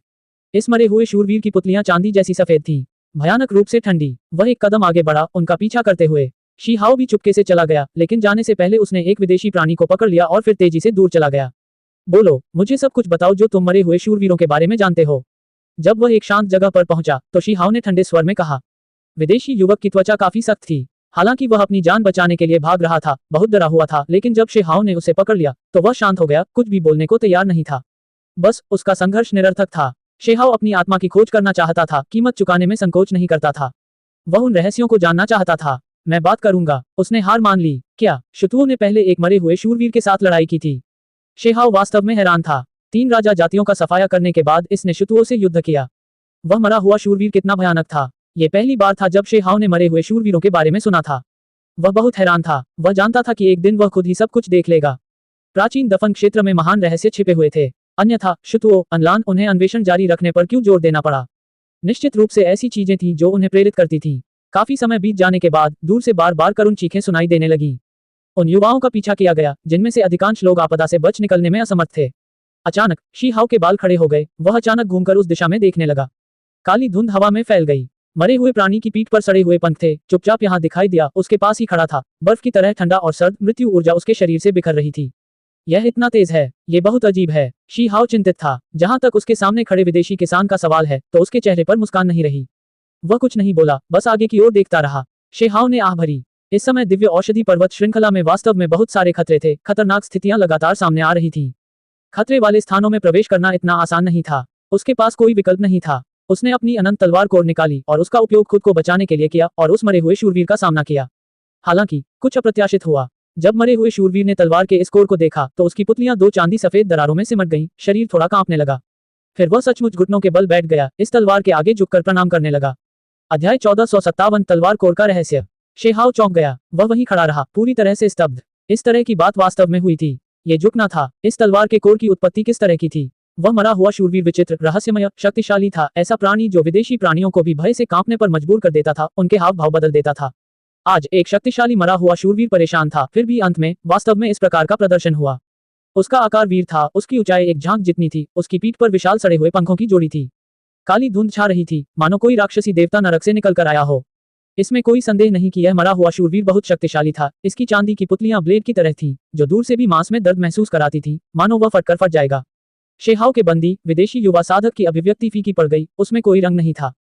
इस मरे हुए शूरवीर की पुतलियां चांदी जैसी सफेद थीं, भयानक रूप से ठंडी। वह एक कदम आगे बढ़ा, उनका पीछा करते हुए। शी हाओ भी चुपके से चला गया, लेकिन जाने से पहले उसने एक विदेशी प्राणी को पकड़ लिया और फिर तेजी से दूर चला गया। बोलो, मुझे सब कुछ बताओ जो तुम मरे हुए शूरवीरों के बारे में जानते हो। जब वह एक शांत जगह पर पहुंचा तो शी हाओ ने ठंडे स्वर में कहा। विदेशी युवक की त्वचा काफी सख्त थी। हालांकि वह अपनी जान बचाने के लिए भाग रहा था, बहुत डरा हुआ था, लेकिन जब शी हाओ ने उसे पकड़ लिया तो वह शांत हो गया, कुछ भी बोलने को तैयार नहीं था। बस उसका संघर्ष निरर्थक था। शी हाओ अपनी आत्मा की खोज करना चाहता था, कीमत चुकाने में संकोच नहीं करता था। वह उन रहस्यों को जानना चाहता था। मैं बात करूंगा। उसने हार मान ली। क्या शुतुओं ने पहले एक मरे हुए शूरवीर के साथ लड़ाई की थी? शी हाओ वास्तव में हैरान था। 3 राजा जातियों का सफाया करने के बाद इसने शुतुओं से युद्ध किया। वह मरा हुआ शूरवीर कितना भयानक था। ये पहली बार था जब शी हाओ ने मरे हुए शूरवीरों के बारे में सुना था। वह बहुत हैरान था। वह जानता था कि एक दिन वह खुद ही सब कुछ देख लेगा। प्राचीन दफन क्षेत्र में महान रहस्य छिपे हुए थे। अन्यथा शुतुओं, अनलान, उन्हें अन्वेषण जारी रखने पर क्यों जोर देना पड़ा? निश्चित रूप से ऐसी चीजें थीं जो उन्हें प्रेरित करती थीं। काफी समय बीत जाने के बाद दूर से बार बार करुण चीखें सुनाई देने लगी। उन युवाओं का पीछा किया गया, जिनमें से अधिकांश लोग आपदा से बच निकलने में असमर्थ थे। अचानक शी हाओ के बाल खड़े हो गए। वह अचानक घूमकर उस दिशा में देखने लगा। काली धुंध हवा में फैल गई। मरे हुए प्राणी की पीठ पर सड़े हुए पंख थे। चुपचाप यहाँ दिखाई दिया, उसके पास ही खड़ा था, बर्फ की तरह ठंडा और सर्द। मृत्यु ऊर्जा उसके शरीर से बिखर रही थी। यह इतना तेज है, ये बहुत अजीब है। शी हाओ चिंतित था। जहां तक उसके सामने खड़े विदेशी किसान का सवाल है तो उसके चेहरे पर मुस्कान नहीं रही। वह कुछ नहीं बोला, बस आगे की ओर देखता रहा। शी हाओ ने आह भरी। इस समय दिव्य औषधि पर्वत श्रृंखला में वास्तव में बहुत सारे खतरे थे। खतरनाक स्थितियां लगातार सामने आ रही थीं। खतरे वाले स्थानों में प्रवेश करना इतना आसान नहीं था। उसके पास कोई विकल्प नहीं था। उसने अपनी अनंत तलवार कोर निकाली और उसका उपयोग खुद को बचाने के लिए किया और उस मरे हुए शूरवीर का सामना किया। हालांकि कुछ अप्रत्याशित हुआ। जब मरे हुए शूरवीर ने तलवार के इस कोर को देखा तो उसकी पुतलियां 2 चांदी सफेद दरारों में सिमट गईं, शरीर थोड़ा कांपने लगा। फिर वह सचमुच घुटनों के बल बैठ गया, इस तलवार के आगे झुककर प्रणाम करने लगा। अध्याय 1457 तलवार कोर का रहस्य। शी हाओ चौंक गया। वह वहीं खड़ा रहा, पूरी तरह से स्तब्ध। इस तरह की बात वास्तव में हुई थी। ये झुकना था। इस तलवार के कोर की उत्पत्ति किस तरह की थी? वह मरा हुआ शूरवीर विचित्र, रहस्यमय, शक्तिशाली था। ऐसा प्राणी जो विदेशी प्राणियों को भी भय से कांपने पर मजबूर कर देता था, उनके हाव भाव बदल देता था। आज एक शक्तिशाली मरा हुआ शूरवीर परेशान था, फिर भी अंत में वास्तव में इस प्रकार का प्रदर्शन हुआ। उसका आकार वीर था, उसकी ऊंचाई एक झांक जितनी थी, उसकी पीठ पर विशाल सड़े हुए पंखों की जोड़ी थी। काली धुंध छा रही थी, मानो कोई राक्षसी देवता नरक से निकल कर आया हो। इसमें कोई संदेह नहीं कि यह मरा हुआ शूरवीर बहुत शक्तिशाली था। इसकी चांदी की पुतलियां ब्लेड की तरह थीं, जो दूर से भी मांस में दर्द महसूस कराती थीं, मानो वह फटकर फट जाएगा। शी हाओ के बंदी, विदेशी युवा साधक की अभिव्यक्ति फीकी पड़ गई। उसमें कोई रंग नहीं था।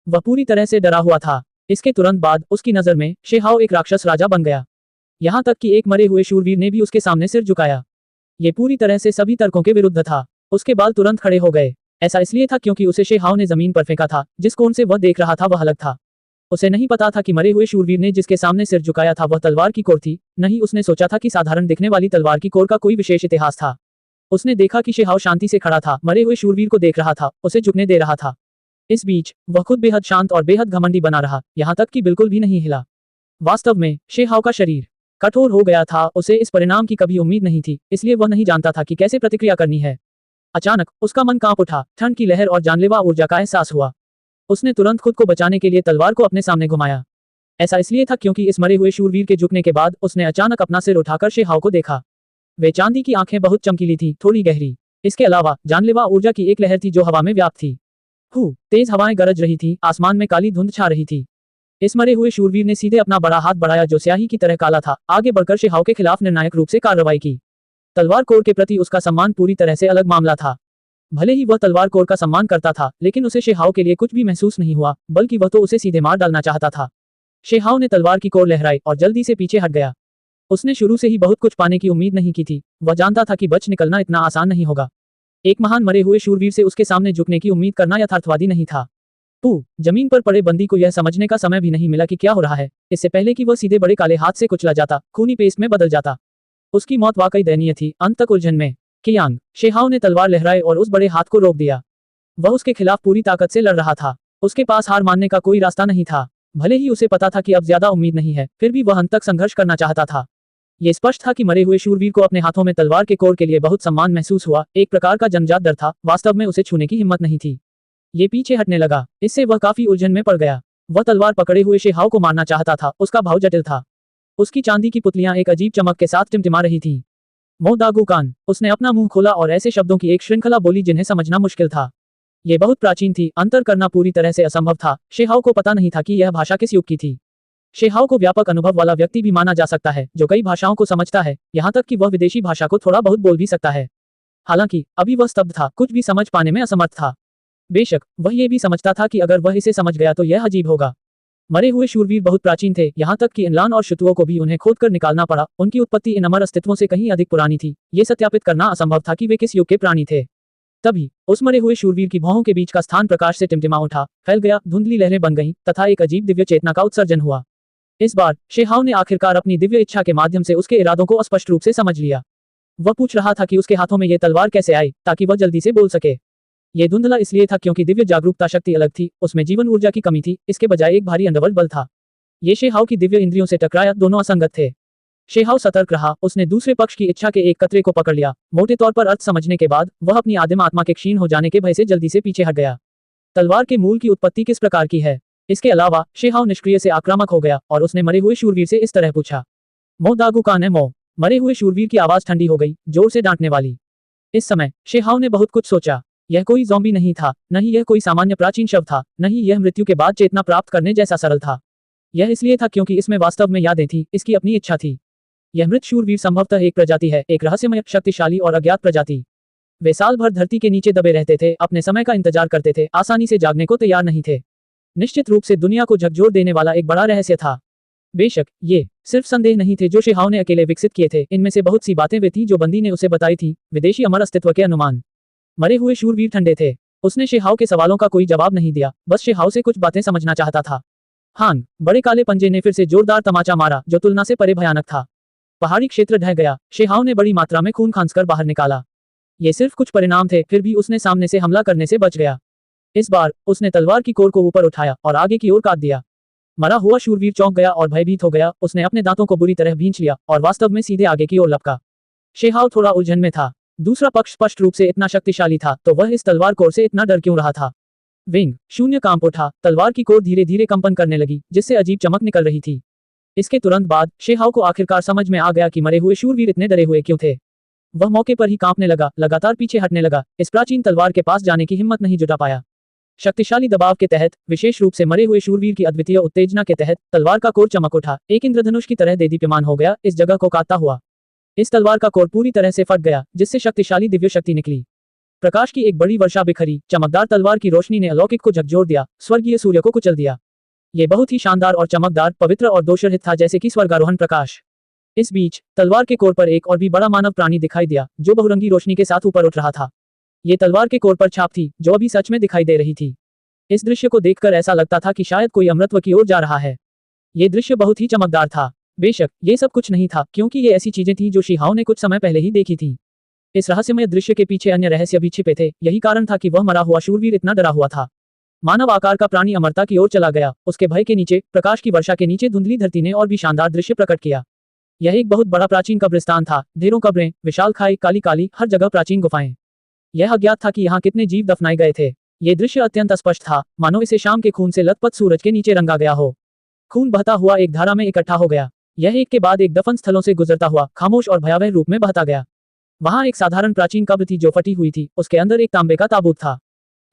वह पूरी तरह से डरा हुआ था। इसके तुरंत बाद उसकी नजर में शी हाओ एक राक्षस राजा बन गया। यहाँ तक कि एक मरे हुए शूरवीर ने भी उसके सामने सिर झुकाया। ये पूरी तरह से सभी तर्कों के विरुद्ध था। उसके बाल तुरंत खड़े हो गए। ऐसा इसलिए था क्योंकि उसे शी हाओ ने जमीन पर फेंका था। जिस कोण से वह देख रहा था वह अलग था। उसे नहीं पता था कि मरे हुए शूरवीर ने जिसके सामने सिर झुकाया था वह तलवार की कोर थी। नहीं, उसने सोचा था कि साधारण दिखने वाली तलवार की कोर का कोई विशेष इतिहास था। उसने देखा कि शी हाओ शांति से खड़ा था, मरे हुए शूरवीर को देख रहा था, उसे झुकने दे रहा था। इस बीच वह खुद बेहद शांत और बेहद घमंडी बना रहा, यहाँ तक कि बिल्कुल भी नहीं हिला। वास्तव में शी हाओ का शरीर कठोर हो गया था। उसे इस परिणाम की कभी उम्मीद नहीं थी, इसलिए वह नहीं जानता था कि कैसे प्रतिक्रिया करनी है। अचानक उसका मन कांप उठा। ठंड की लहर और जानलेवा ऊर्जा का एहसास हुआ। उसने तुरंत खुद को बचाने के लिए तलवार को अपने सामने घुमाया। ऐसा इसलिए था क्योंकि इस मरे हुए शूरवीर के झुकने के बाद उसने अचानक अपना सिर उठाकर शी हाओ को देखा। वे चांदी की आंखें बहुत चमकीली थी, थोड़ी गहरी। इसके अलावा जानलेवा ऊर्जा की एक लहर थी जो हवा में व्याप्त थी। तेज हवाएं गरज रही थी, आसमान में काली धुंध छा रही थी। इस मरे हुए शूरवीर ने सीधे अपना बड़ा हाथ बढ़ाया जो स्याही की तरह काला था, आगे बढ़कर शी हाओ के खिलाफ निर्णायक रूप से कार्रवाई की। तलवार कोर के प्रति उसका सम्मान पूरी तरह से अलग मामला था। भले ही वह तलवार कोर का सम्मान करता था, लेकिन उसे शी हाओ के लिए कुछ भी महसूस नहीं हुआ, बल्कि वह तो उसे सीधे मार डालना चाहता था। शी हाओ ने तलवार की कोर लहराई और जल्दी से पीछे हट गया। उसने शुरू से ही बहुत कुछ पाने की उम्मीद नहीं की थी। वह जानता था कि बच निकलना इतना आसान नहीं होगा। एक महान मरे हुए शूरवीर से उसके सामने झुकने की उम्मीद करना यथार्थवादी नहीं था। जमीन पर पड़े बंदी को यह समझने का समय भी नहीं मिला कि क्या हो रहा है, इससे पहले कि वह सीधे बड़े काले हाथ से कुचला जाता, खूनी पेस्ट में बदल जाता। उसकी मौत वाकई दयनीय थी। अंत तक उलझन में कियांग, शी हाओ ने तलवार लहराई और उस बड़े हाथ को रोक दिया। वह उसके खिलाफ पूरी ताकत से लड़ रहा था। उसके पास हार मानने का कोई रास्ता नहीं था। भले ही उसे पता था कि अब ज्यादा उम्मीद नहीं है, फिर भी वह अंत तक संघर्ष करना चाहता था। ये स्पष्ट था कि मरे हुए शूरवीर को अपने हाथों में तलवार के कोर के लिए बहुत सम्मान महसूस हुआ। एक प्रकार का जन्मजात डर था, वास्तव में उसे छूने की हिम्मत नहीं थी। ये पीछे हटने लगा। इससे वह काफी उलझन में पड़ गया। वह तलवार पकड़े हुए शेहाओ को मारना चाहता था। उसका भाव जटिल था। उसकी चांदी की पुतलियां एक अजीब चमक के साथ टिमटिमा रही थीं। मो दागुकान। उसने अपना मुंह खोला और ऐसे शब्दों की एक श्रृंखला बोली जिन्हें समझना मुश्किल था। ये बहुत प्राचीन थी, अंतर करना पूरी तरह से असंभव था। शेहाओ को पता नहीं था कि यह भाषा किस युग की थी। शेहाओ को व्यापक अनुभव वाला व्यक्ति भी माना जा सकता है, जो कई भाषाओं को समझता है, यहाँ तक कि वह विदेशी भाषा को थोड़ा बहुत बोल भी सकता है। हालांकि अभी वह स्तब्ध था, कुछ भी समझ पाने में असमर्थ था। बेशक वह ये भी समझता था कि अगर वह इसे समझ गया तो यह अजीब होगा। मरे हुए शूरवीर बहुत प्राचीन थे, यहाँ तक कि इनलान और शुतुओं को भी उन्हें खोदकर निकालना पड़ा। उनकी उत्पत्ति इन अमर अस्तित्वों से कहीं अधिक पुरानी थी। ये सत्यापित करना असंभव था कि वे किस युग के प्राणी थे। तभी उस मरे हुए शूरवीर की भौहों के बीच का स्थान प्रकाश से टिमटिमा उठा, फैल गया, धुंधली लहरें बन गईं, तथा एक अजीब दिव्य चेतना का उत्सर्जन हुआ। इस बार शेहाओ ने आखिरकार अपनी दिव्य इच्छा के माध्यम से उसके इरादों को स्पष्ट रूप से समझ लिया। वह पूछ रहा था कि उसके हाथों में ये तलवार कैसे आई, ताकि वह जल्दी से बोल सके। ये धुंधला इसलिए था क्योंकि दिव्य जागरूकता शक्ति अलग थी, उसमें जीवन ऊर्जा की कमी थी, इसके बजाय एक भारी अंडरवर्ल्ड बल था। ये शेहाओ की दिव्य इंद्रियों से टकराया, दोनों असंगत थे। शेहाओ सतर्क रहा, उसने दूसरे पक्ष की इच्छा के एक कतरे को पकड़ लिया। मोटे तौर पर अर्थ समझने के बाद वह अपनी आदिम आत्मा के क्षीण हो जाने के भय से जल्दी से पीछे हट गया। तलवार के मूल की उत्पत्ति किस प्रकार की है? इसके अलावा शेहाओ निष्क्रिय से आक्रामक हो गया और उसने मरे हुए शूरवीर से इस तरह पूछा। मो दागुकान है मो। मरे हुए शूरवीर की आवाज ठंडी हो गई, जोर से डांटने वाली। इस समय शेहाओ ने बहुत कुछ सोचा। यह कोई ज़ॉम्बी नहीं था, न ही यह कोई सामान्य प्राचीन शव था, न ही यह मृत्यु के बाद चेतना प्राप्त करने जैसा सरल था। यह इसलिए था क्योंकि इसमें वास्तव में यादें थीं, इसकी अपनी इच्छा थी। यह मृत शूरवीर संभवतः एक प्रजाति है, एक रहस्यमय, शक्तिशाली और अज्ञात प्रजाति। वे साल भर धरती के नीचे दबे रहते थे, अपने समय का इंतजार करते थे, आसानी से जागने को तैयार नहीं थे। निश्चित रूप से दुनिया को झकझोर देने वाला एक बड़ा रहस्य था। बेशक ये सिर्फ संदेह नहीं थे जो शेहाओ ने अकेले विकसित किए थे, इनमें से बहुत सी बातें वे थीं जो बंदी ने उसे बताई थी, विदेशी अमर अस्तित्व के अनुमान। मरे हुए शूरवीर ठंडे थे। उसने शेहाओ के सवालों का कोई जवाब नहीं दिया, बस शेहाओ से कुछ बातें समझना चाहता था। हांग, बड़े काले पंजे ने फिर से जोरदार तमाचा मारा, जो तुलना से परे भयानक था। पहाड़ी क्षेत्र ढह गया। शेहाओ ने बड़ी मात्रा में खून खांसकर बाहर निकाला। ये सिर्फ कुछ परिणाम थे, फिर भी उसने सामने से हमला करने से बच गया। इस बार उसने तलवार की कोर को ऊपर उठाया और आगे की ओर काट दिया। मरा हुआ शूरवीर चौंक गया और भयभीत हो गया। उसने अपने दांतों को बुरी तरह भींच लिया और वास्तव में सीधे आगे की ओर लपका। शेहाओ थोड़ा उलझन में था। दूसरा पक्ष स्पष्ट रूप से इतना शक्तिशाली था, तो वह इस तलवार कोर से इतना डर क्यों रहा था? विंग शून्य कांप उठा। तलवार की कोर धीरे धीरे कंपन करने लगी, जिससे अजीब चमक निकल रही थी। इसके तुरंत बाद शेहाओ को आखिरकार समझ में आ गया कि मरे हुए शूरवीर इतने डरे हुए क्यों थे। वह मौके पर ही कांपने लगा, लगातार पीछे हटने लगा। इस प्राचीन तलवार के पास जाने की हिम्मत नहीं जुटा पाया। शक्तिशाली दबाव के तहत, विशेष रूप से मरे हुए शूरवीर की अद्वितीय उत्तेजना के तहत, तलवार का कोर चमक उठा, एक इंद्रधनुष की तरह देदीप्यमान हो गया, इस जगह को काटता हुआ। इस तलवार का कोर पूरी तरह से फट गया, जिससे शक्तिशाली दिव्य शक्ति निकली। प्रकाश की एक बड़ी वर्षा बिखरी। चमकदार तलवार की रोशनी ने अलौकिक को झकझोर दिया, स्वर्गीय सूर्य को कुचल दिया। ये बहुत ही शानदार और चमकदार, पवित्र और दोषरहित था, जैसे कि स्वर्गारोहण प्रकाश। इस बीच तलवार के कोर पर एक और भी बड़ा मानव प्राणी दिखाई दिया, जो बहुरंगी रोशनी के साथ ऊपर उठ रहा था। ये तलवार के कोर पर छाप थी, जो अभी सच में दिखाई दे रही थी। इस दृश्य को देखकर ऐसा लगता था कि शायद कोई अमृतत्व की ओर जा रहा है। ये दृश्य बहुत ही चमकदार था। बेशक ये सब कुछ नहीं था, क्योंकि ये ऐसी चीजें थीं जो शेहाओ ने कुछ समय पहले ही देखी थी। इस रहस्यमय दृश्य के पीछे अन्य रहस्य भी छिपे थे। यही कारण था कि वह मरा हुआ शूरवीर इतना डरा हुआ था। मानव आकार का प्राणी अमरता की ओर चला गया। उसके भय के नीचे, प्रकाश की वर्षा के नीचे, धुंधली धरती ने और भी शानदार दृश्य प्रकट किया। यह एक बहुत बड़ा प्राचीन कब्रिस्तान था। ढेरों कब्रें, विशाल खाई, काली काली, हर जगह प्राचीन गुफाएं। यह अज्ञात था कि यहाँ कितने जीव दफनाए गए थे। ये दृश्य अत्यंत स्पष्ट था, मानो इसे शाम के खून से लथपथ सूरज के नीचे रंगा गया हो। खून बहता हुआ एक धारा में इकट्ठा हो गया। यह एक के बाद एक दफन स्थलों से गुजरता हुआ खामोश और भयावह रूप में बहता गया। वहां एक साधारण प्राचीन कब्र थी जो फटी हुई थी। उसके अंदर एक तांबे का ताबूत था।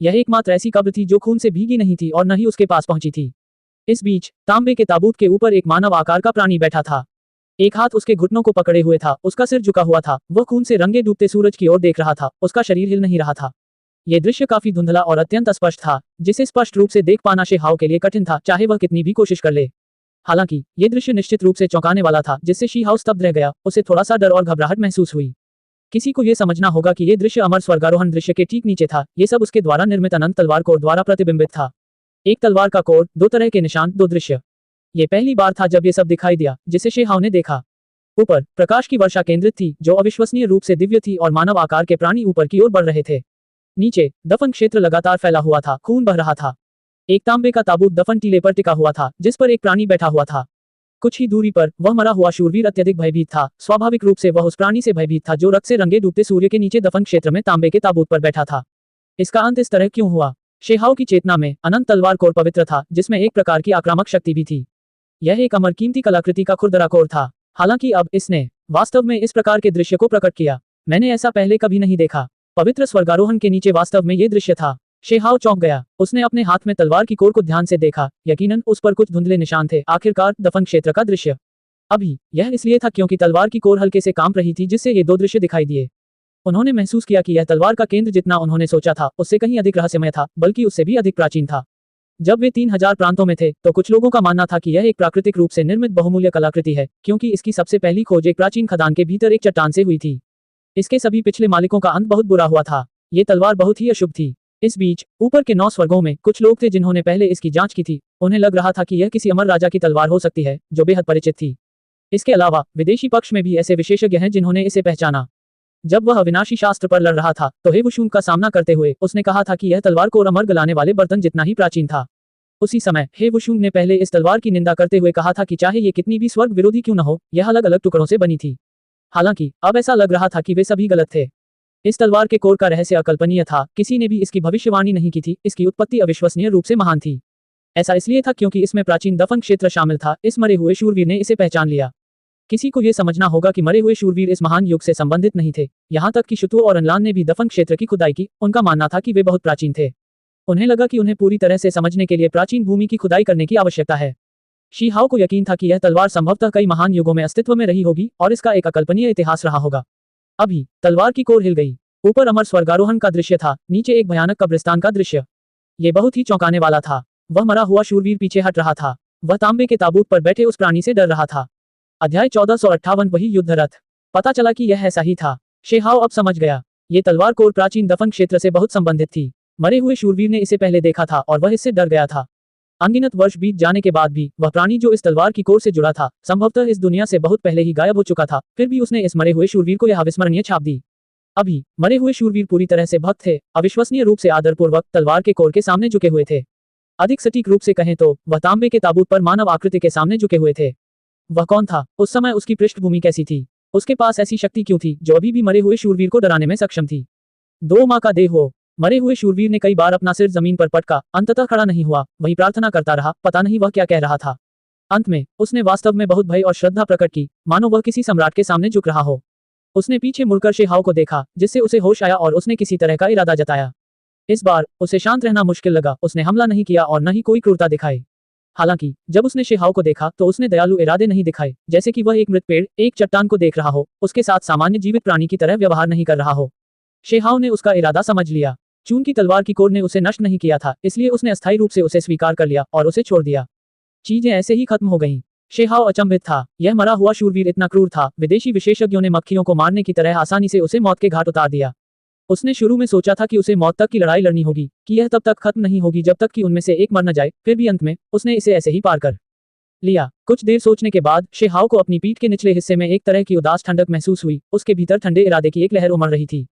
यह एकमात्र ऐसी कब्र थी जो खून से भीगी नहीं थी और न ही उसके पास पहुंची थी। इस बीच तांबे के ताबूत के ऊपर एक मानव आकार का प्राणी बैठा था। एक हाथ उसके घुटनों को पकड़े हुए था, उसका सिर झुका हुआ था। वह खून से रंगे डूबते सूरज की ओर देख रहा था, उसका शरीर हिल नहीं रहा था। यह दृश्य काफी धुंधला और अत्यंत स्पष्ट था, जिसे स्पष्ट रूप से देख पाना शेहाओ के लिए कठिन था, चाहे वह कितनी भी कोशिश कर ले। हालांकि यह दृश्य निश्चित रूप से चौंकाने वाला था, जिससे शेहाओ स्तब्ध रह गया। उसे थोड़ा सा डर और घबराहट महसूस हुई। किसी को यह समझना होगा कि यह दृश्य अमर स्वर्गारोहण दृश्य के ठीक नीचे था। यह सब उसके द्वारा निर्मित अनंत तलवार कोर द्वारा प्रतिबिंबित था। एक तलवार का कोर, दो तरह के निशान, दो दृश्य। ये पहली बार था जब ये सब दिखाई दिया, जिसे शेहाओ ने देखा। ऊपर प्रकाश की वर्षा केंद्रित थी, जो अविश्वसनीय रूप से दिव्य थी, और मानव आकार के प्राणी ऊपर की ओर बढ़ रहे थे। नीचे दफन क्षेत्र लगातार फैला हुआ था, खून बह रहा था। एक तांबे का ताबूत दफन टीले पर टिका हुआ था, जिस पर एक प्राणी बैठा हुआ था। कुछ ही दूरी पर वह मरा हुआ शूरवीर अत्यधिक भयभीत था। स्वाभाविक रूप से वह उस प्राणी से भयभीत था जो रक्त से रंगे डूबते सूर्य के नीचे दफन क्षेत्र में तांबे के ताबूत पर बैठा था। इसका अंत इस तरह क्यों हुआ? शेहाओ की चेतना में अनंत तलवार कोर पवित्र था, जिसमें एक प्रकार की आक्रामक शक्ति भी थी। यह एक अमर कीमती कलाकृति का खुरदरा कोर था। हालांकि अब इसने वास्तव में इस प्रकार के दृश्य को प्रकट किया। मैंने ऐसा पहले कभी नहीं देखा। पवित्र स्वर्गारोहण के नीचे वास्तव में ये दृश्य था। शेहाओ चौंक गया। उसने अपने हाथ में तलवार की कोर को ध्यान से देखा। यकीनन उस पर कुछ धुंधले निशान थे। आखिरकार दफन क्षेत्र का दृश्य। अभी यह इसलिए था क्योंकि तलवार की कोर हल्के से कांप रही थी, जिससे ये दो दृश्य दिखाई दिए। उन्होंने महसूस किया कि यह तलवार का केंद्र जितना उन्होंने सोचा था उससे कहीं अधिक रहस्यमय था, बल्कि उससे भी अधिक प्राचीन था। जब वे 3000 प्रांतों में थे तो कुछ लोगों का मानना था कि यह एक प्राकृतिक रूप से निर्मित बहुमूल्य कलाकृति है, क्योंकि इसकी सबसे पहली खोज एक प्राचीन खदान के भीतर एक चट्टान से हुई थी। इसके सभी पिछले मालिकों का अंत बहुत बुरा हुआ था। ये तलवार बहुत ही अशुभ थी। इस बीच ऊपर के 9 स्वर्गों में कुछ लोग थे जिन्होंने पहले इसकी जांच की थी। उन्हें लग रहा था कि यह किसी अमर राजा की तलवार हो सकती है, जो बेहद परिचित थी। इसके अलावा विदेशी पक्ष में भी ऐसे विशेषज्ञ हैं जिन्होंने इसे पहचाना। जब वह अविनाशी शास्त्र पर लड़ रहा था तो हे वुशुंग का सामना करते हुए उसने कहा था कि यह तलवार कोर अमर गलाने वाले बर्तन जितना ही प्राचीन था। उसी समय हे वुशुंग ने पहले इस तलवार की निंदा करते हुए कहा था कि चाहे ये कितनी भी स्वर्ग विरोधी क्यों न हो, यह अलग अलग टुकड़ों से बनी थी। हालांकि अब ऐसा लग रहा था कि वे सभी गलत थे। इस तलवार के कोर का रहस्य अकल्पनीय था। किसी ने भी इसकी भविष्यवाणी नहीं की थी। इसकी उत्पत्ति अविश्वसनीय रूप से महान थी। ऐसा इसलिए था क्योंकि इसमें प्राचीन दफन क्षेत्र शामिल था। इस मरे हुए शूरवीर ने इसे पहचान लिया। किसी को यह समझना होगा कि मरे हुए शूरवीर इस महान युग से संबंधित नहीं थे। यहाँ तक कि शुतु और अनलान ने भी दफन क्षेत्र की खुदाई की। उनका मानना था कि वे बहुत प्राचीन थे। उन्हें लगा कि उन्हें पूरी तरह से समझने के लिए प्राचीन भूमि की खुदाई करने की आवश्यकता है। शीहाओ को यकीन था कि यह तलवार संभवतः कई महान युगों में अस्तित्व में रही होगी और इसका एक अकल्पनीय इतिहास रहा होगा। अभी तलवार की कोर हिल गई। ऊपर अमर स्वर्गारोहण का दृश्य था, नीचे एक भयानक कब्रिस्तान का दृश्य। ये बहुत ही चौंकाने वाला था। वह मरा हुआ शूरवीर पीछे हट रहा था। वह तांबे के ताबूत पर बैठे उस प्राणी से डर रहा था। अध्याय 1458 वही युद्ध रथ। पता चला कि यह ऐसा ही था। शेहाओ अब समझ गया। ये तलवार कोर प्राचीन दफन क्षेत्र से बहुत संबंधित थी। मरे हुए शूरवीर ने इसे पहले देखा था और वह इससे डर गया था। अनगिनत वर्ष बीत जाने के बाद भी वह प्राणी जो इस तलवार की कोर से जुड़ा था, संभवतः इस दुनिया से बहुत पहले ही गायब हो चुका था। फिर भी उसने इस मरे हुए शूरवीर को यह अविस्मरणीय छाप दी। अभी मरे हुए शूरवीर पूरी तरह से भक्त थे। अविश्वसनीय रूप से आदरपूर्वक तलवार के कोर के सामने झुके हुए थे। अधिक सटीक रूप से कहें तो वह तांबे के ताबूत पर मानव आकृति के सामने झुके हुए थे। वह कौन था? उस समय उसकी पृष्ठभूमि कैसी थी? उसके पास ऐसी शक्ति क्यों थी जो अभी भी मरे हुए शूरवीर को डराने में सक्षम थी? 2 माह का देह हो। मरे हुए शूरवीर ने कई बार अपना सिर जमीन पर पटका, अंततः खड़ा नहीं हुआ। वही प्रार्थना करता रहा। पता नहीं वह क्या कह रहा था। अंत में उसने वास्तव में बहुत भय और श्रद्धा प्रकट की, मानो वह किसी सम्राट के सामने झुक रहा हो। उसने पीछे मुड़कर शेहाओ को देखा, जिससे उसे होश आया और उसने किसी तरह का इरादा जताया। इस बार उसे शांत रहना मुश्किल लगा। उसने हमला नहीं किया और न ही कोई क्रूरता दिखाई। हालांकि जब उसने शेहाओ को देखा तो उसने दयालु इरादे नहीं दिखाए, जैसे कि वह एक मृत पेड़, एक चट्टान को देख रहा हो, उसके साथ सामान्य जीवित प्राणी की तरह व्यवहार नहीं कर रहा हो। शेहाओ ने उसका इरादा समझ लिया। चून की तलवार की कोर ने उसे नष्ट नहीं किया था, इसलिए उसने अस्थायी रूप से उसे स्वीकार कर लिया और उसे छोड़ दिया। चीजें ऐसे ही खत्म हो गईं। शेहाओ अचंभित था। यह मरा हुआ शूरवीर इतना क्रूर था। विदेशी विशेषज्ञों ने मक्खियों को मारने की तरह आसानी से उसे मौत के घाट उतार दिया। उसने शुरू में सोचा था कि उसे मौत तक की लड़ाई लड़नी होगी, कि यह तब तक खत्म नहीं होगी जब तक कि उनमें से एक मर न जाए। फिर भी अंत में उसने इसे ऐसे ही पार कर लिया। कुछ देर सोचने के बाद शेहाओ को अपनी पीठ के निचले हिस्से में एक तरह की उदास ठंडक महसूस हुई। उसके भीतर ठंडे इरादे की एक लहर उमड़ रही थी।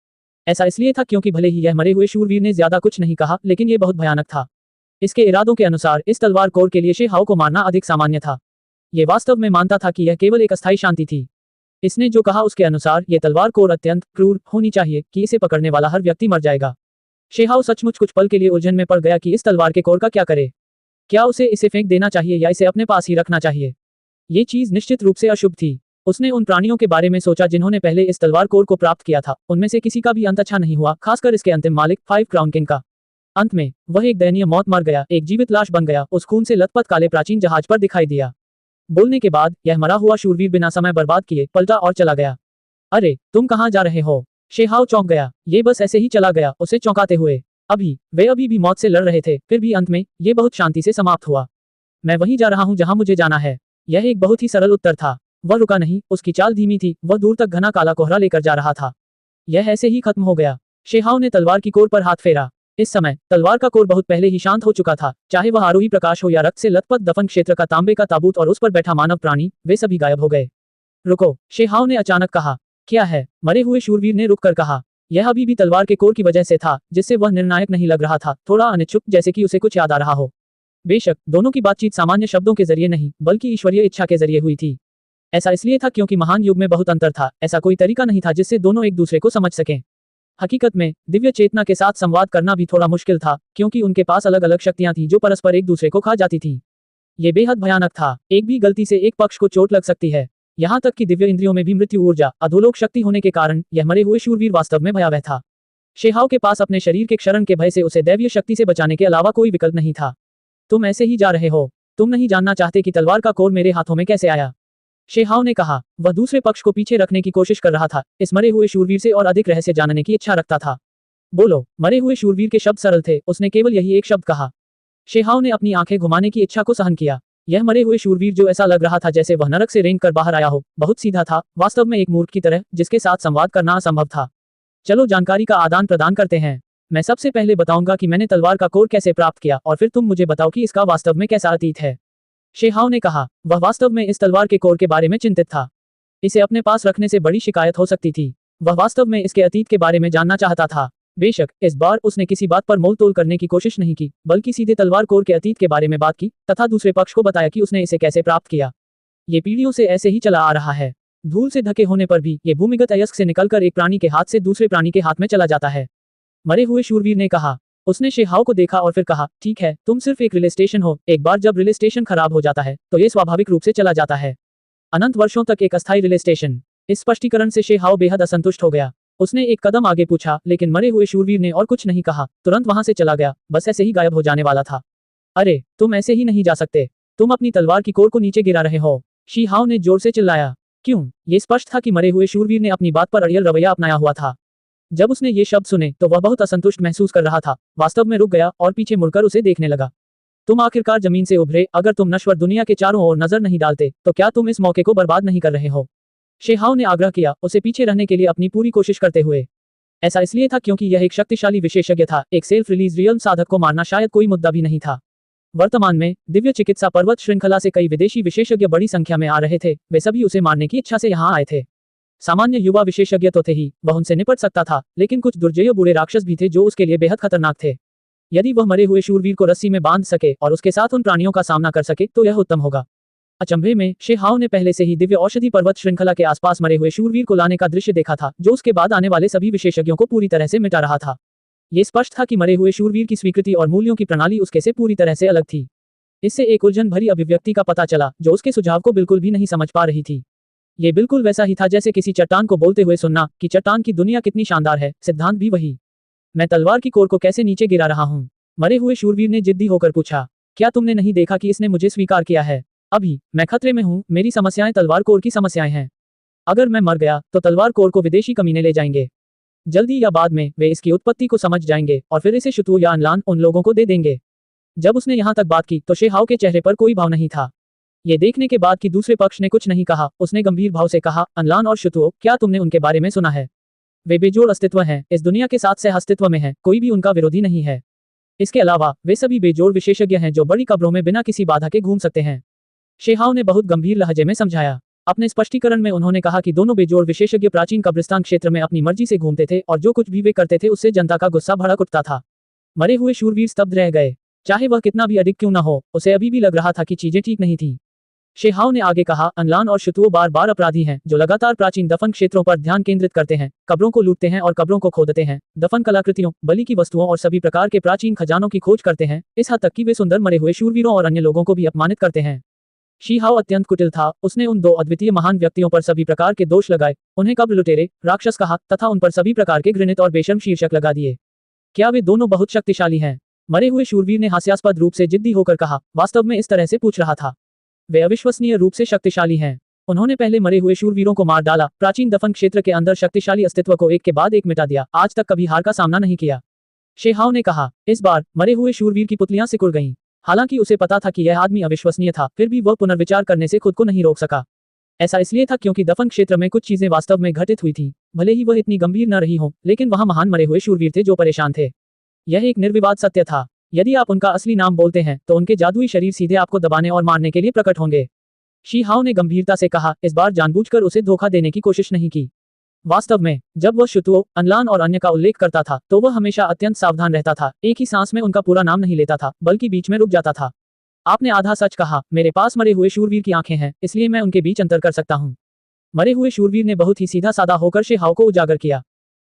ऐसा इसलिए था क्योंकि भले ही यह मरे हुए शूरवीर ने ज्यादा कुछ नहीं कहा, लेकिन यह बहुत भयानक था। इसके इरादों के अनुसार इस तलवार कोर के लिए शेहाओ को मारना अधिक सामान्य था। ये वास्तव में मानता था कि यह केवल एक अस्थायी शांति थी। इसने जो कहा उसके अनुसार यह तलवार कोर अत्यंत क्रूर होनी चाहिए कि इसे पकड़ने वाला हर व्यक्ति मर जाएगा। शेहाओ सचमुच कुछ पल के लिए उलझन में पड़ गया कि इस तलवार के कोर का क्या करे। क्या उसे इसे फेंक देना चाहिए या इसे अपने पास ही रखना चाहिए? ये चीज निश्चित रूप से अशुभ थी। उसने उन प्राणियों के बारे में सोचा जिन्होंने पहले इस तलवार कोर को प्राप्त किया था। उनमें से किसी का भी अंत अच्छा नहीं हुआ, खासकर इसके अंतिम मालिक 5 क्राउन किंग का। अंत में वह एक दयनीय मौत मर गया, एक जीवित लाश बन गया, उस खून से लथपथ काले प्राचीन जहाज पर दिखाई दिया। बोलने के बाद यह मरा हुआ शूरवीर बिना समय बर्बाद किए पलटा और चला गया। अरे तुम कहाँ जा रहे हो? शेहाओ चौंक गया। ये बस ऐसे ही चला गया, उसे चौंकाते हुए। वे अभी भी मौत से लड़ रहे थे, फिर भी अंत में ये बहुत शांति से समाप्त हुआ। मैं वहीं जा रहा हूँ जहाँ मुझे जाना है। यह एक बहुत ही सरल उत्तर था। वह रुका नहीं, उसकी चाल धीमी थी। वह दूर तक घना काला कोहरा लेकर जा रहा था। यह ऐसे ही खत्म हो गया। शेहाओ ने तलवार की कोर पर हाथ फेरा। इस समय तलवार का कोर बहुत पहले ही शांत हो चुका था। चाहे वह आरोही प्रकाश हो या रक्त से लथपथ दफन क्षेत्र का तांबे का ताबूत और उस पर बैठा मानव प्राणी, वे सभी गायब हो गए। रुको, शेहाओ ने अचानक कहा। क्या है? मरे हुए शूरवीर ने रुककर कहा। यह अभी भी तलवार के कोर की वजह से था, जिससे वह निर्णायक नहीं लग रहा था, थोड़ा अनिच्छुक, जैसे कि उसे कुछ याद आ रहा हो। बेशक दोनों की बातचीत सामान्य शब्दों के जरिए नहीं, बल्कि ईश्वरीय इच्छा के जरिए हुई थी। ऐसा इसलिए था क्योंकि महान युग में बहुत अंतर था। ऐसा कोई तरीका नहीं था जिससे दोनों एक दूसरे को समझ सकें। हकीकत में दिव्य चेतना के साथ संवाद करना भी थोड़ा मुश्किल था, क्योंकि उनके पास अलग अलग शक्तियां थी जो परस्पर एक दूसरे को खा जाती थी। ये बेहद भयानक था। एक भी गलती से एक पक्ष को चोट लग सकती है। यहाँ तक कि दिव्य इंद्रियों में भी मृत्यु ऊर्जा, अधोलोक शक्ति होने के कारण यह मरे हुए शूरवीर वास्तव में भयावह था। शेहाव के पास अपने शरीर के क्षरण के भय से उसे दैवीय शक्ति से बचाने के अलावा कोई विकल्प नहीं था। तुम ऐसे ही जा रहे हो। तुम नहीं जानना चाहते कि तलवार का कोर मेरे हाथों में कैसे आया। शेहाव ने कहा। वह दूसरे पक्ष को पीछे रखने की कोशिश कर रहा था, इस मरे हुए शूरवीर से और अधिक रहस्य जानने की इच्छा रखता था। बोलो। मरे हुए शूरवीर के शब्द सरल थे, उसने केवल यही एक शब्द कहा। शेहाव ने अपनी आंखें घुमाने की इच्छा को सहन किया। यह मरे हुए शूरवीर, जो ऐसा लग रहा था जैसे वह नरक से रेंग कर बाहर आया हो, बहुत सीधा था, वास्तव में एक मूर्ख की तरह, जिसके साथ संवाद करना असंभव था। चलो जानकारी का आदान प्रदान करते हैं। मैं सबसे पहले बताऊंगा कि मैंने तलवार का कोर कैसे प्राप्त किया, और फिर तुम मुझे बताओ कि इसका वास्तव में कैसा अतीत है। शेहाव ने कहा। वह वास्तव में इस तलवार के कोर के बारे में चिंतित था। इसे अपने पास रखने से बड़ी शिकायत हो सकती थी। वह वास्तव में इसके अतीत के बारे में जानना चाहता था। बेशक इस बार उसने किसी बात पर मोल तोल करने की कोशिश नहीं की, बल्कि सीधे तलवार कोर के अतीत के बारे में बात की, तथा दूसरे पक्ष को बताया कि उसने इसे कैसे प्राप्त किया। ये पीढ़ियों से ऐसे ही चला आ रहा है। धूल से ढके होने पर भी ये भूमिगत अयस्क से निकलकर एक प्राणी के हाथ से दूसरे प्राणी के हाथ में चला जाता है। मरे हुए शूरवीर ने कहा। उसने शेहाव को देखा और फिर कहा, ठीक है, तुम सिर्फ एक रिले स्टेशन हो। एक बार जब रिले स्टेशन खराब हो जाता है तो ये स्वाभाविक रूप से चला जाता है। अनंत वर्षों तक एक अस्थायी रिले स्टेशन। इस स्पष्टीकरण से शेहाव बेहद असंतुष्ट हो गया। उसने एक कदम आगे पूछा, लेकिन मरे हुए शूरवीर ने और कुछ नहीं कहा, तुरंत वहां से चला गया, बस ऐसे ही गायब हो जाने वाला था। अरे, तुम ऐसे ही नहीं जा सकते। तुम अपनी तलवार की कोर को नीचे गिरा रहे हो। शेहाव ने जोर से चिल्लाया। क्यों? ये स्पष्ट था कि मरे हुए शूरवीर ने अपनी बात पर अड़ियल रवैया अपनाया हुआ था। जब उसने ये शब्द सुने तो वह बहुत असंतुष्ट महसूस कर रहा था, वास्तव में रुक गया और पीछे मुड़कर उसे देखने लगा। तुम आखिरकार जमीन से उभरे, अगर तुम नश्वर दुनिया के चारों ओर नजर नहीं डालते तो क्या तुम इस मौके को बर्बाद नहीं कर रहे हो? शेहाव ने आग्रह किया, उसे पीछे रहने के लिए अपनी पूरी कोशिश करते हुए। ऐसा इसलिए था क्योंकि यह एक शक्तिशाली विशेषज्ञ था। एक सेल्फ रिलीज रियल साधक को मारना शायद कोई मुद्दा भी नहीं था। वर्तमान में दिव्य चिकित्सा पर्वत श्रृंखला से कई विदेशी विशेषज्ञ बड़ी संख्या में आ रहे थे। वे सभी उसे मारने की इच्छा से यहाँ आए थे। सामान्य युवा विशेषज्ञ तो थे ही, वह उनसे निपट सकता था, लेकिन कुछ दुर्जय बूढ़े राक्षस भी थे जो उसके लिए बेहद खतरनाक थे। यदि वह मरे हुए शूरवीर को रस्सी में बांध सके और उसके साथ उन प्राणियों का सामना कर सके तो यह उत्तम होगा। अचंभे में शेहाव ने पहले से ही दिव्य औषधि पर्वत श्रृंखला के आसपास मरे हुए शूरवीर को लाने का दृश्य देखा था, जो उसके बाद आने वाले सभी विशेषज्ञों को पूरी तरह से मिटा रहा था। ये स्पष्ट था कि मरे हुए शूरवीर की स्वीकृति और मूल्यों की प्रणाली उसके से पूरी तरह से अलग थी। इससे एक उलझन भरी अभिव्यक्ति का पता चला जो उसके सुझाव को बिल्कुल भी नहीं समझ पा रही थी। ये बिल्कुल वैसा ही था जैसे किसी चट्टान को बोलते हुए सुनना कि चट्टान की दुनिया कितनी शानदार है, सिद्धांत भी वही। मैं तलवार की कोर को कैसे नीचे गिरा रहा हूँ? मरे हुए शूरवीर ने जिद्दी होकर पूछा। क्या तुमने नहीं देखा कि इसने मुझे स्वीकार किया है? अभी मैं खतरे में हूँ। मेरी समस्याएं तलवार कोर की समस्याएं हैं। अगर मैं मर गया तो तलवार कोर को विदेशी कमीने ले जाएंगे। जल्दी या बाद में वे इसकी उत्पत्ति को समझ जाएंगे और फिर इसे शुतु या अनलान उन लोगों को दे देंगे। जब उसने यहाँ तक बात की तो शेहाव के चेहरे पर कोई भाव नहीं था। ये देखने के बाद कि दूसरे पक्ष ने कुछ नहीं कहा, उसने गंभीर भाव से कहा, अनलान और शुतुओं, क्या तुमने उनके बारे में सुना है? वे बेजोड़ अस्तित्व हैं, इस दुनिया के साथ सह अस्तित्व में हैं, कोई भी उनका विरोधी नहीं है। इसके अलावा वे सभी बेजोड़ विशेषज्ञ हैं जो बड़ी कब्रों में बिना किसी बाधा के घूम सकते हैं। शेहाव ने बहुत गंभीर लहजे में समझाया। अपने स्पष्टीकरण में उन्होंने कहा कि दोनों बेजोड़ विशेषज्ञ प्राचीन कब्रिस्तान क्षेत्र में अपनी मर्जी से घूमते थे और जो कुछ भी वे करते थे उससे जनता का गुस्सा भड़क उठता था। मरे हुए शूरवीर स्तब्ध रह गए। चाहे वह कितना भी अधिक क्यों न हो, उसे अभी भी लग रहा था कि चीजें ठीक नहीं थी। शेहाव ने आगे कहा, अनलान और शुतुओं बार बार अपराधी हैं जो लगातार प्राचीन दफन क्षेत्रों पर ध्यान केंद्रित करते हैं, कब्रों को लूटते हैं और कब्रों को खोदते हैं, दफन कलाकृतियों, बलि की वस्तुओं और सभी प्रकार के प्राचीन खजानों की खोज करते हैं, इस हद तक कि वे सुंदर मरे हुए शूरवीरों और अन्य लोगों को भी अपमानित करते हैं। शेहाव अत्यंत कुटिल था। उसने उन दो अद्वितीय महान व्यक्तियों पर सभी प्रकार के दोष लगाए, उन्हें कब्र लुटेरे, राक्षस कहा तथा उन पर सभी प्रकार के घृणित और बेशर्म शीर्षक लगा दिए। क्या वे दोनों बहुत शक्तिशाली हैं? मरे हुए शूरवीर ने हास्यास्पद रूप से जिद्दी होकर कहा, वास्तव में इस तरह से पूछ रहा था। वे अविश्वसनीय रूप से शक्तिशाली हैं। उन्होंने पहले मरे हुए शूरवीरों को मार डाला, प्राचीन दफन क्षेत्र के अंदर शक्तिशाली अस्तित्व को एक के बाद एक मिटा दिया, आज तक कभी हार का सामना नहीं किया। शेहाव ने कहा। इस बार मरे हुए शूरवीर की पुतलियां सिकुड़ गईं। हालांकि उसे पता था कि यह आदमी अविश्वसनीय था, फिर भी वह पुनर्विचार करने से खुद को नहीं रोक सका। ऐसा इसलिए था क्योंकि दफन क्षेत्र में कुछ चीजें वास्तव में घटित हुई थी। भले ही वह इतनी गंभीर न रही हो, लेकिन वहां महान मरे हुए शूरवीर थे जो परेशान थे। यह एक निर्विवाद सत्य था। यदि आप उनका असली नाम बोलते हैं तो उनके जादुई शरीर सीधे आपको दबाने और मारने के लिए प्रकट होंगे। शेहाव ने गंभीरता से कहा, इस बार जानबूझकर उसे धोखा देने की कोशिश नहीं की। वास्तव में जब वह शुतुओं, अनलान और अन्य का उल्लेख करता था तो वह हमेशा अत्यंत सावधान रहता था, एक ही सांस में उनका पूरा नाम नहीं लेता था, बल्कि बीच में रुक जाता था। आपने आधा सच कहा। मेरे पास मरे हुए शूरवीर की आंखें हैं, इसलिए मैं उनके बीच अंतर कर सकता हूँ। मरे हुए शूरवीर ने बहुत ही सीधा साधा होकर शेहाव को उजागर किया।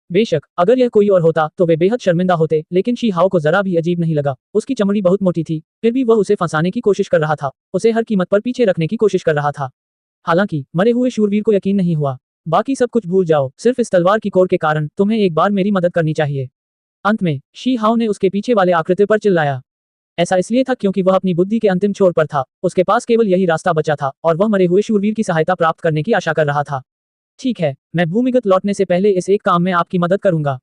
बेशक अगर यह कोई और होता तो वे बेहद शर्मिंदा होते, लेकिन शी हाओ को जरा भी अजीब नहीं लगा। उसकी चमड़ी बहुत मोटी थी, फिर भी वह उसे फंसाने की कोशिश कर रहा था, उसे हर कीमत पर पीछे रखने की कोशिश कर रहा था। हालांकि मरे हुए शूरवीर को यकीन नहीं हुआ। बाकी सब कुछ भूल जाओ, सिर्फ इस तलवार की कोर के कारण तुम्हें एक बार मेरी मदद करनी चाहिए। अंत में शी हाओ ने उसके पीछे वाले आकृति पर चिल्लाया। ऐसा इसलिए था क्योंकि वह अपनी बुद्धि के अंतिम छोर पर था, उसके पास केवल यही रास्ता बचा था और वह मरे हुए शूरवीर की सहायता प्राप्त करने की आशा कर रहा था। ठीक है, मैं भूमिगत लौटने से पहले इस एक काम में आपकी मदद करूंगा।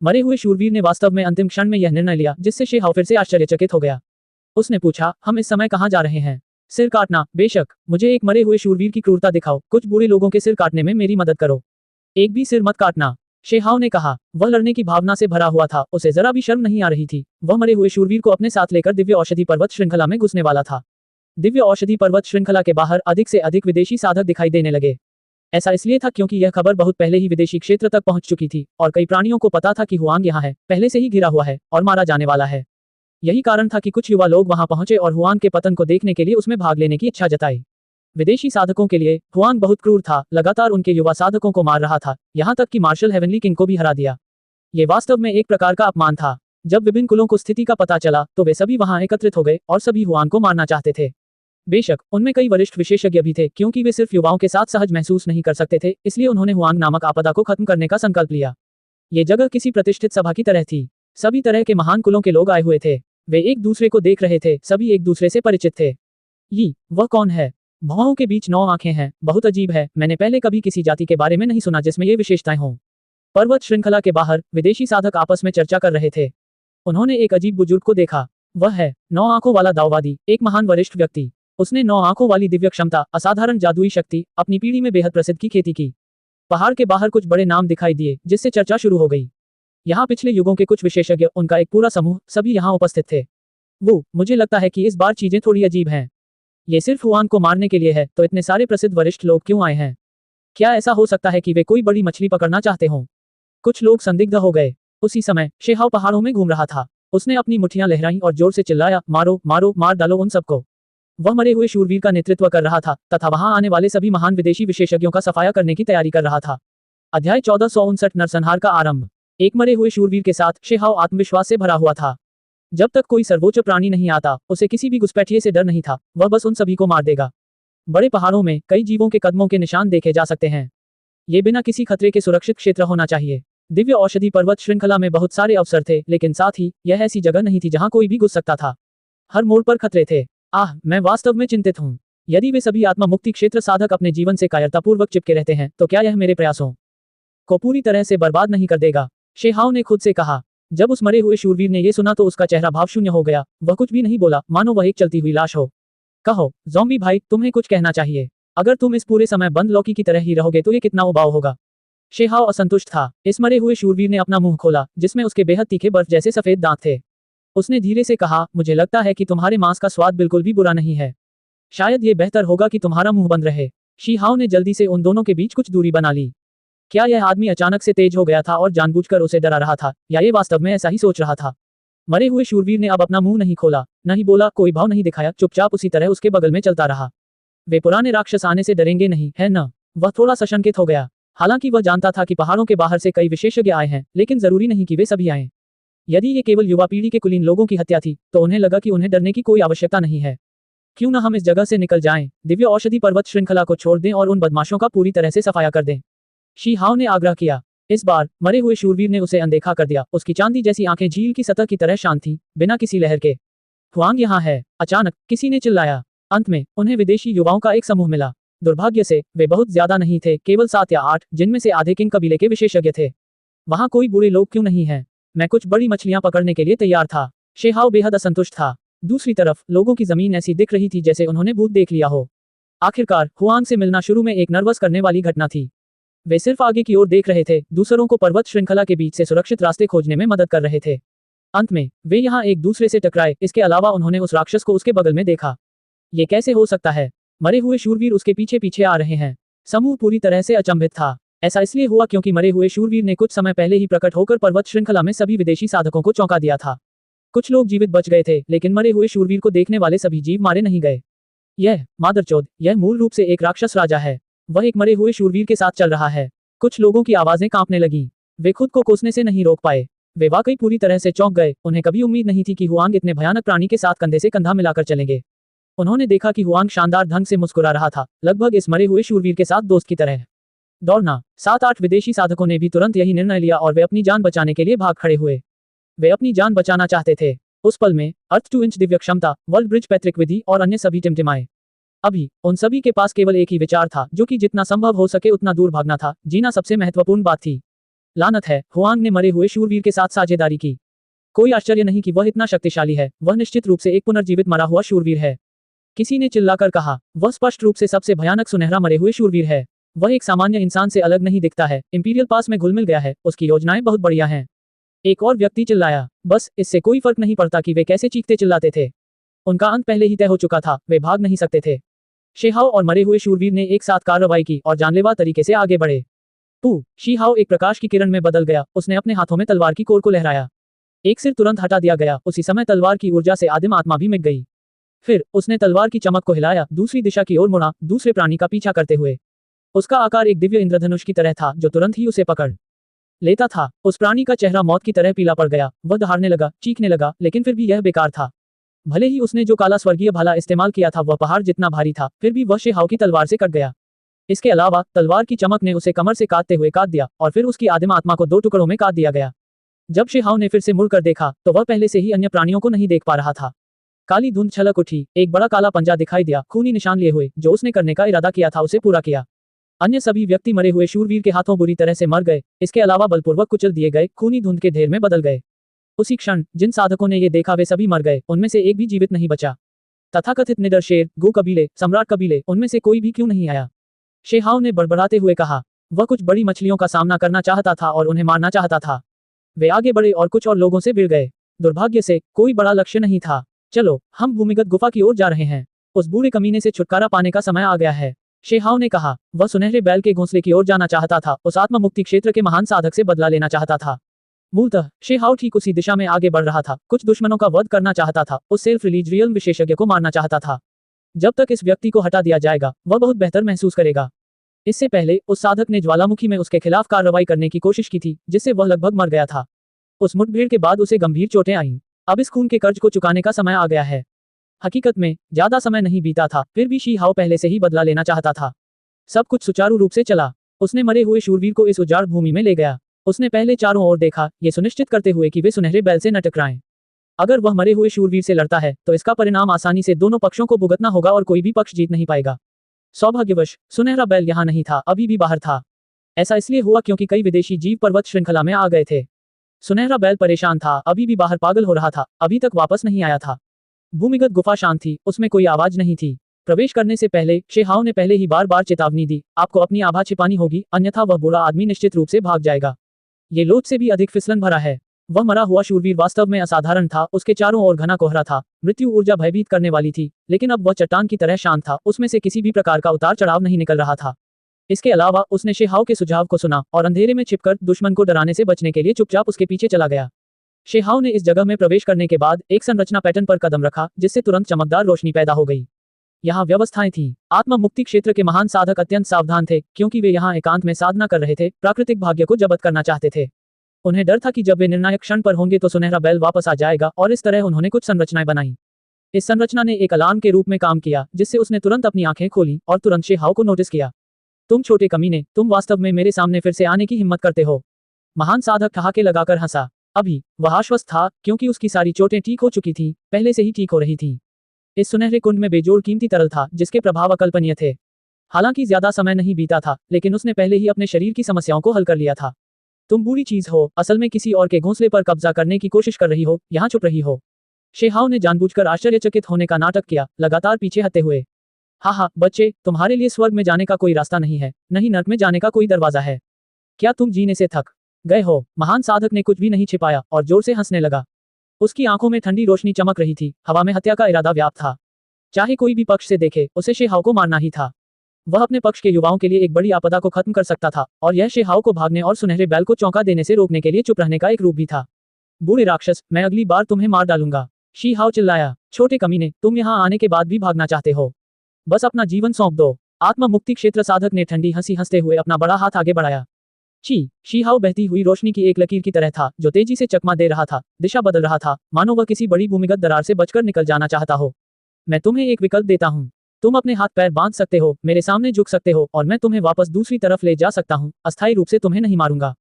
मरे हुए शूरवीर ने वास्तव में अंतिम क्षण में यह निर्णय लिया, जिससे शी हाओ फिर से आश्चर्यचकित हो गया। उसने पूछा, हम इस समय कहाँ जा रहे हैं? सिर काटना, बेशक, मुझे एक मरे हुए शूरवीर की क्रूरता दिखाओ, कुछ बुरे लोगों के सिर काटने में मेरी मदद करो। एक भी सिर मत काटना, शेहाओ ने कहा। वह लड़ने की भावना से भरा हुआ था, उसे जरा भी शर्म नहीं आ रही थी। वह मरे हुए शूरवीर को अपने साथ लेकर दिव्य औषधि पर्वत श्रृंखला में घुसने वाला था। दिव्य औषधि पर्वत श्रृंखला के बाहर अधिक से अधिक विदेशी साधक दिखाई देने लगे। ऐसा इसलिए था क्योंकि यह खबर बहुत पहले ही विदेशी क्षेत्र तक पहुंच चुकी थी और कई प्राणियों को पता था कि हुआंग यहाँ है, पहले से ही घिरा हुआ है और मारा जाने वाला है। यही कारण था कि कुछ युवा लोग वहां पहुंचे और हुआंग के पतन को देखने के लिए उसमें भाग लेने की इच्छा जताई। विदेशी साधकों के लिए हुआंग बहुत क्रूर था, लगातार उनके युवा साधकों को मार रहा था, यहाँ तक कि मार्शल हेवनली किंग को भी हरा दिया। ये वास्तव में एक प्रकार का अपमान था। जब विभिन्न कुलों को स्थिति का पता चला तो वे सभी वहां एकत्रित हो गए और सभी हुआंग को मारना चाहते थे। बेशक उनमें कई वरिष्ठ विशेषज्ञ भी थे, क्योंकि वे सिर्फ युवाओं के साथ सहज महसूस नहीं कर सकते थे, इसलिए उन्होंने हुआंग नामक आपदा को खत्म करने का संकल्प लिया। ये जगह किसी प्रतिष्ठित सभा की तरह थी। सभी तरह के महान कुलों के लोग आए हुए थे। वे एक दूसरे को देख रहे थे, सभी एक दूसरे से परिचित थे। वह कौन है? भौहों के बीच 9 आंखें हैं, बहुत अजीब है, मैंने पहले कभी किसी जाति के बारे में नहीं सुना जिसमें ये विशेषताएं हों। पर्वत श्रृंखला के बाहर विदेशी साधक आपस में चर्चा कर रहे थे। उन्होंने एक अजीब बुजुर्ग को देखा। वह है 9 आंखों वाला दाववादी, एक महान वरिष्ठ व्यक्ति। उसने 9 आंखों वाली दिव्य क्षमता, असाधारण जादुई शक्ति, अपनी पीढ़ी में बेहद प्रसिद्ध की खेती की। पहाड़ के बाहर कुछ बड़े नाम दिखाई दिए, जिससे चर्चा शुरू हो गई। यहाँ पिछले युगों के कुछ विशेषज्ञ, उनका एक पूरा समूह, सभी यहाँ उपस्थित थे। मुझे लगता है कि इस बार चीजें थोड़ी अजीब हैं। ये सिर्फ हुआंग को मारने के लिए है, तो इतने सारे प्रसिद्ध वरिष्ठ लोग क्यों आए हैं? क्या ऐसा हो सकता है कि वे कोई बड़ी मछली पकड़ना चाहते हों? कुछ लोग संदिग्ध हो गए। उसी समय शेहाओ पहाड़ों में घूम रहा था। उसने अपनी मुट्ठियां लहराई और जोर से चिल्लाया, मारो मारो, मार डालो उन सबको। वह मरे हुए शूरवीर का नेतृत्व कर रहा था तथा वहां आने वाले सभी महान विदेशी विशेषज्ञों का सफाया करने की तैयारी कर रहा था। अध्याय 1459 नरसंहार का आरंभ। एक मरे हुए शूरवीर के साथ शेहाओ आत्मविश्वास से भरा हुआ था। जब तक कोई सर्वोच्च प्राणी नहीं आता, उसे किसी भी घुसपैठिए से डर नहीं था, वह बस उन सभी को मार देगा। बड़े पहाड़ों में कई जीवों के कदमों के निशान देखे जा सकते हैं। ये बिना किसी खतरे के सुरक्षित क्षेत्र होना चाहिए। दिव्य औषधि पर्वत श्रृंखला में बहुत सारे अवसर थे, लेकिन साथ ही यह ऐसी जगह नहीं थी जहां कोई भी घुस सकता था। हर मोड़ पर खतरे थे। मैं वास्तव में चिंतित हूँ। यदि वे सभी आत्मा मुक्ति क्षेत्र साधक अपने जीवन से कायरतापूर्वक चिपके रहते हैं, तो क्या यह मेरे प्रयासों को पूरी तरह से बर्बाद नहीं कर देगा? शेहाओ ने खुद से कहा। जब उस मरे हुए शूरवीर ने यह सुना तो उसका चेहरा भावशून्य हो गया। वह कुछ भी नहीं बोला, मानो वह एक चलती हुई लाश हो। कहो ज़ॉम्बी भाई, तुम्हें कुछ कहना चाहिए। अगर तुम इस पूरे समय बंद लौकी की तरह ही रहोगे तो ये कितना उबाऊ होगा। शेहाओ असंतुष्ट था। इस मरे हुए शूरवीर ने अपना मुंह खोला, जिसमें उसके बेहद तीखे बर्फ जैसे सफेद दांत थे। उसने धीरे से कहा, मुझे लगता है कि तुम्हारे मांस का स्वाद बिल्कुल भी बुरा नहीं है। शायद ये बेहतर होगा कि तुम्हारा मुंह बंद रहे। शीहाओ ने जल्दी से उन दोनों के बीच कुछ दूरी बना ली। क्या यह आदमी अचानक से तेज हो गया था और जानबूझकर उसे डरा रहा था, या ये वास्तव में ऐसा ही सोच रहा था? मरे हुए शूरवीर ने अब अपना मुंह नहीं खोला, नहीं बोला, कोई भाव नहीं दिखाया, चुपचाप उसी तरह उसके बगल में चलता रहा। वे पुराने राक्षस आने से डरेंगे नहीं, है न? वह थोड़ा सशंकित हो गया। हालांकि वह जानता था कि पहाड़ों के बाहर से कई विशेषज्ञ आए हैं, लेकिन जरूरी नहीं कि वे सभी आए। यदि ये केवल युवा पीढ़ी के कुलीन लोगों की हत्या थी, तो उन्हें लगा कि उन्हें डरने की कोई आवश्यकता नहीं है। क्यों न हम इस जगह से निकल जाएं, दिव्य औषधि पर्वत श्रृंखला को छोड़ दें और उन बदमाशों का पूरी तरह से सफाया कर दें। शीहाओ ने आग्रह किया। इस बार मरे हुए शूरवीर ने उसे अनदेखा कर दिया। उसकी चांदी जैसी आंखें झील की सतह की तरह शांत थीं, बिना किसी लहर के। हुआंग यहाँ है, अचानक किसी ने चिल्लाया। अंत में उन्हें विदेशी युवाओं का एक समूह मिला। दुर्भाग्य से वे बहुत ज्यादा नहीं थे, केवल 7 या 8, जिनमें से आधे किंग कबीले के विशेषज्ञ थे। वहां कोई बुरे लोग क्यों नहीं है? मैं कुछ बड़ी मछलियां पकड़ने के लिए तैयार था। शेहाओ बेहद असंतुष्ट था। दूसरी तरफ लोगों की जमीन ऐसी दिख रही थी जैसे उन्होंने भूत देख लिया हो। आखिरकार हुआंग से मिलना शुरू में एक नर्वस करने वाली घटना थी। वे सिर्फ आगे की ओर देख रहे थे, दूसरों को पर्वत श्रृंखला के बीच से सुरक्षित रास्ते खोजने में मदद कर रहे थे। अंत में वे यहाँ एक दूसरे से टकराए। इसके अलावा उन्होंने उस राक्षस को उसके बगल में देखा। ये कैसे हो सकता है? मरे हुए शूरवीर उसके पीछे पीछे आ रहे हैं। समूह पूरी तरह से अचंभित था। ऐसा इसलिए हुआ क्योंकि मरे हुए शूरवीर ने कुछ समय पहले ही प्रकट होकर पर्वत श्रृंखला में सभी विदेशी साधकों को चौंका दिया था। कुछ लोग जीवित बच गए थे, लेकिन मरे हुए शूरवीर को देखने वाले सभी जीव मारे नहीं गए। यह मादरचोद, यह मूल रूप से एक राक्षस राजा है। वह एक मरे हुए शूरवीर के साथ चल रहा है। कुछ लोगों की आवाजें कांपने लगीं। वे खुद को कोसने से नहीं रोक पाए। वे वाकई पूरी तरह से चौंक गए। उन्हें कभी उम्मीद नहीं थी कि हुआंग इतने भयानक प्राणी के साथ कंधे से कंधा मिलाकर चलेंगे। उन्होंने देखा कि हुआंग शानदार ढंग से मुस्कुरा रहा था, लगभग इस मरे हुए शूरवीर के साथ दोस्त की तरह। दौड़ना। 7-8 विदेशी साधकों ने भी तुरंत यही निर्णय लिया और वे अपनी जान बचाने के लिए भाग खड़े हुए। वे अपनी जान बचाना चाहते थे। उस पल में अर्थ 2 इंच दिव्य क्षमता, वर्ल्ड ब्रिज पैत्रिक विधि और अन्य सभी टिमटिमाए। अभी उन सभी के पास केवल एक ही विचार था, जो कि जितना संभव हो सके उतना दूर भागना था। जीना सबसे महत्वपूर्ण बात थी। लानत है, हुआंग ने मरे हुए शूरवीर के साथ साझेदारी की। कोई आश्चर्य नहीं कि वह इतना शक्तिशाली है। वह निश्चित रूप से एक पुनर्जीवित मरा हुआ शूरवीर है। किसी ने चिल्लाकर कहा। वह स्पष्ट रूप से सबसे भयानक सुनहरा मरे हुए शूरवीर है। वह एक सामान्य इंसान से अलग नहीं दिखता है, इंपीरियल पास में घुल मिल गया है, उसकी योजनाएं बहुत बढ़िया हैं। एक और व्यक्ति चिल्लाया। बस इससे कोई फर्क नहीं पड़ता कि वे कैसे चीखते चिल्लाते थे। उनका अंत पहले ही तय हो चुका था, वे भाग नहीं सकते थे। शीहाओ और मरे हुए शूरवीर ने एक साथ कार्रवाई की और जानलेवा तरीके से आगे बढ़े। शीहाओ एक प्रकाश की किरण में बदल गया। उसने अपने हाथों में तलवार की कोर को लहराया। एक सिर तुरंत हटा दिया गया। उसी समय तलवार की ऊर्जा से आदिम आत्मा भी मिट गई। फिर उसने तलवार की चमक को हिलाया, दूसरी दिशा की ओर मुड़ा, दूसरे प्राणी का पीछा करते हुए। उसका आकार एक दिव्य इंद्रधनुष की तरह था, जो तुरंत ही उसे पकड़ लेता था। उस प्राणी का चेहरा मौत की तरह पीला पड़ गया। वह दहाड़ने लगा, चीखने लगा, लेकिन फिर भी यह बेकार था। भले ही उसने जो काला स्वर्गीय भाला इस्तेमाल किया था वह पहाड़ जितना भारी था, फिर भी वह शीहाओ की तलवार से कट गया। इसके अलावा तलवार की चमक ने उसे कमर से काटते हुए काट दिया और फिर उसकी आदिम आत्मा को 2 टुकड़ों में काट दिया गया। जब शीहाओ ने फिर से मुड़कर देखा तो वह पहले से ही अन्य प्राणियों को नहीं देख पा रहा था। काली धुंध छलक उठी, एक बड़ा काला पंजा दिखाई दिया, खूनी निशान लिए हुए। जो उसने करने का इरादा किया था उसे पूरा किया। अन्य सभी व्यक्ति मरे हुए शूरवीर के हाथों बुरी तरह से मर गए। इसके अलावा बलपूर्वक कुचल दिए गए, खूनी धुंध के ढेर में बदल गए। उसी क्षण जिन साधकों ने ये देखा वे सभी मर गए। उनमें से एक भी जीवित नहीं बचा। तथाकथित निडर शेर, गो कबीले, सम्राट कबीले, उनमें से कोई भी क्यों नहीं आया? शीहाओ ने बड़बड़ाते हुए कहा। वह कुछ बड़ी मछलियों का सामना करना चाहता था और उन्हें मारना चाहता था। वे आगे बढ़े और कुछ और लोगों से भिड़ गए। दुर्भाग्य से कोई बड़ा लक्ष्य नहीं था। चलो, हम भूमिगत गुफा की ओर जा रहे हैं। उस बूढ़े कमीने से छुटकारा पाने का समय आ गया है, शीहाओ ने कहा। वह सुनहरे बैल के घोंसले की ओर जाना चाहता था, उस आत्म मुक्ति क्षेत्र के महान साधक से बदला लेना चाहता था। मूलतः शीहाओ ठीक उसी दिशा में आगे बढ़ रहा था। कुछ दुश्मनों का वध करना चाहता था, उस सेल्फ रिलीज रियल विशेषज्ञ को मारना चाहता था। जब तक इस व्यक्ति को हटा दिया जाएगा वह बहुत बेहतर महसूस करेगा। इससे पहले उस साधक ने ज्वालामुखी में उसके खिलाफ कार्रवाई करने की कोशिश की थी, जिससे वह लगभग मर गया था। उस मुठभेड़ के बाद उसे गंभीर चोटें आईं। अब इस खून के कर्ज को चुकाने का समय आ गया है। हकीकत में ज्यादा समय नहीं बीता था, फिर भी शीहाओ पहले से ही बदला लेना चाहता था। सब कुछ सुचारू रूप से चला। उसने मरे हुए शूरवीर को इस उजाड़ भूमि में ले गया। उसने पहले चारों ओर देखा, ये सुनिश्चित करते हुए कि वे सुनहरे बैल से न टकराएं। अगर वह मरे हुए शूरवीर से लड़ता है तो इसका परिणाम आसानी से दोनों पक्षों को भुगतना होगा और कोई भी पक्ष जीत नहीं पाएगा। सौभाग्यवश सुनहरा बैल यहाँ नहीं था, अभी भी बाहर था। ऐसा इसलिए हुआ क्योंकि कई विदेशी जीव पर्वत श्रृंखला में आ गए थे। सुनहरा बैल परेशान था, अभी भी बाहर पागल हो रहा था, अभी तक वापस नहीं आया था। भूमिगत गुफा शांत थी, उसमें कोई आवाज नहीं थी। प्रवेश करने से पहले शीहाओ ने पहले ही बार बार चेतावनी दी, आपको अपनी आभा छिपानी होगी, अन्यथा वह बूढ़ा आदमी निश्चित रूप से भाग जाएगा। ये लोच से भी अधिक फिसलन भरा है। वह मरा हुआ शूरवीर वास्तव में असाधारण था। उसके चारों ओर घना कोहरा था, मृत्यु ऊर्जा भयभीत करने वाली थी, लेकिन अब वह चट्टान की तरह शांत था। उसमें से किसी भी प्रकार का उतार चढ़ाव नहीं निकल रहा था। इसके अलावा उसने शीहाओ के सुझाव को सुना और अंधेरे में छिपकर दुश्मन को डराने से बचने के लिए चुपचाप उसके पीछे चला गया। शीहाओ ने इस जगह में प्रवेश करने के बाद एक संरचना पैटर्न पर कदम रखा, जिससे तुरंत चमकदार रोशनी पैदा हो गई। यहाँ व्यवस्थाएं थीं। आत्म मुक्ति क्षेत्र के महान साधक अत्यंत सावधान थे, क्योंकि वे यहाँ एकांत में साधना कर रहे थे, प्राकृतिक भाग्य को जब्त करना चाहते थे। उन्हें डर था कि जब वे निर्णायक क्षण पर होंगे तो सुनहरा बैल वापस आ जाएगा, और इस तरह उन्होंने कुछ संरचनाएं बनाई। इस संरचना ने एक अलार्म के रूप में काम किया, जिससे उसने तुरंत अपनी आंखें खोली और तुरंत शीहाओ को नोटिस किया। तुम छोटे कमीने, तुम वास्तव में मेरे सामने फिर से आने की हिम्मत करते हो। महान साधक ठहाके लगाकर हंसा। अभी वह आश्वस्त था, क्योंकि उसकी सारी चोटें ठीक हो चुकी थीं, पहले से ही ठीक हो रही थीं। इस सुनहरे कुंड में बेजोड़ कीमती तरल था, जिसके प्रभाव अकल्पनीय थे। हालांकि ज्यादा समय नहीं बीता था, लेकिन उसने पहले ही अपने शरीर की समस्याओं को हल कर लिया था। तुम बुरी चीज हो, असल में किसी और के घोंसले पर कब्जा करने की कोशिश कर रही हो, यहाँ चुप रही हो। शीहाओ ने जानबूझकर आश्चर्यचकित होने का नाटक किया, लगातार पीछे हटते हुए। हाँ, बच्चे, तुम्हारे लिए स्वर्ग में जाने का कोई रास्ता नहीं है, नहीं नर्क में जाने का कोई दरवाजा है। क्या तुम जीने से थक गए हो? महान साधक ने कुछ भी नहीं छिपाया और जोर से हंसने लगा। उसकी आंखों में ठंडी रोशनी चमक रही थी, हवा में हत्या का इरादा व्याप्त था। चाहे कोई भी पक्ष से देखे, उसे शीहाओ को मारना ही था। वह अपने पक्ष के युवाओं के लिए एक बड़ी आपदा को खत्म कर सकता था, और यह शीहाओ को भागने और सुनहरे बैल को चौंका देने से रोकने के लिए चुप रहने का एक रूप भी था। बूढ़े राक्षस, मैं अगली बार तुम्हें मार डालूंगा, शीहाओ चिल्लाया। छोटे कमीने, तुम यहाँ आने के बाद भी भागना चाहते हो? बस अपना जीवन सौंप दो। आत्म मुक्ति क्षेत्र साधक ने ठंडी हंसी हंसते हुए अपना बड़ा हाथ आगे बढ़ाया। ची शीहाओ बहती हुई रोशनी की एक लकीर की तरह था जो तेजी से चकमा दे रहा था, दिशा बदल रहा था, मानो वह किसी बड़ी भूमिगत दरार से बचकर निकल जाना चाहता हो। मैं तुम्हें एक विकल्प देता हूँ। तुम अपने हाथ पैर बांध सकते हो, मेरे सामने झुक सकते हो और मैं तुम्हें वापस दूसरी तरफ ले जा सकता हूँ, अस्थायी रूप से तुम्हें नहीं मारूंगा।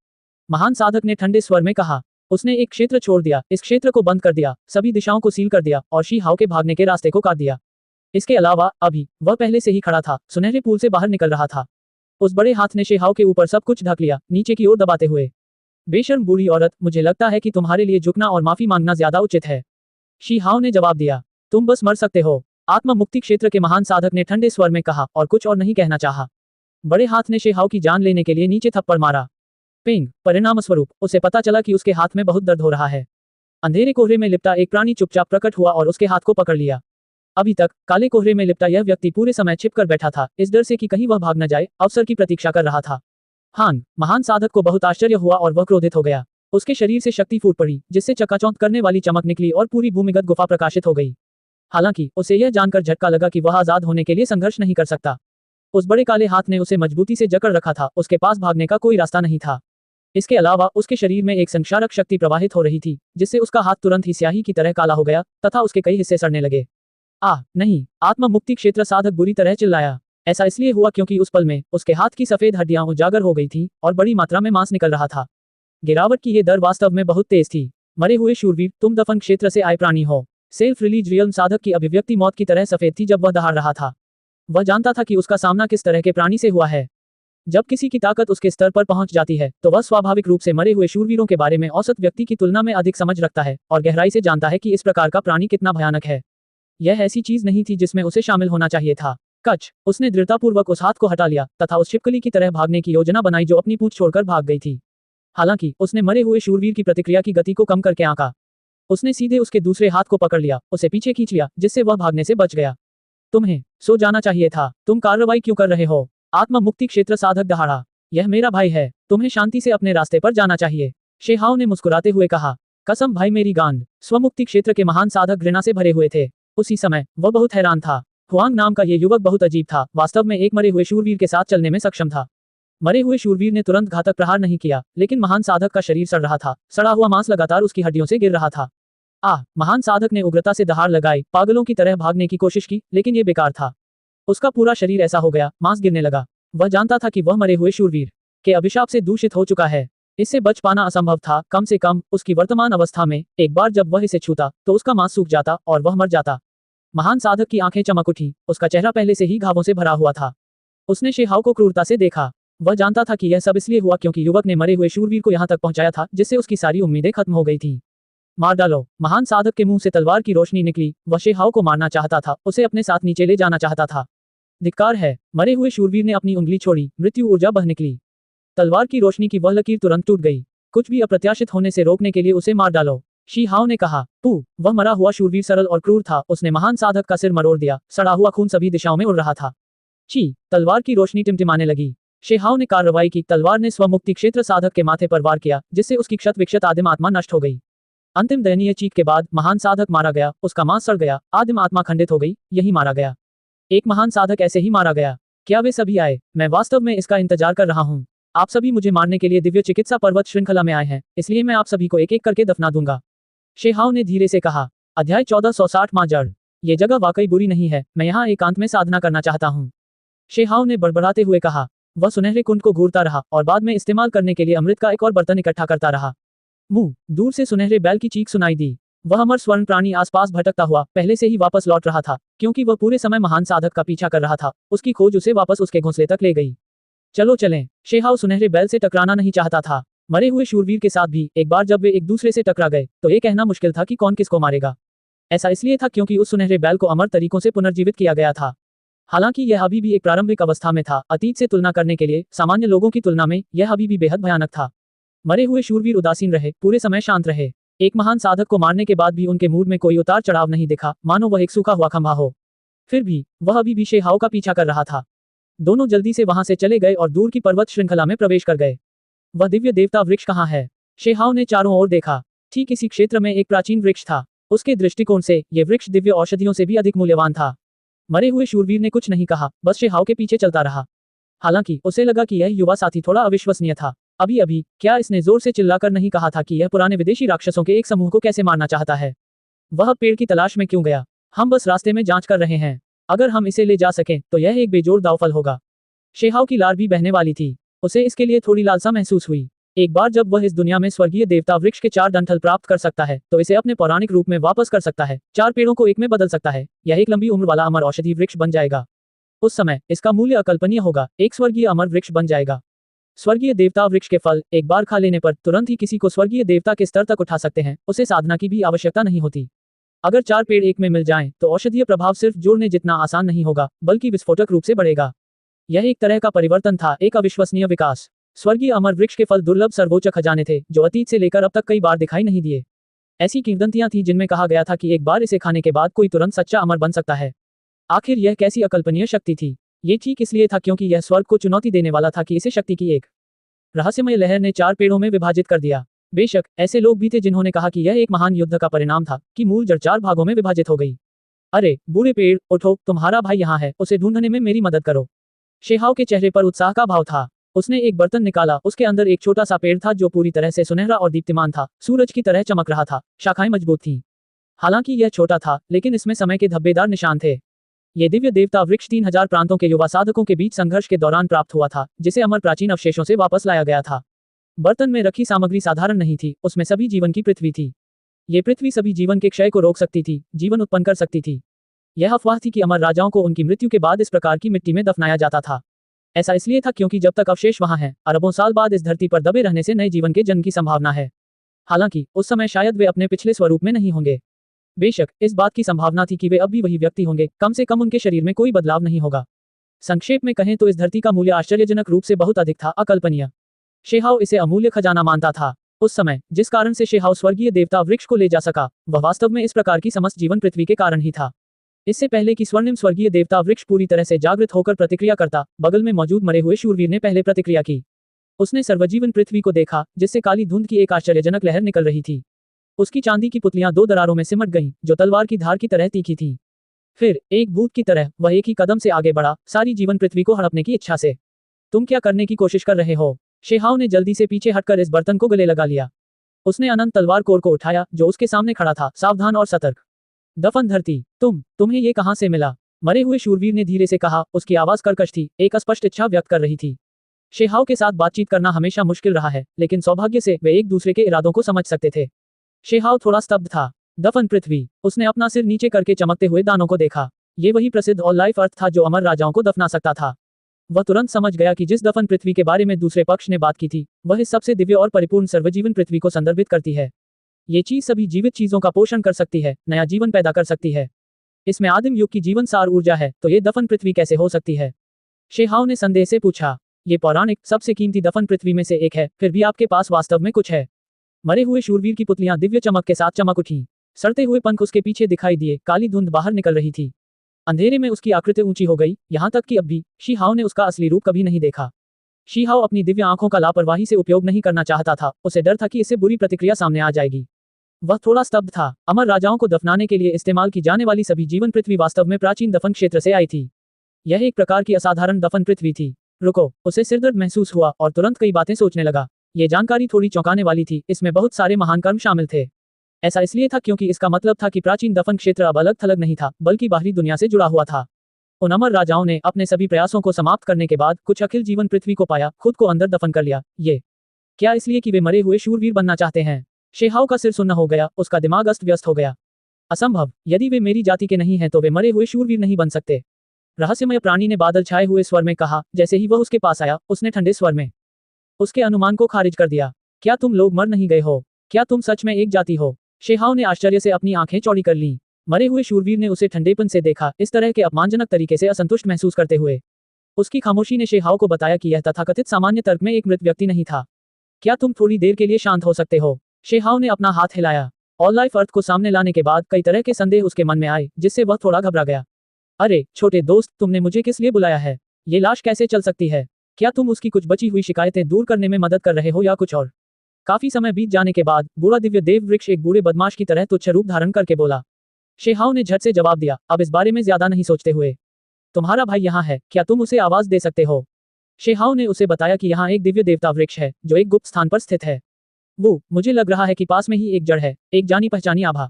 महान साधक ने ठंडे स्वर में कहा। उसने एक क्षेत्र छोड़ दिया, इस क्षेत्र को बंद कर दिया, सभी दिशाओं को सील कर दिया और शीहाओ के भागने के रास्ते को काट दिया। इसके अलावा अभी वह पहले से ही खड़ा था, सुनहरे पूल से बाहर निकल रहा था। उस बड़े हाथ ने शीहाओ के ऊपर सब कुछ ढक लिया, नीचे की ओर दबाते हुए। बेशर्म बूढ़ी औरत, मुझे लगता है कि तुम्हारे लिए झुकना और माफी मांगना ज्यादा उचित है। शीहाओ ने जवाब दिया। तुम बस मर सकते हो, आत्मा मुक्ति क्षेत्र के महान साधक ने ठंडे स्वर में कहा और कुछ और नहीं कहना चाहा। बड़े हाथ ने शीहाओ की जान लेने के लिए नीचे थप्पड़ मारा। पिंग, परिणामस्वरूप उसे पता चला कि उसके हाथ में बहुत दर्द हो रहा है। अंधेरे कोहरे में लिपटा एक प्राणी चुपचाप प्रकट हुआ और उसके हाथ को पकड़ लिया। अभी तक काले कोहरे में लिपटा यह व्यक्ति पूरे समय छिपकर बैठा था, इस डर से कि कहीं वह भाग न जाए, अवसर की प्रतीक्षा कर रहा था। हांग, महान साधक को बहुत आश्चर्य हुआ और वह क्रोधित हो गया। उसके शरीर से शक्ति फूट पड़ी, जिससे चकाचौंध करने वाली चमक निकली और पूरी भूमिगत गुफा प्रकाशित हो गई। हालांकि उसे यह जानकर झटका लगा कि वह आजाद होने के लिए संघर्ष नहीं कर सकता। उस बड़े काले हाथ ने उसे मजबूती से जकड़ रखा था, उसके पास भागने का कोई रास्ता नहीं था। इसके अलावा उसके शरीर में एक संक्षारक शक्ति प्रवाहित हो रही थी, जिससे उसका हाथ तुरंत ही स्याही की तरह काला हो गया तथा उसके कई हिस्से सड़ने लगे। नहीं, आत्मा मुक्ति क्षेत्र साधक बुरी तरह चिल्लाया। ऐसा इसलिए हुआ क्योंकि उस पल में उसके हाथ की सफेद हड्डियां उजागर हो गई थीं और बड़ी मात्रा में मांस निकल रहा था। गिरावट की ये दर वास्तव में बहुत तेज थी। मरे हुए शूरवीर, तुम दफन क्षेत्र से आए प्राणी हो। सेल्फ रिलीज रियल्म साधक की अभिव्यक्ति मौत की तरह सफेद थी जब वह दहाड़ रहा था। वह जानता था कि उसका सामना किस तरह के प्राणी से हुआ है। जब किसी की ताकत उसके स्तर पर पहुंच जाती है तो वह स्वाभाविक रूप से मरे हुए शूरवीरों के बारे में औसत व्यक्ति की तुलना में अधिक समझ रखता है और गहराई से जानता है कि इस प्रकार का प्राणी कितना भयानक है। यह ऐसी चीज नहीं थी जिसमें उसे शामिल होना चाहिए था। कच, उसने दृढ़तापूर्वक उस हाथ को हटा लिया तथा उस छिपकली की तरह भागने की योजना बनाई जो अपनी पूंछ छोड़कर भाग गई थी। हालांकि उसने मरे हुए शूरवीर की प्रतिक्रिया की गति को कम करके आंका। उसने सीधे उसके दूसरे हाथ को पकड़ लिया, उसे पीछे खींच लिया, जिससे वह भागने से बच गया। तुम्हें सो जाना चाहिए था, तुम कार्रवाई क्यों कर रहे हो? आत्मा मुक्ति क्षेत्र साधक दहाड़ा। यह मेरा भाई है, तुम्हें शांति से अपने रास्ते पर जाना चाहिए, शीहाओ ने मुस्कुराते हुए कहा। कसम भाई मेरी गांड। स्वमुक्ति क्षेत्र के महान साधक घृणा से भरे हुए थे। उसी समय वह बहुत हैरान था। हुआंग नाम का ये युवक बहुत अजीब था, वास्तव में एक मरे हुए शूरवीर के साथ चलने में सक्षम था। मरे हुए शूरवीर ने तुरंत घातक प्रहार नहीं किया, लेकिन महान साधक का शरीर सड़ रहा था, सड़ा हुआ मांस लगातार उसकी हड्डियों से गिर रहा था। महान साधक ने उग्रता से दहाड़ लगाई, पागलों की तरह भागने की कोशिश की, लेकिन ये बेकार था। उसका पूरा शरीर ऐसा हो गया, मांस गिरने लगा। वह जानता था कि वह मरे हुए शूरवीर के अभिशाप से दूषित हो चुका है। इससे बच पाना असंभव था, कम से कम उसकी वर्तमान अवस्था में। एक बार जब वह इसे छूता तो उसका मांस सूख जाता और वह मर जाता। महान साधक की आंखें चमक उठी, उसका चेहरा पहले से ही घावों से भरा हुआ था। उसने शीहाओ को क्रूरता से देखा। वह जानता था कि यह सब इसलिए हुआ क्योंकि युवक ने मरे हुए शूरवीर को यहां तक पहुंचाया था, जिससे उसकी सारी उम्मीदें खत्म हो गई थीं। मार डालो। महान साधक के मुंह से तलवार की रोशनी निकली। वह शीहाओ को मारना चाहता था, उसे अपने साथ नीचे ले जाना चाहता था। धिक्कार है। मरे हुए शूरवीर ने अपनी उंगली छोड़ी, मृत्यु ऊर्जा बह निकली। तलवार की रोशनी की वह लकीर तुरंत टूट गई। कुछ भी अप्रत्याशित होने से रोकने के लिए उसे मार डालो, शीहाओ ने कहा। वह मरा हुआ शूरवीर सरल और क्रूर था, उसने महान साधक का सिर मरोड़ दिया, सड़ा हुआ खून सभी दिशाओं में उड़ रहा था। तलवार की रोशनी टिमटिमाने लगी। शीहाओ ने कार्रवाई की, तलवार ने स्वमुक्ति क्षेत्र साधक के माथे पर वार किया, जिससे उसकी क्षत विक्षत आदिम आत्मा नष्ट हो गई। अंतिम दयनीय चीख के बाद महान साधक मारा गया, उसका मांस सड़ गया, आदिम आत्मा खंडित हो गई, यही मारा गया। एक महान साधक ऐसे ही मारा गया। क्या वे सभी आए? मैं वास्तव में इसका इंतजार कर रहा हूँ। आप सभी मुझे मारने के लिए दिव्य चिकित्सा पर्वत श्रृंखला में आए हैं, इसलिए मैं आप सभी को एक एक करके दफना दूंगा, शीहाओ ने धीरे से कहा। अध्याय 1460 मां जड़। ये जगह वाकई बुरी नहीं है, मैं यहाँ एकांत में साधना करना चाहता हूँ, शीहाओ ने बड़बड़ाते हुए कहा। वह सुनहरे कुंड को घूरता रहा और बाद में इस्तेमाल करने के लिए अमृत का एक और बर्तन इकट्ठा करता रहा। दूर से सुनहरे बैल की चीख सुनाई दी। वह अमर स्वर्ण प्राणी आसपास भटकता हुआ पहले से ही वापस लौट रहा था, क्योंकि वह पूरे समय महान साधक का पीछा कर रहा था। उसकी खोज उसे वापस उसके घोंसले तक ले गई। चलो चलें। शीहाओ सुनहरे बैल से टकराना नहीं चाहता था। मरे हुए शूरवीर के साथ भी एक बार जब वे एक दूसरे से टकरा गए तो ये कहना मुश्किल था कि कौन किसको मारेगा। ऐसा इसलिए था क्योंकि उस सुनहरे बैल को अमर तरीकों से पुनर्जीवित किया गया था। हालांकि यह अभी भी एक प्रारंभिक अवस्था में था, अतीत से तुलना करने के लिए सामान्य लोगों की तुलना में यह अभी भी बेहद भयानक था। मरे हुए शूरवीर उदासीन रहे, पूरे समय शांत रहे। एक महान साधक को मारने के बाद भी उनके मूड में कोई उतार चढ़ाव नहीं दिखा, मानो वह एक सूखा हुआ खंभा हो। फिर भी वह अभी भी शीहाओ का पीछा कर रहा था। दोनों जल्दी से वहां से चले गए और दूर की पर्वत श्रृंखला में प्रवेश कर गए। वह दिव्य देवता वृक्ष कहाँ है? शीहाओ ने चारों ओर देखा। ठीक इसी क्षेत्र में एक प्राचीन वृक्ष था। उसके दृष्टिकोण से यह वृक्ष दिव्य औषधियों से भी अधिक मूल्यवान था। मरे हुए शूरवीर ने कुछ नहीं कहा, बस शीहाओ के पीछे चलता रहा। हालांकि उसे लगा कि यह युवा साथी थोड़ा अविश्वसनीय था। अभी अभी क्या इसने जोर से चिल्लाकर नहीं कहा था कि यह पुराने विदेशी राक्षसों के एक समूह को कैसे मारना चाहता है? वह पेड़ की तलाश में क्यों गया? हम बस रास्ते में जांच कर रहे हैं। अगर हम इसे ले जा सकें तो यह एक बेजोड़ दावफल होगा। शेहाव की लार भी बहने वाली थी। उसे इसके लिए थोड़ी लालसा महसूस हुई। एक बार जब वह इस दुनिया में स्वर्गीय देवता वृक्ष के 4 डंठल प्राप्त कर सकता है तो इसे अपने पौराणिक रूप में वापस कर सकता है, 4 पेड़ों को एक में बदल सकता है। यह एक लंबी उम्र वाला अमर औषधि वृक्ष बन जाएगा। उस समय इसका मूल्य अकल्पनीय होगा, एक स्वर्गीय अमर वृक्ष बन जाएगा। स्वर्गीय देवता वृक्ष के फल एक बार खा लेने पर तुरंत ही किसी को स्वर्गीय देवता के स्तर तक उठा सकते हैं, उसे साधना की भी आवश्यकता नहीं होती। अगर 4 पेड़ एक में मिल जाएं, तो औषधीय प्रभाव सिर्फ जोड़ने जितना आसान नहीं होगा, बल्कि विस्फोटक रूप से बढ़ेगा। यह एक तरह का परिवर्तन था, एक अविश्वसनीय विकास। स्वर्गीय अमर वृक्ष के फल दुर्लभ सर्वोच्च खजाने थे, जो अतीत से लेकर अब तक कई बार दिखाई नहीं दिए। ऐसी किंवदंतियां थी जिनमें कहा गया था कि एक बार इसे खाने के बाद कोई तुरंत सच्चा अमर बन सकता है। आखिर यह कैसी अकल्पनीय शक्ति थी? ये ठीक इसलिए था क्योंकि यह स्वर्ग को चुनौती देने वाला था कि इसे शक्ति की एक रहस्यमय लहर ने 4 पेड़ों में विभाजित कर दिया। बेशक ऐसे लोग भी थे जिन्होंने कहा कि यह एक महान युद्ध का परिणाम था कि मूल जड़ 4 भागों में विभाजित हो गई। अरे बूढ़े पेड़, उठो, तुम्हारा भाई यहाँ है, उसे ढूंढने में मेरी मदद करो। शेहाव के चेहरे पर उत्साह का भाव था। उसने एक बर्तन निकाला, उसके अंदर एक छोटा सा पेड़ था जो पूरी तरह से सुनहरा और दीप्तिमान था, सूरज की तरह चमक रहा था, शाखाएं मजबूत थीं। हालांकि यह छोटा था, लेकिन इसमें समय के धब्बेदार निशान थे। ये दिव्य देवता वृक्ष 3000 प्रांतों के युवा साधकों के बीच संघर्ष के दौरान प्राप्त हुआ था, जिसे अमर प्राचीन अवशेषों से वापस लाया गया था। बर्तन में रखी सामग्री साधारण नहीं थी, उसमें सभी जीवन की पृथ्वी थी। ये पृथ्वी सभी जीवन के क्षय को रोक सकती थी, जीवन उत्पन्न कर सकती थी। यह अफवाह थी कि अमर राजाओं को उनकी मृत्यु के बाद इस प्रकार की मिट्टी में दफनाया जाता था। ऐसा इसलिए था क्योंकि जब तक अवशेष वहां हैं, अरबों साल बाद इस धरती पर दबे रहने से नए जीवन के जन्म की संभावना है। हालांकि उस समय शायद वे अपने पिछले स्वरूप में नहीं होंगे। बेशक इस बात की संभावना थी कि वे अब भी वही व्यक्ति होंगे, कम से कम उनके शरीर में कोई बदलाव नहीं होगा। संक्षेप में कहें तो इस धरती का मूल्य आश्चर्यजनक रूप से बहुत अधिक था, अकल्पनीय। शेहाव इसे अमूल्य खजाना मानता था। उस समय जिस कारण से शेहाव स्वर्गीय देवता वृक्ष को ले जा सका, वह वास्तव में इस प्रकार की समस्त जीवन पृथ्वी के कारण ही था। इससे पहले कि स्वर्णिम स्वर्गीय देवता वृक्ष पूरी तरह से जागृत होकर प्रतिक्रिया करता, बगल में मौजूद मरे हुए शूरवीर ने पहले प्रतिक्रिया की। उसने सर्वजीवन पृथ्वी को देखा, जिससे काली धुंध की एक आश्चर्यजनक लहर निकल रही थी। उसकी चांदी की पुतलियां 2 दरारों में सिमट गईं, जो तलवार की धार की तरह तीखी थीं। फिर एक भूत की तरह वह एक ही कदम से आगे बढ़ा, सारी जीवन पृथ्वी को हड़पने की इच्छा से। तुम क्या करने की कोशिश कर रहे हो? शेहाव ने जल्दी से पीछे हटकर इस बर्तन को गले लगा लिया। उसने अनंत तलवार कोर को उठाया, जो उसके सामने खड़ा था, सावधान और सतर्क। दफन धरती, तुम्हें ये कहां से मिला? मरे हुए शूरवीर ने धीरे से कहा, उसकी आवाज कर्कश थी, एक अस्पष्ट इच्छा व्यक्त कर रही थी। शेहाव के साथ बातचीत करना हमेशा मुश्किल रहा है, लेकिन सौभाग्य से वे एक दूसरे के इरादों को समझ सकते थे। शेहाव थोड़ा स्तब्ध था। दफन पृथ्वी। उसने अपना सिर नीचे करके चमकते हुए दानों को देखा। ये वही प्रसिद्ध ऑल लाइफ अर्थ था जो अमर राजाओं को दफना सकता था। वह तुरंत समझ गया कि जिस दफन पृथ्वी के बारे में दूसरे पक्ष ने बात की थी, वह इस सबसे दिव्य और परिपूर्ण सर्वजीवन पृथ्वी को संदर्भित करती है। ये चीज सभी जीवित चीजों का पोषण कर सकती है, नया जीवन पैदा कर सकती है। इसमें आदिम युग की जीवन सार ऊर्जा है, तो ये दफन पृथ्वी कैसे हो सकती है? शेहाव ने संदेह से पूछा। ये पौराणिक सबसे कीमती दफन पृथ्वी में से एक है, फिर भी आपके पास वास्तव में कुछ है। मरे हुए शूरवीर की पुतलियां दिव्य चमक के साथ चमक उठी। सड़ते हुए पंख उसके पीछे दिखाई दिए, काली धुंध बाहर निकल रही थी। अंधेरे में उसकी आकृति ऊंची हो गई, यहाँ तक कि अब भी शेहाव ने उसका असली रूप कभी नहीं देखा। शेहाव अपनी दिव्य आंखों का लापरवाही से उपयोग नहीं करना चाहता था, उसे डर था कि इससे बुरी प्रतिक्रिया सामने आ जाएगी। वह थोड़ा स्तब्ध था। अमर राजाओं को दफनाने के लिए इस्तेमाल की जाने वाली सभी जीवन पृथ्वी वास्तव में प्राचीन दफन क्षेत्र से आई थी। यह एक प्रकार की असाधारण दफन पृथ्वी थी। रुको, उसे सिरदर्द महसूस हुआ और तुरंत कई बातें सोचने लगा। ये जानकारी थोड़ी चौंकाने वाली थी, इसमें बहुत सारे महान कर्म शामिल थे। ऐसा इसलिए था क्योंकि इसका मतलब था कि प्राचीन दफन क्षेत्र अब अलग थलग नहीं था, बल्कि बाहरी दुनिया से जुड़ा हुआ था। उन अमर राजाओं ने अपने सभी प्रयासों को समाप्त करने के बाद कुछ अखिल जीवन पृथ्वी को पाया, खुद को अंदर दफन कर लिया। ये क्या इसलिए कि वे मरे हुए शूरवीर बनना चाहते हैं? शेहाव का सिर सुन्न हो गया, उसका दिमाग अस्त व्यस्त हो गया। असंभव, यदि वे मेरी जाति के नहीं हैं तो वे मरे हुए शूरवीर नहीं बन सकते। रहस्यमय प्राणी ने बादल छाए हुए स्वर में कहा। जैसे ही वह उसके पास आया, उसने ठंडे स्वर में उसके अनुमान को खारिज कर दिया। क्या तुम लोग मर नहीं गए हो? क्या तुम सच में एक जाति हो? शेहाव ने आश्चर्य से अपनी आंखें चौड़ी कर लीं। मरे हुए शूरवीर ने उसे ठंडेपन से देखा, इस तरह के अपमानजनक तरीके से असंतुष्ट महसूस करते हुए। उसकी खामोशी ने शेहाव को बताया कि यह तथाकथित सामान्य तर्क में एक मृत व्यक्ति नहीं था। क्या तुम थोड़ी देर के लिए शांत हो सकते हो? शेहाव ने अपना हाथ हिलाया। ऑल लाइफ अर्थ को सामने लाने के बाद कई तरह के संदेह उसके मन में आए, जिससे वह थोड़ा घबरा गया। अरे छोटे दोस्त, तुमने मुझे किस लिए बुलाया है? ये लाश कैसे चल सकती है? क्या तुम उसकी कुछ बची हुई शिकायतें दूर करने में मदद कर रहे हो या कुछ और? काफी समय बीत जाने के बाद बूढ़ा दिव्य देव वृक्ष एक बूढ़े बदमाश की तरह तुच्छ रूप धारण करके बोला। शेहाव ने झट से जवाब दिया, अब इस बारे में ज्यादा नहीं सोचते हुए। तुम्हारा भाई यहाँ है, क्या तुम उसे आवाज दे सकते हो? शेहाओ ने उसे बताया कि यहाँ एक दिव्य देवता वृक्ष है जो एक गुप्त स्थान पर स्थित है। वो, मुझे लग रहा है कि पास में ही एक जड़ है, एक जानी पहचानी आभा।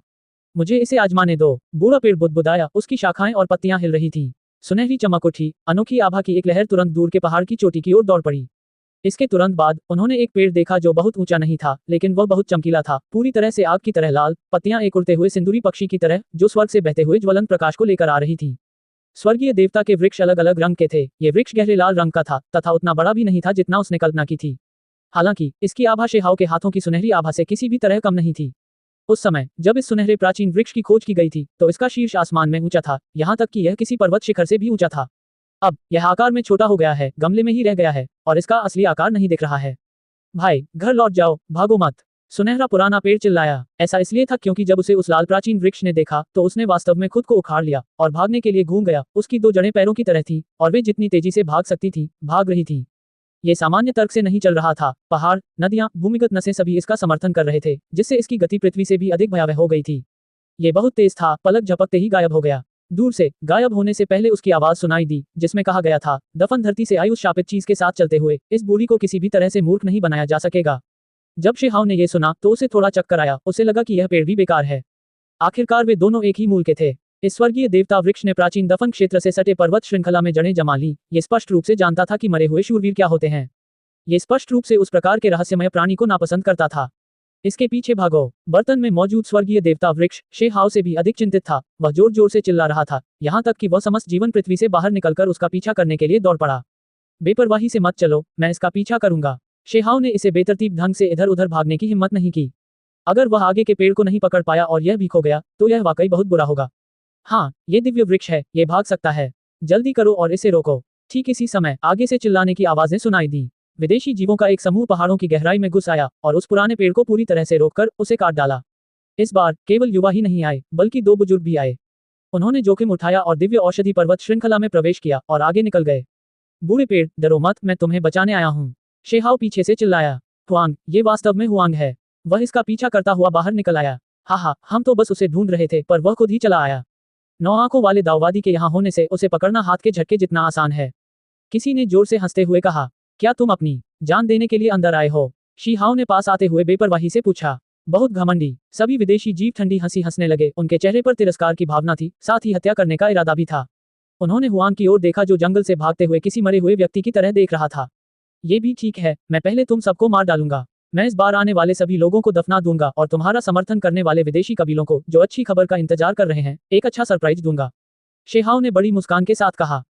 मुझे इसे आजमाने दो। बूढ़ा पेड़ बुदबुदाया, उसकी शाखाएं और पत्तियां हिल रही थीं। सुनहरी चमक उठी, अनोखी आभा की एक लहर तुरंत दूर के पहाड़ की चोटी की ओर दौड़ पड़ी। इसके तुरंत बाद उन्होंने एक पेड़ देखा जो बहुत ऊंचा नहीं था, लेकिन वह बहुत चमकीला था, पूरी तरह से आग की तरह लाल, पत्तियां एक उड़ते हुए सिंदूरी पक्षी की तरह जो स्वर्ग से बहते हुए ज्वलंत प्रकाश को लेकर आ रही थी। स्वर्गीय देवता के वृक्ष अलग अलग रंग के थे। ये वृक्ष गहरे लाल रंग का था तथा उतना बड़ा भी नहीं था जितना उसने कल्पना की थी। हालांकि इसकी आभा शेहाओ के हाथों की सुनहरी आभा से किसी भी तरह कम नहीं थी। उस समय जब इस सुनहरे प्राचीन वृक्ष की खोज की गई थी तो इसका शीर्ष आसमान में ऊंचा था, यहाँ तक कि यह किसी पर्वत शिखर से भी ऊंचा था। अब यह आकार में छोटा हो गया है, गमले में ही रह गया है और इसका असली आकार नहीं दिख रहा है। भाई, घर लौट जाओ, भागो मत। सुनहरा पुराना पेड़ चिल्लाया। ऐसा इसलिए था क्योंकि जब उसे उस लाल प्राचीन वृक्ष ने देखा तो उसने वास्तव में खुद को उखाड़ लिया और भागने के लिए घूम गया। उसकी दो जड़ें पैरों की तरह थीं और वे जितनी तेजी से भाग सकती थी, भाग रही थी। ये सामान्य तर्क से नहीं चल रहा था। पहाड़, नदियां, भूमिगत नसें सभी इसका समर्थन कर रहे थे, जिससे इसकी गति पृथ्वी से भी अधिक भयावह हो गई थी। ये बहुत तेज था, पलक झपकते ही गायब हो गया। दूर से गायब होने से पहले उसकी आवाज सुनाई दी जिसमें कहा गया था, दफन धरती से आई उस शापित चीज के साथ चलते हुए इस बूढ़ी को किसी भी तरह से मूर्ख नहीं बनाया जा सकेगा। जब शेहाओ ने यह सुना तो उसे थोड़ा चक्कर आया। उसे लगा कि यह पेड़ भी बेकार है। आखिरकार वे दोनों एक ही मूल के थे। इस स्वर्गीय देवता वृक्ष ने प्राचीन दफन क्षेत्र से सटे पर्वत श्रृंखला में जड़ें जमा ली। ये स्पष्ट रूप से जानता था कि मरे हुए शूरवीर क्या होते हैं। ये स्पष्ट रूप से उस प्रकार के रहस्यमय प्राणी को नापसंद करता था। इसके पीछे भागो। बर्तन में मौजूद स्वर्गीय देवता वृक्ष शेहाओ से भी अधिक चिंतित था। वह जोर जोर से चिल्ला रहा था, यहाँ तक कि वह समस्त जीवन पृथ्वी से बाहर निकलकर उसका पीछा करने के लिए दौड़ पड़ा। बेपरवाही से मत चलो, मैं इसका पीछा करूंगा। शेहाओ ने इसे बेतरतीब ढंग से इधर उधर भागने की हिम्मत नहीं की। अगर वह आगे के पेड़ को नहीं पकड़ पाया और यह भी खो गया तो यह वाकई बहुत बुरा होगा। हाँ, ये दिव्य वृक्ष है, ये भाग सकता है। जल्दी करो और इसे रोको। ठीक इसी समय आगे से चिल्लाने की आवाजें सुनाई दी। विदेशी जीवों का एक समूह पहाड़ों की गहराई में घुस आया और उस पुराने पेड़ को पूरी तरह से रोककर उसे काट डाला। इस बार केवल युवा ही नहीं आए, बल्कि दो बुजुर्ग भी आए। उन्होंने जोखिम उठाया और दिव्य औषधि पर्वत श्रृंखला में प्रवेश किया और आगे निकल गए। बूढ़े पेड़, डरो मत, मैं तुम्हें बचाने आया हूँ। शेहाओ पीछे से चिल्लाया। हुआंग, ये वास्तव में हुआंग है। वह इसका पीछा करता हुआ बाहर निकल आया। हाँ, हम तो बस उसे ढूंढ रहे थे, पर वह खुद ही चला आया। 9 आंखों वाले दाववादी के यहाँ होने से उसे पकड़ना हाथ के झटके जितना आसान है। किसी ने जोर से हंसते हुए कहा, क्या तुम अपनी जान देने के लिए अंदर आए हो? शेहाओ ने पास आते हुए बेपरवाही से पूछा। बहुत घमंडी। सभी विदेशी जीव ठंडी हंसी हंसने लगे। उनके चेहरे पर तिरस्कार की भावना थी, साथ ही हत्या करने का इरादा भी था। उन्होंने हुआंग की ओर देखा जो जंगल से भागते हुए किसी मरे हुए व्यक्ति की तरह देख रहा था। ये भी ठीक है, मैं पहले तुम सबको मार डालूंगा। मैं इस बार आने वाले सभी लोगों को दफना दूंगा और तुम्हारा समर्थन करने वाले विदेशी कबीलों को जो अच्छी खबर का इंतजार कर रहे हैं एक अच्छा सरप्राइज दूंगा। शेहाओ ने बड़ी मुस्कान के साथ कहा।